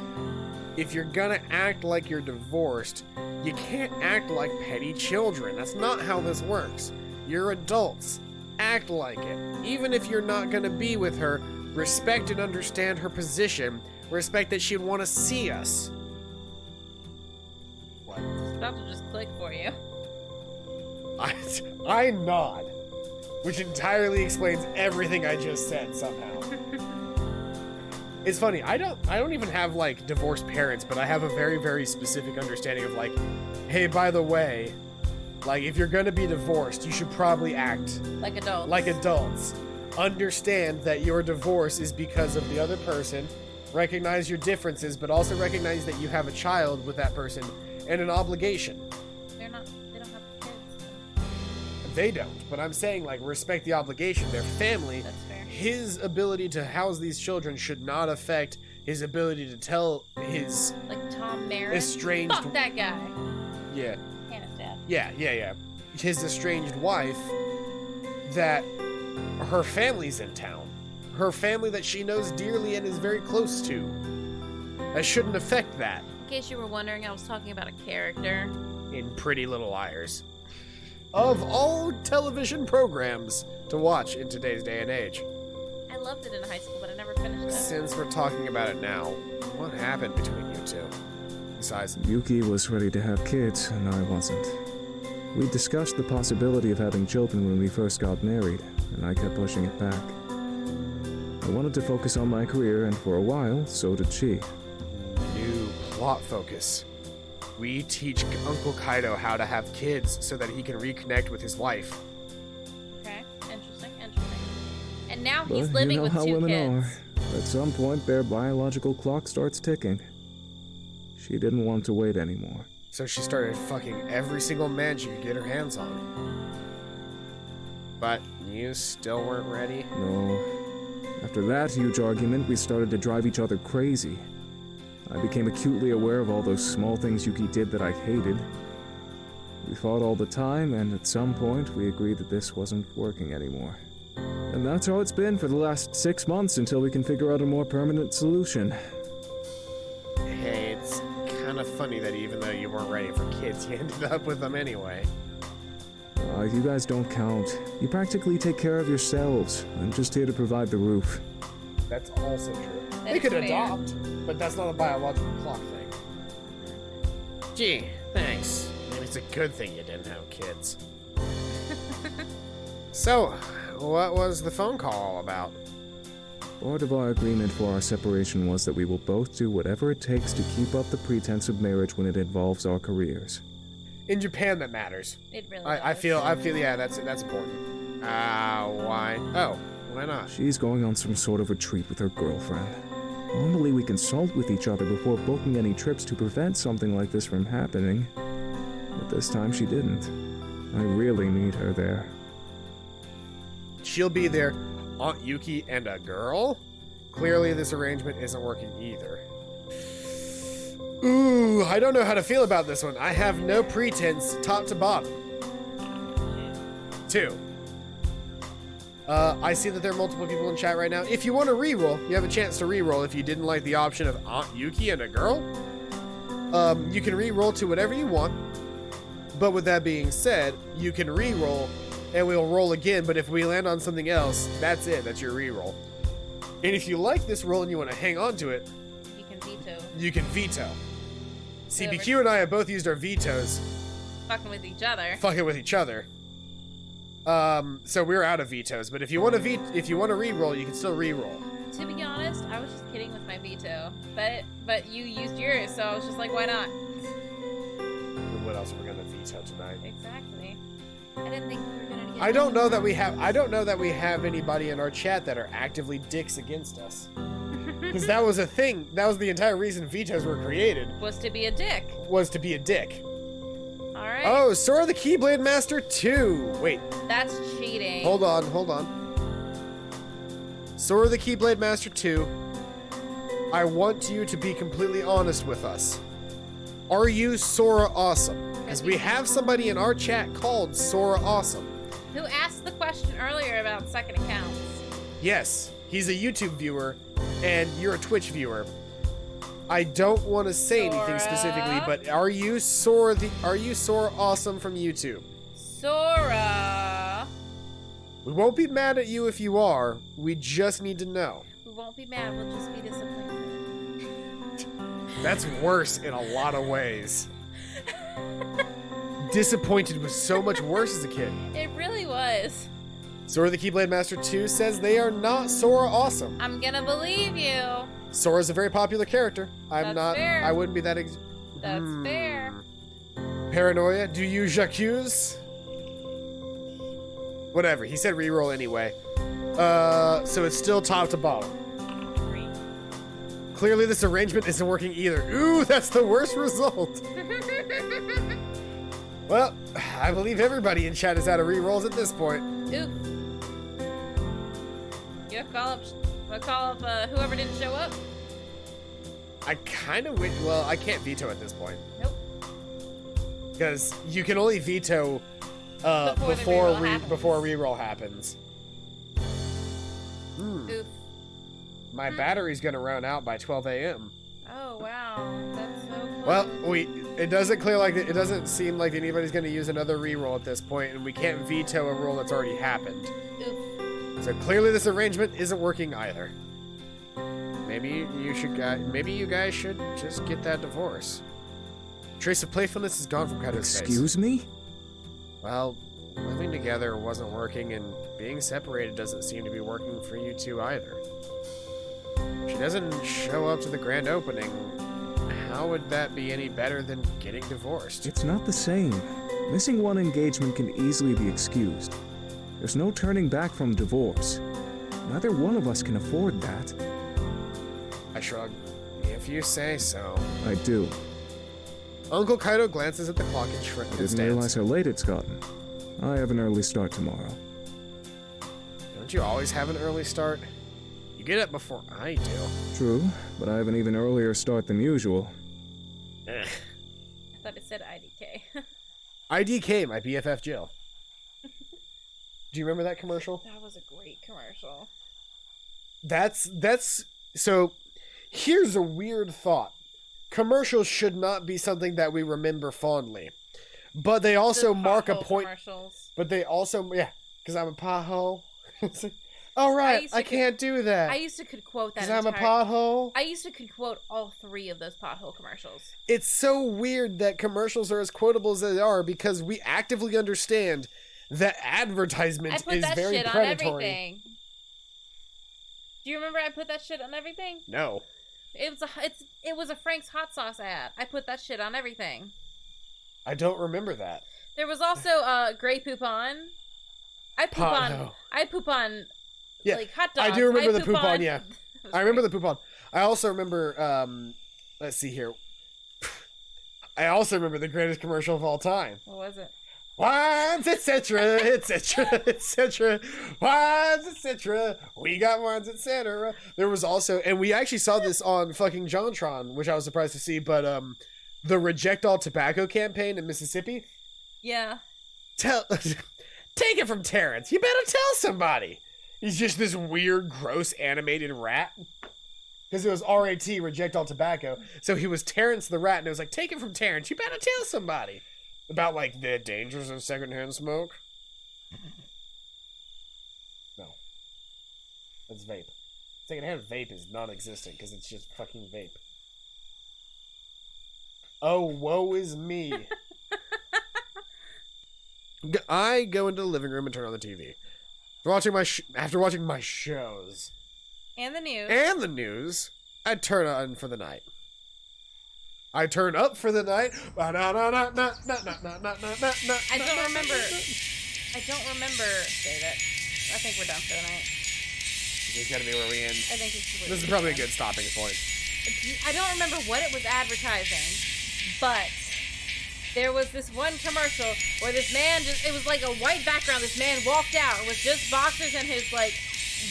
If you're gonna act like you're divorced, you can't act like petty children. That's not how this works. You're adults. Act like it. Even if you're not gonna be with her, respect and understand her position. Respect that she'd want to see us. What? It's about to just click for you. I nod, which entirely explains everything I just said somehow. It's funny, I don't even have like divorced parents, but I have a very, very specific understanding of like, hey, by the way, like if you're gonna be divorced, you should probably act like adults. Like adults. Understand that your divorce is because of the other person. Recognize your differences, but also recognize that you have a child with that person and an obligation. They don't have kids. They don't, but I'm saying like respect the obligation. Their family. That's fair. His ability to house these children should not affect his ability to tell his like Tom Marin. Estranged. Fuck that guy. Yeah. Hannah's dad. Yeah. His estranged wife that her family's in town. Her family that she knows dearly and is very close to. That shouldn't affect that. In case you were wondering, I was talking about a character in Pretty Little Liars. Of all television programs to watch in today's day and age. I loved it in high school, but I never finished it. Since we're talking about it now, what happened between you two? Besides, Yuki was ready to have kids, and I wasn't. We discussed the possibility of having children when we first got married, and I kept pushing it back. I wanted to focus on my career, and for a while, so did she. New plot focus. We teach Uncle Kaido how to have kids so that he can reconnect with his wife. Okay, interesting. And now he's But living you know with how two women kids. are. At some point, their biological clock starts ticking. She didn't want to wait anymore. So she started fucking every single man she could get her hands on. But you still weren't ready? No. After that huge argument, we started to drive each other crazy. I became acutely aware of all those small things Yuki did that I hated. We fought all the time, and at some point, we agreed that this wasn't working anymore. And that's how it's been for the last 6 months until we can figure out a more permanent solution. Hey, it's kind of funny that even though you weren't ready for kids, you ended up with them anyway. You guys don't count. You practically take care of yourselves. I'm just here to provide the roof. That's also true. They That's could fair. adopt, but that's not a biological clock thing. Gee, thanks. Maybe it's a good thing you didn't have kids. So, what was the phone call all about? Part of our agreement for our separation was that we will both do whatever it takes to keep up the pretense of marriage when it involves our careers. In Japan, that matters. It really I does. feel, yeah, that's important. Why? Oh, why not? She's going on some sort of retreat with her girlfriend. Normally we consult with each other before booking any trips to prevent something like this from happening. But this time she didn't. I really need her there. She'll be there, Aunt Yuki and a girl? Clearly this arrangement isn't working either. Ooh, I don't know how to feel about this one. I have no pretense, top to bottom. 2. I see that there are multiple people in chat right now. If you want to re-roll, you have a chance to re-roll if you didn't like the option of Aunt Yuki and a girl. You can re-roll to whatever you want. But with that being said, you can re-roll and we'll roll again, but if we land on something else, that's it. That's your re-roll. And if you like this roll and you want to hang on to it, You can veto. you can veto. CBQ and I have both used our vetoes Fucking with each other. fucking with each other. So we're out of vetoes, but if you want to re-roll, you can still re-roll. To be honest, I was just kidding with my veto. But you used yours, so I was just like, why not? What else are we gonna veto tonight? Exactly. I didn't think we were gonna get I don't know that we have anybody in our chat that are actively dicks against us. Because that was a thing. That was the entire reason vetoes were created. Was to be a dick. Was to be a dick. Alright. Oh, Sora the Keyblade Master 2. Wait, That's cheating. hold on. Sora the Keyblade Master 2. I want you to be completely honest with us. Are you Sora Awesome? Because we have somebody in our chat called Sora Awesome. Who asked the question earlier about second accounts? Yes, he's a YouTube viewer, and you're a Twitch viewer. I don't want to say anything specifically, but are you Sora Awesome from YouTube? Sora. We won't be mad at you if you are. We just need to know. We won't be mad. We'll just be disappointed. That's worse in a lot of ways. Disappointed was so much worse as a kid. It really was. Sora the Keyblade Master 2 says they are not Sora Awesome. I'm gonna believe you. Sora's a very popular character. That's fair. I wouldn't be that That's fair. Paranoia, do you j'accuse? Whatever, he said reroll anyway. So it's still top to bottom. Clearly this arrangement isn't working either. Ooh, that's the worst result. Well, I believe everybody in chat is out of rerolls at this point. Oof. You call up whoever didn't show up? I kind of wish, well, I can't veto at this point. Nope. Because you can only veto before a reroll happens. Oof. My battery's gonna run out by 12 a.m. Oh wow, that's so close. Well, it doesn't seem like anybody's gonna use another reroll at this point, and we can't veto a roll that's already happened. Oof. So clearly this arrangement isn't working either. Maybe you guys should just get that divorce. Trace of playfulness is gone from Kaido's face. Excuse me? Well, living together wasn't working, and being separated doesn't seem to be working for you two either. She doesn't show up to the grand opening. How would that be any better than getting divorced? It's not the same. Missing one engagement can easily be excused. There's no turning back from divorce. Neither one of us can afford that. I shrug. If you say so. I do. Uncle Kaido glances at the clock and I didn't realize how late it's gotten. I have an early start tomorrow. Don't you always have an early start? You get up before I do. True, but I have an even earlier start than usual. Ugh. I thought it said IDK. IDK, my BFF Jill. Do you remember that commercial? That was a great commercial. So here's a weird thought. Commercials should not be something that we remember fondly. But they also mark a point. But they also, yeah, because I'm a pothole. All right, I can't do that. I used to could quote that. Because I'm a pothole. I used to could quote all 3 of those pothole commercials. It's so weird that commercials are as quotable as they are because we actively understand that advertisement is very predatory. I put that shit on everything. Do you remember I put that shit on everything? No. It was a Frank's hot sauce ad. I put that shit on everything. I don't remember that. There was also Grey Poupon. I poop on yeah, like hot dogs. I do remember the poupon, yeah. I remember the poupon. I also remember let's see here. I also remember the greatest commercial of all time. What was it? Wines, etc., etc., etc. Wines, etc. We got wines, etc. There was also, and we actually saw this on fucking JonTron, which I was surprised to see, but the Reject All Tobacco campaign in Mississippi. Yeah. Take it from Terrence. You better tell somebody. He's just this weird, gross, animated rat. Because it was RAT, Reject All Tobacco. So he was Terrence the rat, and it was like, take it from Terrence. You better tell somebody. About, like, the dangers of secondhand smoke. No. That's vape. Secondhand vape is non-existent, because it's just fucking vape. Oh, woe is me. I go into the living room and turn on the TV. After watching my shows. And the news. I turn on for the night. I turn up for the night. I don't remember, David. I think we're done for the night. This is gonna be where we end. I think this is probably a good stopping point. I don't remember what it was advertising, but there was this one commercial where this man it was like a white background. This man walked out with just boxers and his like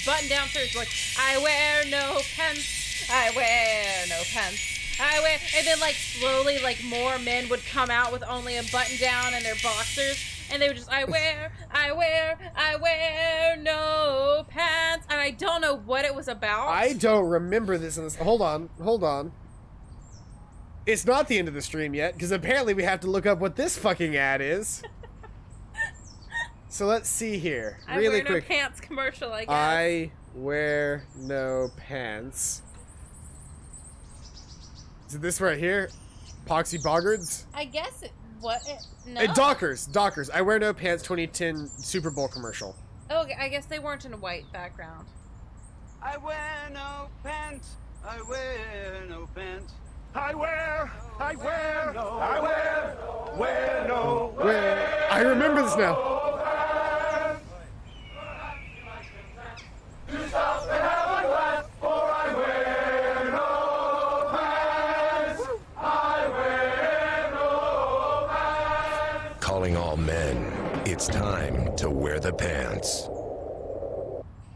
button-down shirts, like, I wear no pants, I wear no pants, I wear, and then like slowly like more men would come out with only a button down and their boxers, and they would just, I wear I wear no pants. And I don't know what it was about. I don't remember this in this. Hold on. It's not the end of the stream yet, because apparently we have to look up what this fucking ad is. So let's see here. Really I wear quick. no pants commercial, I guess. I wear no pants. Is it this right here? Poxy Boggards? I guess it, what? No. Dockers. I wear no pants 2010 Super Bowl commercial. Oh, I guess they weren't in a white background. I wear no pants. I wear no pants. I remember this now. Calling all men, it's time to wear the pants.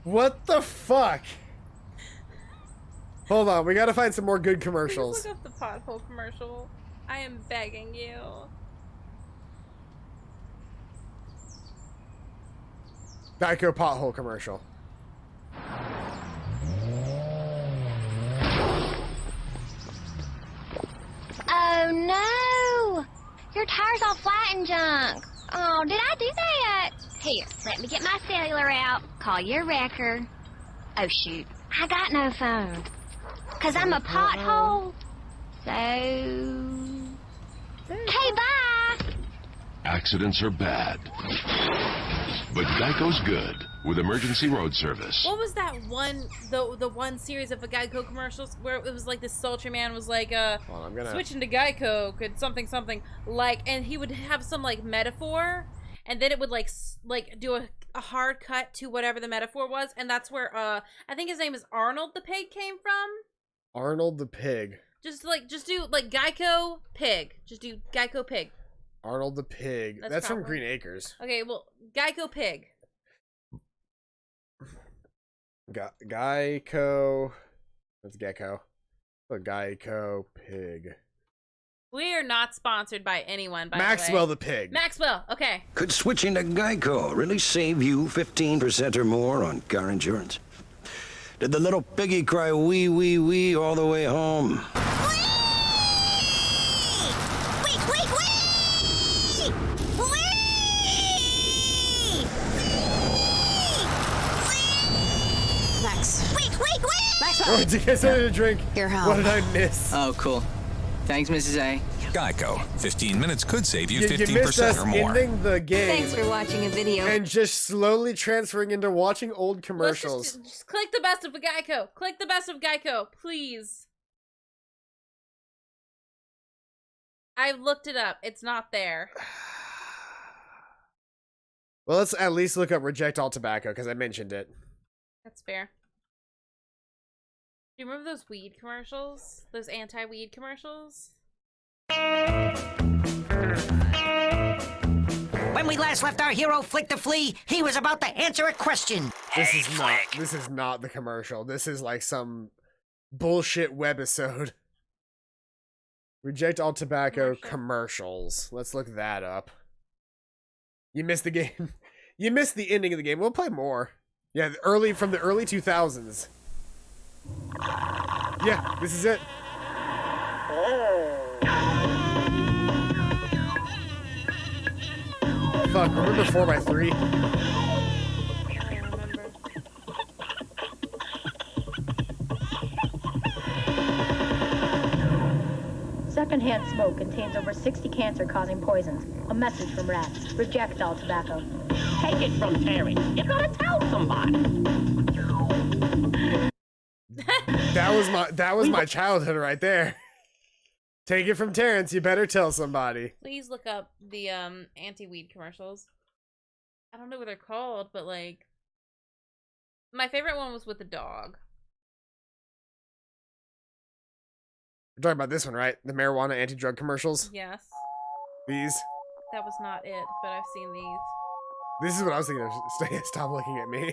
What the fuck? Hold on, we gotta find some more good commercials. Please look up the pothole commercial. I am begging you. Geico pothole commercial. Oh no! Your tire's all flat and junk. Oh, did I do that? Here, let me get my cellular out. Call your wrecker. Oh shoot, I got no phone. 'Cause I'm a pothole. So... Okay, bye! Accidents are bad, but Geico's good with emergency road service. What was that one, the one series of the Geico commercials where it was like this sultry man was like, switching to Geico could something, like, and he would have some, like, metaphor, and then it would, like do a hard cut to whatever the metaphor was, and that's where, I think his name is Arnold the Pig came from? Arnold the Pig. Just do, like, Geico Pig. Just do Geico Pig. Arnold the Pig. That's from Green Acres. Okay, well, Geico Pig. Geico. That's Gecko. Oh, Geico Pig. We are not sponsored by anyone, by Maxwell the way. the Pig. Maxwell, okay. Could switching to Geico really save you 15% or more on car insurance? Did the little piggy cry wee, wee, wee all the way home? Oh, did you guys need a drink? Here, help. What did I miss? Oh, cool. Thanks, Mrs. A. Geico. 15 minutes could save you You missed 15% us or more. ending the game. Thanks for watching a video. And just slowly transferring into watching old commercials. Just click the best of Geico. Click the best of Geico, please. I've looked it up. It's not there. Well, let's at least look up reject all tobacco, because I mentioned it. That's fair. Do you remember those weed commercials? Those anti-weed commercials? When we last left our hero Flick to flee, he was about to answer a question. This is not the commercial. This is like some bullshit webisode. Reject all tobacco commercials. Let's look that up. You missed the game. You missed the ending of the game. We'll play more. Yeah, from the early 2000s. Yeah, this is it. Fuck, remember 4x3? Secondhand smoke contains over 60 cancer-causing poisons. A message from rats. Reject all tobacco. Take it from Terry. You gotta tell somebody. That was my childhood right there. Take it from Terrence, you better tell somebody. Please look up the anti-weed commercials. I don't know what they're called, but like my favorite one was with the dog. You're talking about this one, right? The marijuana anti-drug commercials? Yes. These? That was not it, but I've seen these. This is what I was thinking of. Stop looking at me.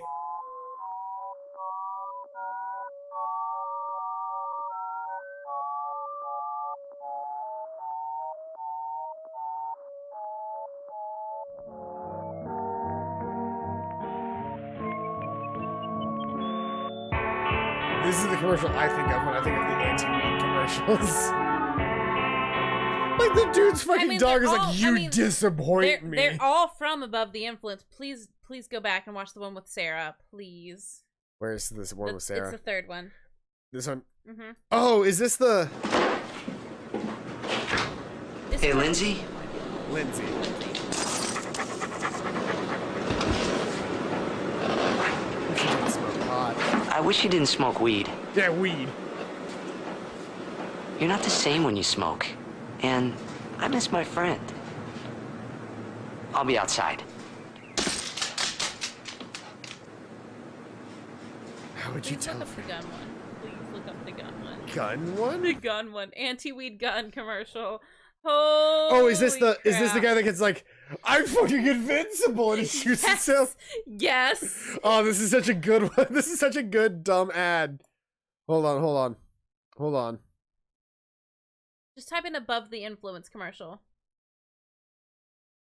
This is the commercial I think of when I think of the anti-weed commercials. Like the dude's fucking dog is like, you disappoint me. They're all from Above the Influence. Please go back and watch the one with Sarah, please. Where's this one with Sarah? It's the third one. This one? Mm-hmm. Oh, is this the... Hey, Lindsay? Lindsay. I wish you didn't smoke weed. Yeah, weed. You're not the same when you smoke. And I miss my friend. I'll be outside. How would you tell? Look up the gun one. Please look up the gun one. Gun one? The gun one. Anti-weed gun commercial. Oh, is this the guy that gets like, I'm fucking invincible and he shoots himself? Yes. Oh, this is such a good one. This is such a good dumb ad. Hold on. Just type in Above the Influence commercial.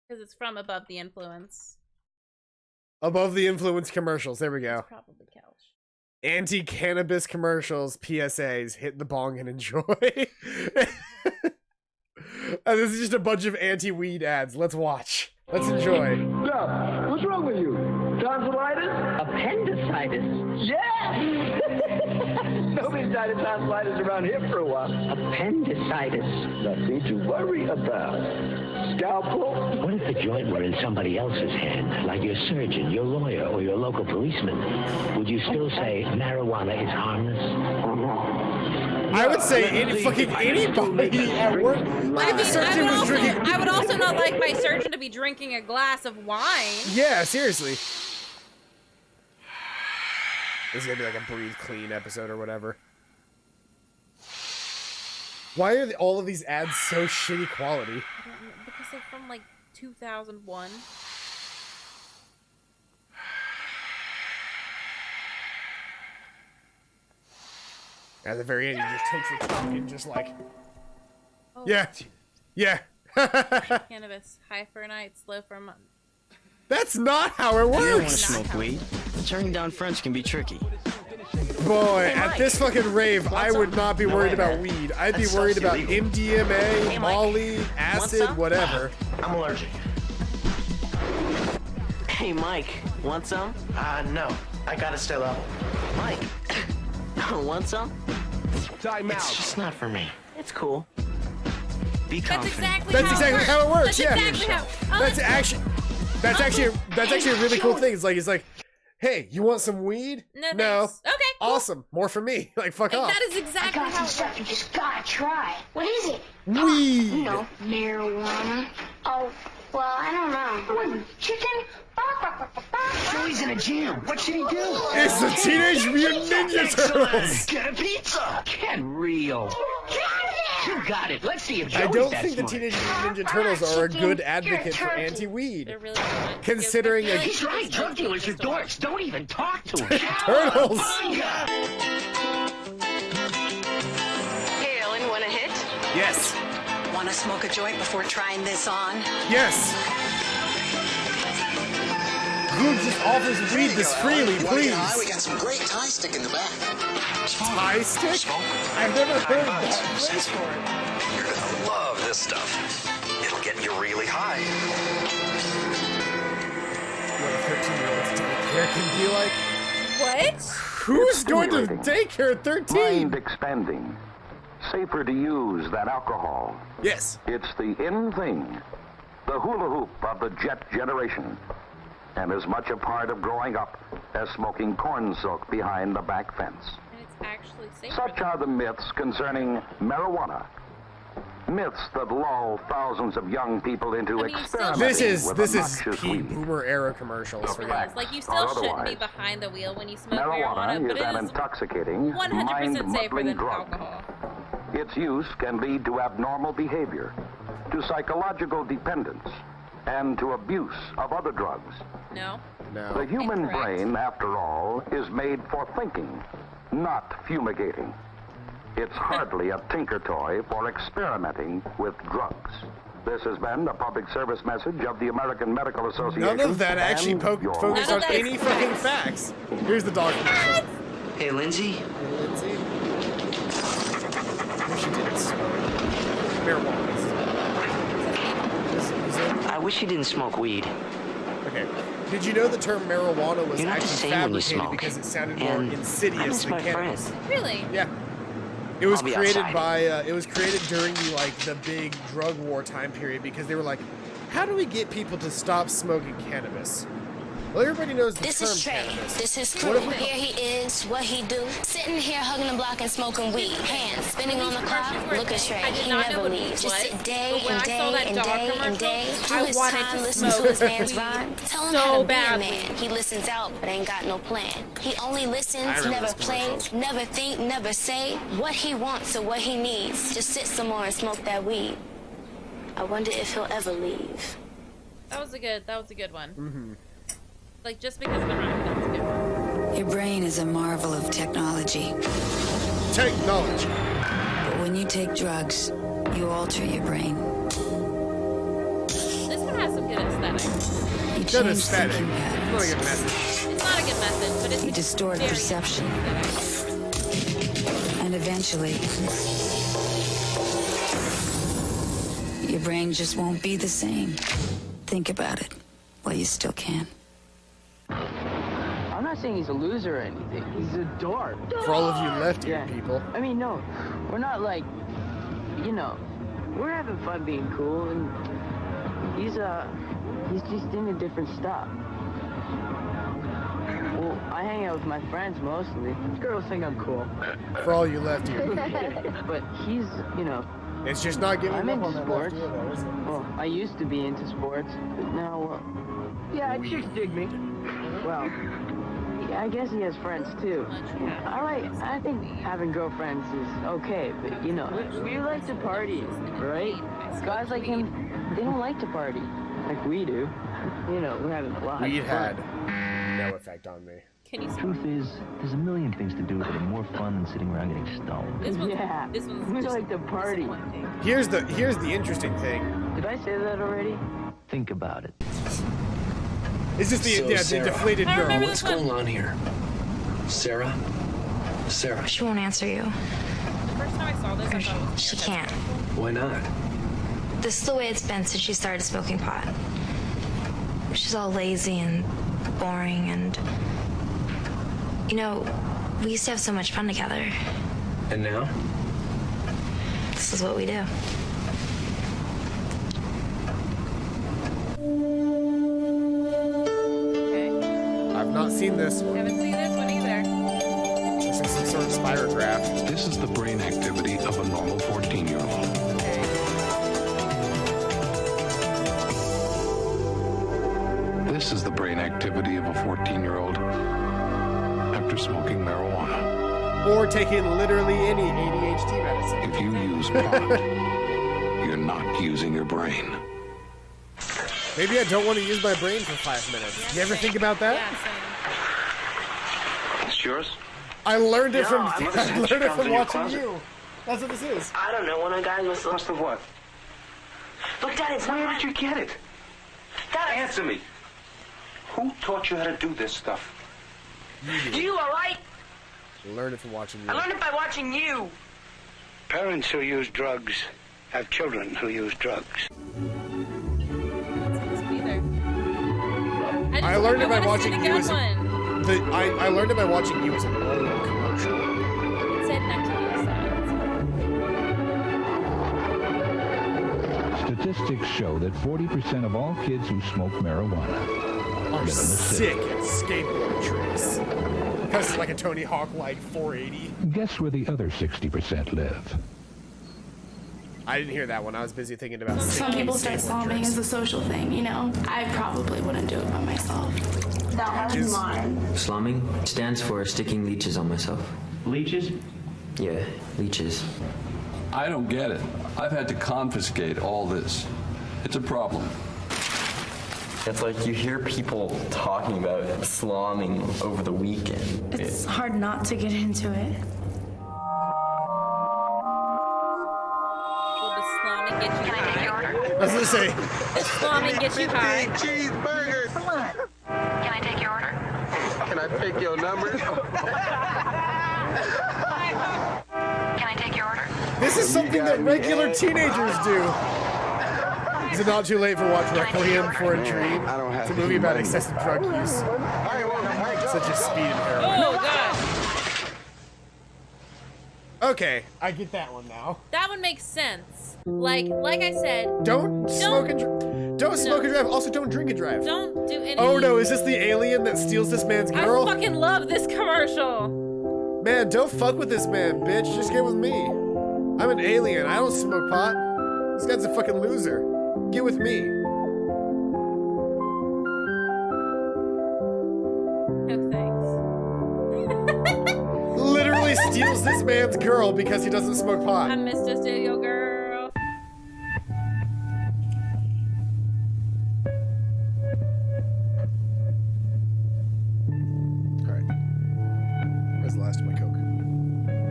Because it's from Above the Influence. Above the Influence commercials. There we go. It's probably Couch. Anti-cannabis commercials, PSAs, hit the bong and enjoy. And this is just a bunch of anti-weed ads. Let's watch. Let's enjoy. Yeah, what's wrong with you? Tonsillitis? Appendicitis. Yeah! Nobody's died of tonsillitis around here for a while. Appendicitis. Nothing to worry about. Scalpel? What if the joint were in somebody else's hand, like your surgeon, your lawyer, or your local policeman? Would you still say marijuana is harmless? I would say anybody at work. Like if the surgeon was drinking. I would also not like my surgeon to be drinking a glass of wine. Yeah, seriously. This is gonna be like a Breathe Clean episode or whatever. Why are all of these ads so shitty quality? I don't know, because they're from like 2001. At the very end, he just takes the truck and just like, Oh. yeah. Cannabis, high for a night, slow for a month. That's not how it You don't want to works. smoke weed. Turning down friends can be tricky. Boy, at this fucking rave, I would not be worried about weed. I'd be worried about MDMA, Molly, acid, whatever. I'm allergic. Hey, Mike, want some? No. I gotta stay level. Mike, want some? Time out. It's just not for me. It's cool. Be That's confident. That's exactly how it works. That's Yeah. exactly how. That's actually a really cool thing. It's like, hey, you want some weed? No. Thanks. Okay. Cool. Awesome. More for me. Like, fuck off. That is exactly I got some stuff you just gotta try. What is it? Weed. You know, marijuana. Oh, well, I don't know. What, chicken? Joey's in a jam. What should he do? It's the Teenage Mutant Ninja Turtles. Get a pizza. Get real. You got it. Let's see if Joey's I don't that think the smart. Teenage Mutant Ninja Turtles are a good advocate for anti-weed. They're really good. Considering a He's right. Drug dealers are dorks. Don't even talk to him. Turtles. Hey, Ellen, want a hit? Yes. Want to smoke a joint before trying this on? Yes. Who just offers weed this freely, please? We got some great Thai stick in the back. Thai stick? I've never heard that phrase for it. You're gonna love this stuff. It'll get you really high. What a 13-year-old's daycare can be like. What? Who's going to daycare at 13? Mind expanding. Safer to use than alcohol. Yes. It's the in thing. The hula hoop of the jet generation. And as much a part of growing up as smoking corn silk behind the back fence. And it's actually safer. Such are the myths concerning marijuana. Myths that lull thousands of young people into experimenting This is with obnoxious peak weed. boomer era commercials. It really is. Like, you still shouldn't be behind the wheel when you smoke marijuana, Marijuana but is it an is intoxicating, 100% safer mind-muddling than drug. alcohol. Its use can lead to abnormal behavior, to psychological dependence, and to abuse of other drugs. No. The human brain, after all, is made for thinking, not fumigating. It's hardly a tinker toy for experimenting with drugs. This has been a public service message of the American Medical Association. None of that actually and your focused on any fucking facts. Here's the dog commercial. Hey, Lindsay. he didn't smoke marijuana. I wish he didn't smoke weed. Okay. Did you know the term marijuana was You're not the actually same when you fabricated smoke. because it sounded more And I insidious miss than my cannabis? friend. Really? Yeah. It was I'll be created outside. by it was created during the big drug war time period because they were like, how do we get people to stop smoking cannabis? Well, everybody knows the This term is Trey. cannabis. This is What crew. if we Here he is, what he do. Sitting here hugging the block and smoking weed. Hands spinning on the clock. Look at Trey. I did He not know never what it leaves. Just was, sit day but when and I day saw that and dog day and commercial, day. Do I his wanted time, to listen to smoke his man's weed rhyme. Tell him so how to be a badly. man. He listens out, but ain't got no plan. He only I listens, remember never this plays, commercial. never think, never say what he wants or what he needs. Just sit some more and smoke that weed. I wonder if he'll ever leave. That was a good one. Mm-hmm. Like, just because of the rhyme, that was a good one. Your brain is a marvel of technology. Technology. But when you take drugs, you alter your brain. This one has some good aesthetic. You Good change aesthetic. thinking It's not a patterns. good message. It's not a good method, but it's You distort very perception. And eventually, your brain just won't be the same. Think about it while you still can. I'm not saying he's a loser or anything. He's a dork. For all of you left-ear people. I mean, no, we're not like, you know, we're having fun being cool, and he's just into different stuff. Well, I hang out with my friends mostly. Girls think I'm cool. For all you left-ear people. But he's, you know, It's just not giving I'm up into on that sports. left ear, though, is it? Well, I used to be into sports, but now, yeah, chicks dig me. Well, yeah, I guess he has friends too. I think having girlfriends is okay, but you know, we like to party, right? Guys like him, they don't like to party like we do. You know, we're having a lot Weed of fun. had no effect on me. Truth is, there's a million things to do that are more fun than sitting around getting stoned. This one's, Yeah, this one's we just like to party. disappointing. Here's the interesting thing. Did I say that already? Think about it. It's just the deflated I girl. remember What's this one. going on here? Sarah? Sarah? She won't answer you. The first time I saw this, I thought it was She can't. Why not? This is the way it's been since she started smoking pot. She's all lazy and boring and... You know, we used to have so much fun together. And now? This is what we do. Okay. I've not seen this one. Haven't seen this one either. This is some sort of spirograph. This is the brain activity of a normal 14-year-old. This is the brain activity of a 14-year-old after smoking marijuana. Or taking literally any ADHD medicine. If you use pot, you're not using your brain. Maybe I don't want to use my brain for 5 minutes. You ever think about that? It's yours? I learned it No, from I must I have learned it found from in your watching closet. you. That's what this is. I don't know. One of the guys must have what? Look, Dad, it's Where not. did you get it? Dad, Answer me. Who taught you how to do this stuff? you all right? Learned it from watching you. I learned it by watching you. Parents who use drugs have children who use drugs. I learned it by wanna see watching the you good as one. I learned it by watching you as an old commercial. It said not to use that. Statistics show that 40% of all kids who smoke marijuana Are live in the sick city. at skateboard tricks. Because it's like a Tony Hawk like 480. Guess where the other 60% live? I didn't hear that one. I was busy thinking about Some sick people start skateboard slumming tricks. as a social thing, you know? I probably wouldn't do it by myself. That one's mine. Slumming stands for sticking leeches on myself. Leeches? Yeah, leeches. I don't get it. I've had to confiscate all this. It's a problem. It's like you hear people talking about slumming over the weekend. It's hard not to get into it. Will the slumming get you high? I was gonna say. The slumming get you high? Cheeseburger. Come on. Can I take your order? Can I pick your number? Can I take your order? This is something that regular teenagers do. Is it not too late for watch Requiem for a Dream? It's a movie about excessive drug use. Such as speed and heroin. Oh god. Okay, I get that one now. That one makes sense. Like I said, don't smoke and drive. Also, don't drink and drive. Don't do any. Oh no, is this the alien that steals this man's girl? I fucking love this commercial. Man, don't fuck with this man, bitch. Just get with me. I'm an alien. I don't smoke pot. This guy's a fucking loser. Get with me. No thanks. Literally steals this man's girl because he doesn't smoke pot. I missed a studio girl. That's the last of my Coke.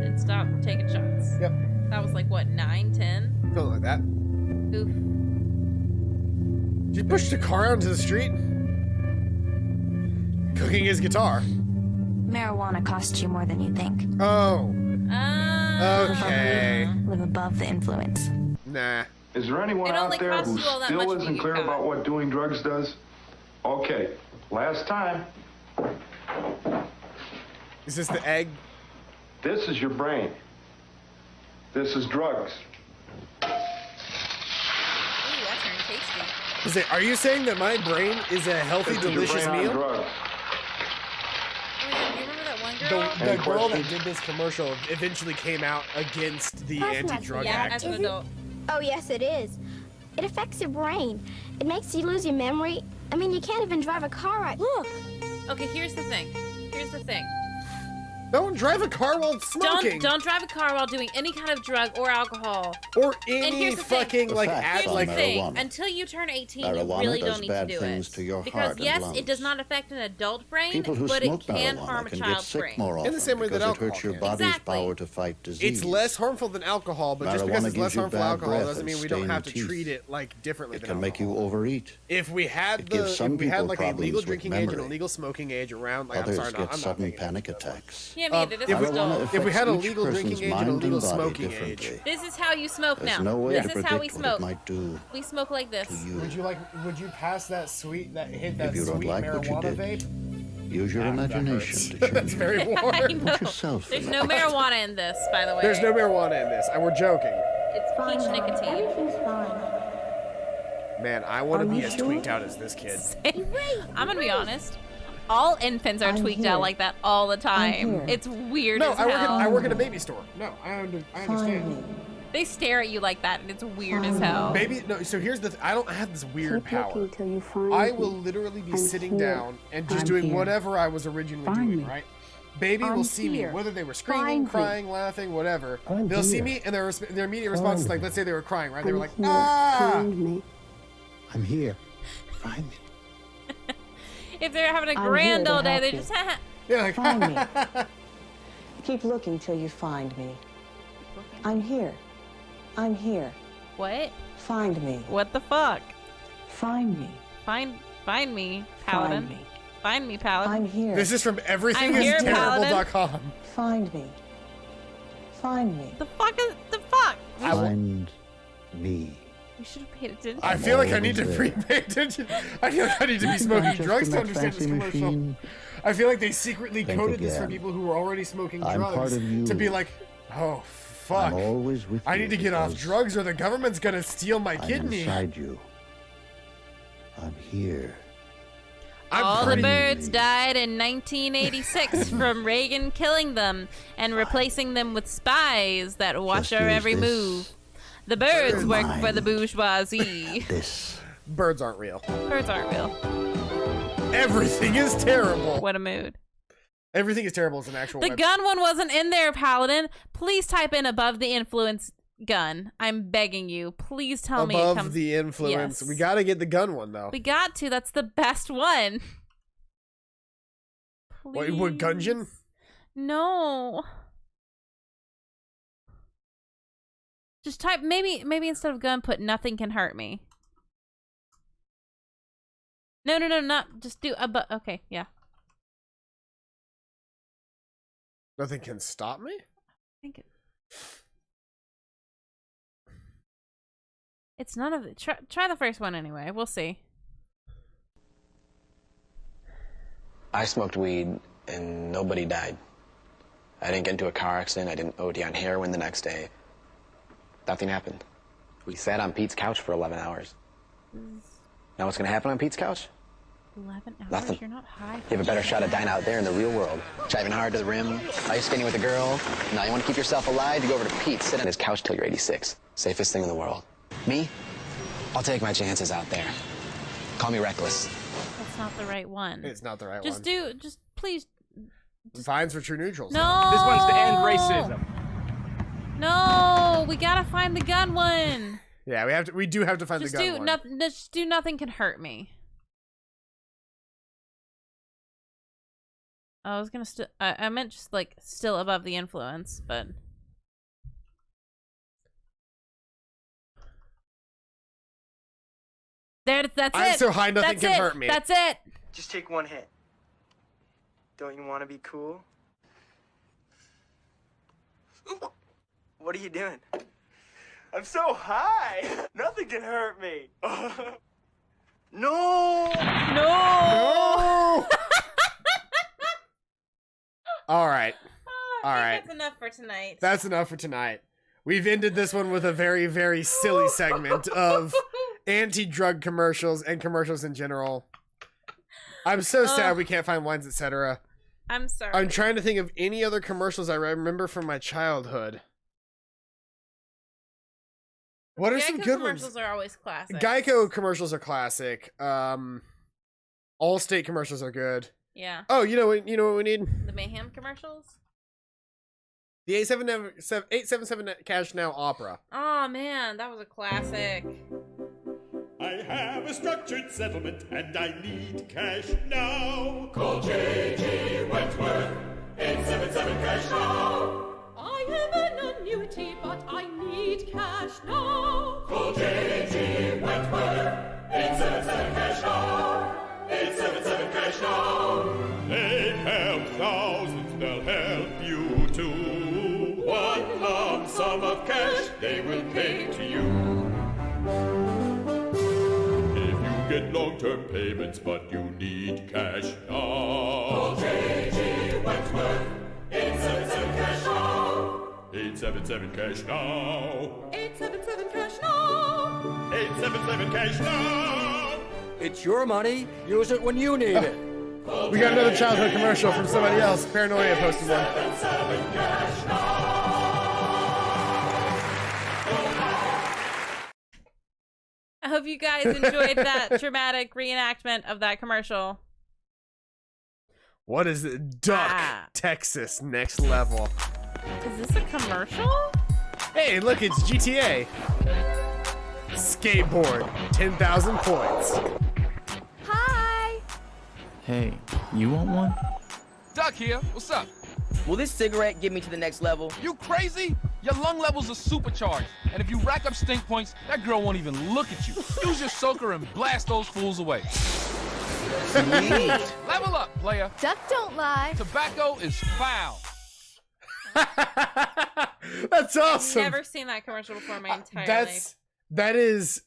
Didn't stop taking shots. Yep. That was like what, 9, 10? Something like that. Oof. Just pushed a car out into the street. Cooking his guitar. Marijuana costs you more than you think. Oh. Okay. Live above the influence. Nah. Is there anyone It out only there costs who you all that still much isn't weed, clear Kyle. about what doing drugs does? Okay, last time. Is this the egg? This is your brain. This is drugs. Ooh, that turned tasty. Are you saying that my brain is a healthy, This is your delicious brain on meal? drugs. Oh yeah, do you remember that one girl? The girl that did this commercial eventually came out against the anti-drug Yeah, act. as an adult. Oh, yes, it is. It affects your brain. It makes you lose your memory. I mean, you can't even drive a car right. Look. Okay, here's the thing. Here's the thing. Don't drive a car while smoking. Don't drive a car while doing any kind of drug or alcohol. Or And any here's the thing. fucking like ad Here's like the thing. marijuana. Until you turn 18, Marijuana you really does don't need to bad do things it. to your Because heart and yes, lungs. it does not affect an adult brain, People who but smoke it can marijuana harm a can get child's sick brain. more often In the same way that because it alcohol hurts your can. body's Exactly. power to fight disease. It's less harmful than alcohol, but just because Marijuana it's less gives you harmful bad alcohol breath doesn't and mean we don't stained have to teeth. treat it like differently It than can make you alcohol. overeat. If we had It gives some people like a legal problems with drinking age and a memory. legal smoking age around, like Others I'm sorry, get I'm not sudden making panic attacks. Yeah, me either. This is Marijuana adult. If we had a affects each legal drinking person's age and a mind legal body smoking age. differently. This is how you smoke There's now. no way This to is how we predict what smoke. it might do We smoke like this. to you. Would you pass that sweet If you don't sweet like what you marijuana did, vape? use your imagination to choose. That's very I warm. know. Put yourself There's in no that. marijuana in this, by the way. There's no marijuana in this. We're joking. It's peach nicotine. Everything's fine. Man, I want to Are be you as sure? tweaked out as this kid. I'm gonna be honest. All infants are tweaked out like that all the time. It's weird No, as I hell. work in a baby store. No, I understand. They stare at you like that, and it's weird as hell. Baby, no. So here's the. I don't have this weird power. Till you find I will literally be sitting down and just doing whatever I was originally doing, right? Baby will see me, whether they were screaming, crying, laughing, whatever. They'll see me, and their immediate response is like, let's say they were crying, right? They were like, ah! I'm here. Find me. If they're having a I'm grand here to old day, help they you. just Yeah, like, Find me. Keep looking till you find me. I'm here. I'm here. What? Find me. What the fuck? Find me. Find me, Paladin. Find me. Find me, Paladin. I'm here. This is from I'm here, everythingisterrible.com. Find me. Find me. The fuck is the fuck? Find me. We should have paid attention. I feel like I need to pay attention. I feel like I need to be smoking drugs to understand this commercial. I feel like they secretly Think coded this for again. people who were already smoking I'm drugs part of you. to be like, oh fuck, I'm always with I you need to get off because drugs or the government's gonna steal my I'm kidney. inside you. I'm here. All the birds died in 1986 from Reagan killing them and replacing them with spies that watch Just our use every this. move. The birds Your work for the mind. bourgeoisie. This. Birds aren't real. Birds aren't real. Everything is terrible. What a mood. Everything is terrible as an actual The website. gun one wasn't in there, Paladin. Please type in above the influence gun. I'm begging you. Please tell me it Above comes. the influence. Yes. We gotta get the gun one though. We got to. That's the best one. What Gungeon? No. Just type maybe instead of gun put nothing can hurt me. No, not just do but okay, yeah. Nothing can stop me? I think it It's none of it. Try the first one anyway. We'll see. I smoked weed and nobody died. I didn't get into a car accident. I didn't OD on heroin the next day. Nothing happened. We sat on Pete's couch for 11 hours. Now what's going to happen on Pete's couch? 11 hours? Nothing. You're not high. You have a better shot at dying out there in the real world. Driving hard to the rim, ice skating with a girl. Now you want to keep yourself alive, you go over to Pete, sit on his couch till you're 86. Safest thing in the world. Me? I'll take my chances out there. Call me reckless. That's not the right one. It's not the right just one. Just please. Fines for true neutrals. No. This one's to end racism. No, we gotta find the gun one. Yeah, we do have to find the gun one. Just do nothing can hurt me. I was gonna I meant just like still above the influence, but that's it. I'm so high nothing can hurt me. That's it. Just take one hit. Don't you want to be cool? What are you doing? I'm so high. Nothing can hurt me. No. No. All right. All right. That's enough for tonight. That's enough for tonight. We've ended this one with a very, very silly segment of anti-drug commercials and commercials in general. I'm so sad we can't find wines, etc. I'm sorry. I'm trying to think of any other commercials I remember from my childhood. What are some good ones? Commercials are always classic. Geico commercials are classic. Allstate commercials are good. Yeah. Oh, you know what we need? The Mayhem commercials? The 877 Cash Now opera. Oh man, that was a classic. I have a structured settlement and I need cash now. Call J.G. Wentworth, 877 Cash Now. I have an annuity, but I need cash now. Call J.G. Wentworth, 877 Cash Now. 877 Cash Now. They help thousands, they'll help you too. One lump sum of cash they will pay to you. Get long-term payments, but you need cash now. Call J.G. Wentworth, 877 Cash Now. 877 Cash Now. 877 Cash Now. 877 Cash Now. It's your money. Use it when you need it. We got another childhood commercial from somebody else. Paranoia posted one. 877 Cash Now. I hope you guys enjoyed that dramatic reenactment of that commercial. What is it? Duck, Texas, next level. Is this a commercial? Hey, look, it's GTA. Skateboard, 10,000 points. Hi. Hey, you want one? Duck here. What's up? Will this cigarette get me to the next level? You crazy? Your lung levels are supercharged. And if you rack up stink points, that girl won't even look at you. Use your soaker and blast those fools away. Level up, player. Duck don't lie. Tobacco is foul. That's awesome. I've never seen that commercial before in my entire life. That's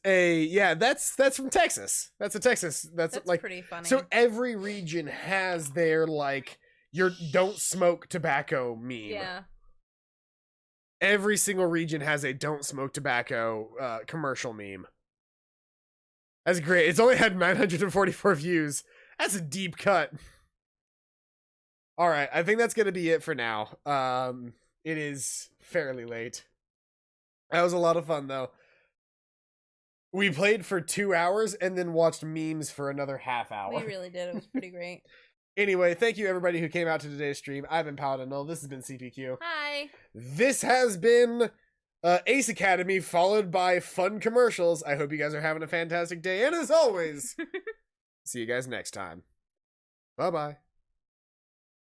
from Texas. That's a Texas. That's like pretty funny. So every region has their like your don't smoke tobacco meme. Yeah. Every single region has a don't smoke tobacco commercial meme. That's great. It's only had 944 views. That's a deep cut. All right, I think that's going to be it for now. It is fairly late. That was a lot of fun though. We played for 2 hours and then watched memes for another half hour. We really did. It was pretty great. Anyway, thank you everybody who came out to today's stream. I've been Paladin Null. This has been CPQ. Hi. This has been Ace Academy, followed by fun commercials. I hope you guys are having a fantastic day. And as always, see you guys next time. Bye-bye.